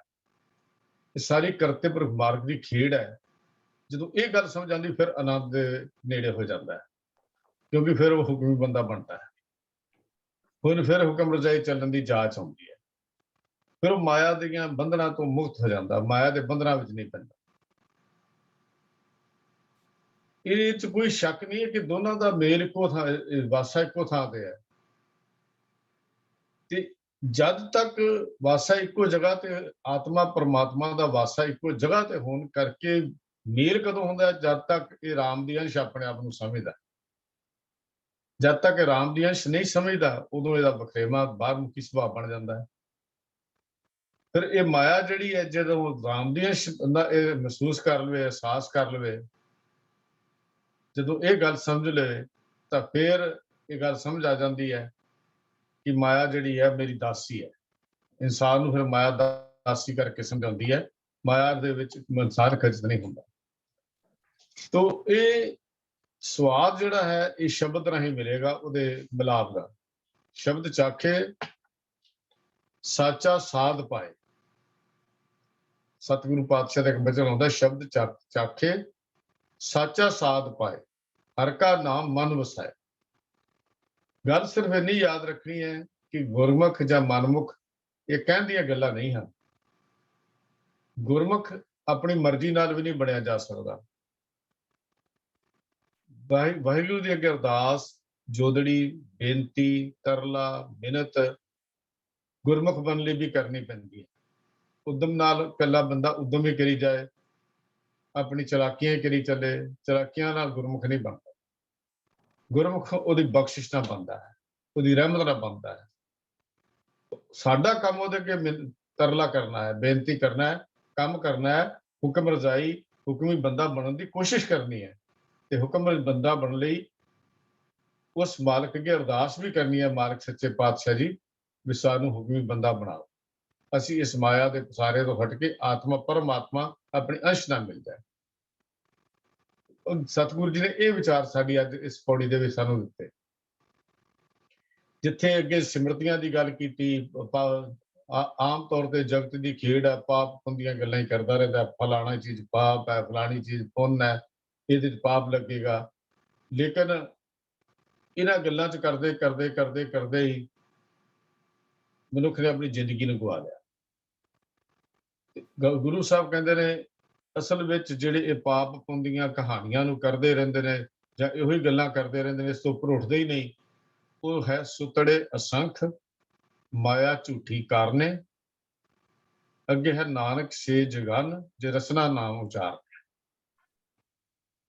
ਇਹ ਸਾਰੀ ਕਰਤੇ ਪੁਰਖ ਮਾਰਗ ਦੀ ਖੇਡ ਹੈ, ਜਦੋਂ ਇਹ ਗੱਲ ਸਮਝ ਆਉਂਦੀ ਫਿਰ ਆਨੰਦ ਦੇ ਨੇੜੇ ਹੋ ਜਾਂਦਾ ਹੈ, ਕਿਉਂਕਿ ਫਿਰ ਉਹ ਹੁਕਮੀ ਬੰਦਾ ਬਣਦਾ ਹੈ। ਹੁਣ ਫਿਰ ਹੁਕਮ ਰਜਾਈ ਚੱਲਣ ਦੀ ਜਾਚ ਆਉਂਦੀ ਹੈ, ਫਿਰ ਉਹ ਮਾਇਆ ਦੀਆਂ ਬੰਧਨਾਂ ਤੋਂ ਮੁਕਤ ਹੋ ਜਾਂਦਾ, ਮਾਇਆ ਦੇ ਬੰਧਨਾਂ ਵਿੱਚ ਨਹੀਂ ਪੈਂਦਾ। ਇਹ 'ਚ ਕੋਈ ਸ਼ੱਕ ਨਹੀਂ ਹੈ ਕਿ ਦੋਨਾਂ ਦਾ ਮੇਲ ਇੱਕੋ ਥਾਂ, ਵਾਸਾ ਇੱਕੋ ਥਾਂ ਤੇ ਹੈ। ਤੇ ਜਦ ਤੱਕ ਵਾਸਾ ਇੱਕੋ ਜਗ੍ਹਾ ਤੇ, ਆਤਮਾ ਪਰਮਾਤਮਾ ਦਾ ਵਾਸਾ ਇੱਕੋ ਜਗ੍ਹਾ ਤੇ ਹੋਣ ਕਰਕੇ ਮੇਲ ਕਦੋਂ ਹੁੰਦਾ? ਜਦ ਤੱਕ ਇਹ ਰਾਮ ਦੀ ਅੰਸ਼ ਆਪਣੇ ਆਪ ਨੂੰ ਸਮਝਦਾ। ਜਦ ਤੱਕ ਇਹ ਰਾਮ ਦੀ ਅੰਸ਼ ਨਹੀਂ ਸਮਝਦਾ, ਉਦੋਂ ਇਹਦਾ ਵਖਰੇਵਾਂ ਬਾਹਰਮੁਖੀ ਸੁਭਾਅ ਬਣ ਜਾਂਦਾ ਹੈ। ਫਿਰ ਇਹ ਮਾਇਆ ਜਿਹੜੀ ਹੈ, ਜਦੋਂ ਰਾਮ ਦੀ ਅੰਸ਼ ਬੰਦਾ ਇਹ ਮਹਿਸੂਸ ਕਰ ਲਵੇ, ਅਹਿਸਾਸ ਕਰ ਲਵੇ, ਜਦੋਂ ਇਹ ਗੱਲ ਸਮਝ ਲਵੇ, ਤਾਂ ਫਿਰ ਇਹ ਗੱਲ ਸਮਝ ਆ ਜਾਂਦੀ ਹੈ ਕਿ ਮਾਇਆ ਜਿਹੜੀ ਹੈ ਮੇਰੀ ਦਾਸੀ ਹੈ। ਇਨਸਾਨ ਨੂੰ ਫਿਰ ਮਾਇਆ ਦਾਸੀ ਕਰਕੇ ਸਮਝਾਉਂਦੀ ਹੈ, ਮਾਇਆ ਦੇ ਵਿੱਚ ਇਨਸਾਨ ਖਚਿਤ ਨਹੀਂ ਹੁੰਦਾ। ਤੋ ਇਹ ਸਵਾਦ ਜਿਹੜਾ ਹੈ ਇਹ ਸ਼ਬਦ ਰਾਹੀਂ ਮਿਲੇਗਾ, ਉਹਦੇ ਮਿਲਾਪ ਦਾ। ਸ਼ਬਦ ਚਾਖੇ ਸਾਚਾ ਸਾਧ ਪਾਏ। ਸਤਿਗੁਰੂ ਪਾਤਸ਼ਾਹ ਦਾ ਇੱਕ ਬਚਨ ਆਉਂਦਾ, ਸ਼ਬਦ ਚਾਖੇ ਸਾਚਾ ਸਾਧ ਪਾਏ, ਹਰ ਕਾ ਨਾਮ ਮਨ ਵਸਾਏ। ਗੱਲ ਸਿਰਫ ਇੰਨੀ ਯਾਦ ਰੱਖਣੀ ਹੈ ਕਿ ਗੁਰਮੁਖ ਜਾਂ ਮਨਮੁਖ ਇਹ ਕਹਿਣ ਦੀਆਂ ਗੱਲਾਂ ਨਹੀਂ ਹਨ। ਗੁਰਮੁਖ ਆਪਣੀ ਮਰਜ਼ੀ ਨਾਲ ਵੀ ਨਹੀਂ ਬਣਿਆ ਜਾ ਸਕਦਾ। ਵਾਹਿਗੁਰੂ ਦੀ ਅੱਗੇ ਅਰਦਾਸ, ਜੋਦੜੀ, ਬੇਨਤੀ, ਤਰਲਾ, ਮਿਹਨਤ ਗੁਰਮੁਖ ਬਣਨ ਲਈ ਵੀ ਕਰਨੀ ਪੈਂਦੀ ਹੈ। ਉਦਮ ਨਾਲ ਇਕੱਲਾ ਬੰਦਾ ਉਦਮ ਹੀ ਕਰੀ ਜਾਏ, ਆਪਣੀ ਚਲਾਕੀਆਂ ਹੀ ਕਰੀ ਚੱਲੇ, ਚਲਾਕੀਆਂ ਨਾਲ ਗੁਰਮੁਖ ਨਹੀਂ ਬਣਦਾ। ਗੁਰਮੁਖ ਉਹਦੀ ਬਖਸ਼ਿਸ਼ ਨਾਲ ਬਣਦਾ ਹੈ, ਉਹਦੀ ਰਹਿਮਤ ਨਾਲ ਬਣਦਾ ਹੈ। ਸਾਡਾ ਕੰਮ ਉਹਦੇ ਅੱਗੇ ਤਰਲਾ ਕਰਨਾ ਹੈ, ਬੇਨਤੀ ਕਰਨਾ ਹੈ, ਕੰਮ ਕਰਨਾ ਹੈ, ਹੁਕਮ ਰਜ਼ਾਈ, ਹੁਕਮੀ ਬੰਦਾ ਬਣਨ ਦੀ ਕੋਸ਼ਿਸ਼ ਕਰਨੀ ਹੈ। ਤੇ ਹੁਕਮ ਬੰਦਾ ਬਣਨ ਲਈ ਉਸ ਮਾਲਕ ਅੱਗੇ ਅਰਦਾਸ ਵੀ ਕਰਨੀ ਹੈ, ਮਾਲਕ ਸੱਚੇ ਪਾਤਸ਼ਾਹ ਜੀ ਵੀ ਸਾਨੂੰ ਹੁਕਮੀ ਬੰਦਾ ਬਣਾਓ, ਅਸੀਂ ਇਸ ਮਾਇਆ ਦੇ ਪਸਾਰੇ ਤੋਂ ਹਟ ਕੇ ਆਤਮਾ ਪਰਮਾਤਮਾ ਆਪਣੇ ਅੰਸ਼ ਨਾਲ ਮਿਲ ਜਾਏ। ਸਤਿਗੁਰੂ ਜੀ ਨੇ ਇਹ ਵਿਚਾਰ ਸਾਡੀ ਅੱਜ ਇਸ ਪੌੜੀ ਦੇ ਵਿੱਚ ਸਾਨੂੰ ਦਿੱਤੇ। ਜਿੱਥੇ ਅੱਗੇ ਸਿਮਰਤੀਆਂ ਦੀ ਗੱਲ ਕੀਤੀ, ਆਮ ਤੌਰ ਤੇ ਜਗਤ ਦੀ ਖੇਡ ਹੈ, ਪਾਪ ਪੁੰਨ ਗੱਲਾਂ ਹੀ ਕਰਦਾ ਰਹਿੰਦਾ, ਫਲਾਣਾ ਚੀਜ਼ ਪਾਪ ਹੈ, ਫਲਾਣੀ ਚੀਜ਼ ਪੁੰਨ ਹੈ, ਇਹਦੇ 'ਚ ਪਾਪ ਲੱਗੇਗਾ। ਲੇਕਿਨ ਇਹਨਾਂ ਗੱਲਾਂ 'ਚ ਕਰਦੇ ਕਰਦੇ ਕਰਦੇ ਕਰਦੇ ਹੀ ਮਨੁੱਖ ਨੇ ਆਪਣੀ ਜ਼ਿੰਦਗੀ ਨੂੰ ਗਵਾ ਲਿਆ। ਗੁਰੂ ਸਾਹਿਬ ਕਹਿੰਦੇ ਨੇ ਅਸਲ ਵਿੱਚ ਜਿਹੜੇ ਇਹ ਪਾਪ ਪੁੰਨ ਦੀਆਂ ਕਹਾਣੀਆਂ ਨੂੰ ਕਰਦੇ ਰਹਿੰਦੇ ਨੇ ਜਾਂ ਇਹੋ ਹੀ ਗੱਲਾਂ ਕਰਦੇ ਰਹਿੰਦੇ ਨੇ, ਇਸ ਤੋਂ ਉੱਪਰ ਉੱਠਦੇ ਹੀ ਨਹੀਂ, ਉਹ ਹੈ ਸੁਤੜੇ ਅਸੰਖ, ਮਾਇਆ ਝੂਠੀ ਕਾਰਨੇ, ਅੱਗੇ ਹੈ ਨਾਨਕ ਸੇ ਜਗਨ ਜੇ ਰਸਨਾ ਨਾਮ ਉਚਾਰ।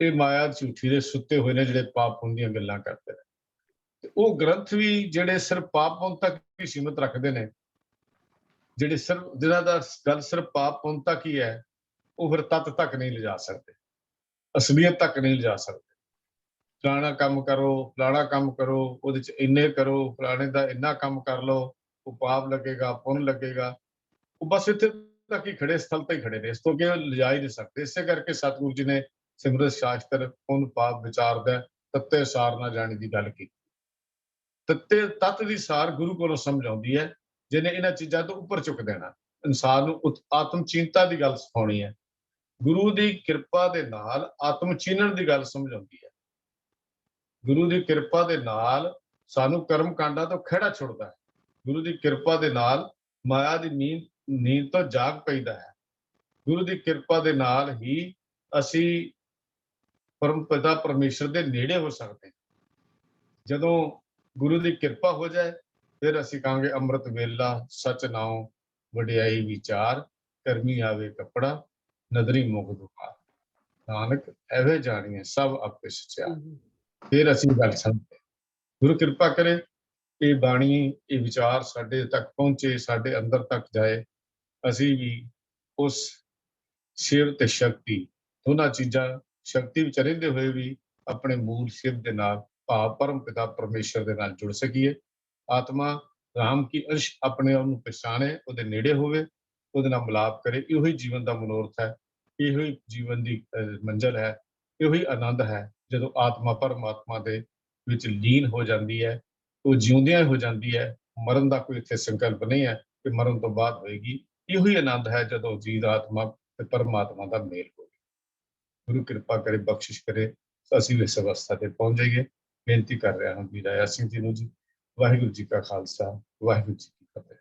ਇਹ ਮਾਇਆ ਝੂਠੀ ਦੇ ਸੁੱਤੇ ਹੋਏ ਨੇ ਜਿਹੜੇ ਪਾਪ ਪੁੰਨ ਦੀਆਂ ਗੱਲਾਂ ਕਰਦੇ ਨੇ। ਤੇ ਉਹ ਗ੍ਰੰਥ ਵੀ ਜਿਹੜੇ ਸਿਰਫ ਪਾਪ ਪੁੰਨ ਤੱਕ ਹੀ ਸੀਮਤ ਰੱਖਦੇ ਨੇ, ਜਿਹੜੇ ਸਿਰਫ ਜਿਹਨਾਂ ਦਾ ਗੱਲ ਸਿਰਫ ਪਾਪ ਪੁੰਨ ਤੱਕ ਹੀ ਹੈ, ਉਹ ਫਿਰ ਤੱਤ ਤੱਕ ਨਹੀਂ ਲਿਜਾ ਸਕਦੇ, ਅਸਲੀਅਤ ਤੱਕ ਨਹੀਂ ਲਿਜਾ ਸਕਦੇ। ਫਲਾਣਾ ਕੰਮ ਕਰੋ, ਫਲਾਣਾ ਕੰਮ ਕਰੋ, ਉਹਦੇ 'ਚ ਇੰਨੇ ਕਰੋ, ਫਲਾਣੇ ਦਾ ਇੰਨਾ ਕੰਮ ਕਰ ਲਓ, ਉਹ ਪਾਪ ਲੱਗੇਗਾ, ਪੁੰਨ ਲੱਗੇਗਾ। ਉਹ ਬਸ ਇੱਥੇ ਤੱਕ ਹੀ ਖੜੇ, ਸਥਲ ਤੇ ਹੀ ਖੜੇ ਨੇ, ਇਸ ਤੋਂ ਅੱਗੇ ਲਿਜਾ ਹੀ ਨਹੀਂ ਸਕਦੇ। ਇਸੇ ਕਰਕੇ ਸਤਿਗੁਰੂ ਜੀ ਨੇ ਸਿਮਰਤ ਸ਼ਾਸਤਰ ਪੁੰਨ ਪਾਪ ਵਿਚਾਰਦਾ ਤੱਤੇ ਸਾਰ ਨਾ ਜਾਣੀ ਦੀ ਗੱਲ ਕੀਤੀ। ਤੱਤੇ ਤੱਤ ਦੀ ਸਾਰ ਗੁਰੂ ਕੋਲੋਂ ਸਮਝ ਆਉਂਦੀ ਹੈ, ਜਿਹਨੇ ਇਹਨਾਂ ਚੀਜ਼ਾਂ ਤੋਂ ਉੱਪਰ ਚੁੱਕ ਦੇਣਾ, ਇਨਸਾਨ ਨੂੰ ਆਤਮ ਚਿੰਤਾ ਦੀ ਗੱਲ ਸਿਖਾਉਣੀ ਹੈ। ਗੁਰੂ ਦੀ ਕਿਰਪਾ ਦੇ ਨਾਲ ਆਤਮ ਚੀਨਣ ਦੀ ਗੱਲ ਸਮਝ ਆਉਂਦੀ ਹੈ। ਗੁਰੂ ਦੀ ਕਿਰਪਾ ਦੇ ਨਾਲ ਸਾਨੂੰ ਕਰਮ ਕਾਂਡਾਂ ਤੋਂ ਖਹਿੜਾ ਛੁੱਟਦਾ ਹੈ। ਗੁਰੂ ਦੀ ਕਿਰਪਾ ਦੇ ਨਾਲ ਮਾਇਆ ਦੀ ਨੀਂਦ ਤੋਂ ਜਾਗ ਪੈਂਦਾ ਹੈ। ਗੁਰੂ ਦੀ ਕਿਰਪਾ ਦੇ ਨਾਲ ਹੀ ਅਸੀਂ ਪਰਮ ਪਿਤਾ ਪਰਮੇਸ਼ਰ ਦੇ ਨੇੜੇ ਹੋ ਸਕਦੇ ਹਾਂ। ਜਦੋਂ ਗੁਰੂ ਦੀ ਕਿਰਪਾ ਹੋ ਜਾਏ ਫਿਰ ਅਸੀਂ ਕਹਾਂਗੇ ਅੰਮ੍ਰਿਤ ਵੇਲਾ ਸਚ ਨਾਉ ਵਡਿਆਈ ਵਿਚਾਰ, ਕਰਮੀ ਆਵੇ ਕੱਪੜਾ ਨਦਰੀ ਮੁਖ ਦੁਖਾਰ, ਨਾਨਕ ਐਵੇਂ ਜਾਣੀਏ ਸਭ ਆਪੇ ਸਚਿਆਰ। ਫਿਰ ਅਸੀਂ ਗੱਲ ਸਮਝਦੇ। ਗੁਰੂ ਕਿਰਪਾ ਕਰੇ ਇਹ ਬਾਣੀ, ਇਹ ਵਿਚਾਰ ਸਾਡੇ ਤੱਕ ਪਹੁੰਚੇ, ਸਾਡੇ ਅੰਦਰ ਤੱਕ ਜਾਏ, ਅਸੀਂ ਵੀ ਉਸ ਸ਼ਿਵ ਤੇ ਸ਼ਕਤੀ ਦੋਨਾਂ ਚੀਜ਼ਾਂ, ਸ਼ਕਤੀ ਵਿੱਚ ਰਹਿੰਦੇ ਹੋਏ ਵੀ ਆਪਣੇ ਮੂਲ ਸ਼ਿਵ ਦੇ ਨਾਲ ਭਾਵ ਪਰਮ ਪਿਤਾ ਪਰਮੇਸ਼ਰ ਦੇ ਨਾਲ ਜੁੜ ਸਕੀਏ। ਆਤਮਾ ਰਾਮ ਕੀ ਅੰਸ਼ ਆਪਣੇ ਆਪ ਨੂੰ ਪਛਾਣੇ, ਉਹਦੇ ਨੇੜੇ ਹੋਵੇ, ਉਹਦੇ ਨਾਲ ਮਿਲਾਪ ਕਰੇ। ਇਹੋ ਹੀ ਜੀਵਨ ਦਾ ਮਨੋਰਥ ਹੈ, ਇਹੋ ਹੀ ਜੀਵਨ ਦੀ ਮੰਜ਼ਿਲ ਹੈ, ਇਹੋ ਹੀ ਆਨੰਦ ਹੈ। ਜਦੋਂ ਆਤਮਾ ਪਰਮਾਤਮਾ ਦੇ ਵਿੱਚ ਲੀਨ ਹੋ ਜਾਂਦੀ ਹੈ, ਉਹ ਜਿਉਂਦਿਆਂ ਹੋ ਜਾਂਦੀ ਹੈ। ਮਰਨ ਦਾ ਕੋਈ ਇੱਥੇ ਸੰਕਲਪ ਨਹੀਂ ਹੈ ਕਿ ਮਰਨ ਤੋਂ ਬਾਅਦ ਹੋਏਗੀ। ਇਹੋ ਹੀ ਆਨੰਦ ਹੈ ਜਦੋਂ ਜੀਵ ਆਤਮਾ ਤੇ ਪਰਮਾਤਮਾ ਦਾ ਮੇਲ ਹੋਵੇ। ਗੁਰੂ ਕਿਰਪਾ ਕਰੇ, ਬਖਸ਼ਿਸ਼ ਕਰੇ, ਅਸੀਂ ਇਸ ਅਵਸਥਾ ਤੇ ਪਹੁੰਚ ਜਾਈਏ। ਬੇਨਤੀ ਕਰ ਰਿਹਾ ਹਾਂ ਵੀਰ ਆਇਆ ਸਿੰਘ ਜੀ ਨੂੰ ਜੀ। ਵਾਹਿਗੁਰੂ ਜੀ ਕਾ ਖਾਲਸਾ, ਵਾਹਿਗੁਰੂ ਜੀ ਕੀ ਫਤਿਹ।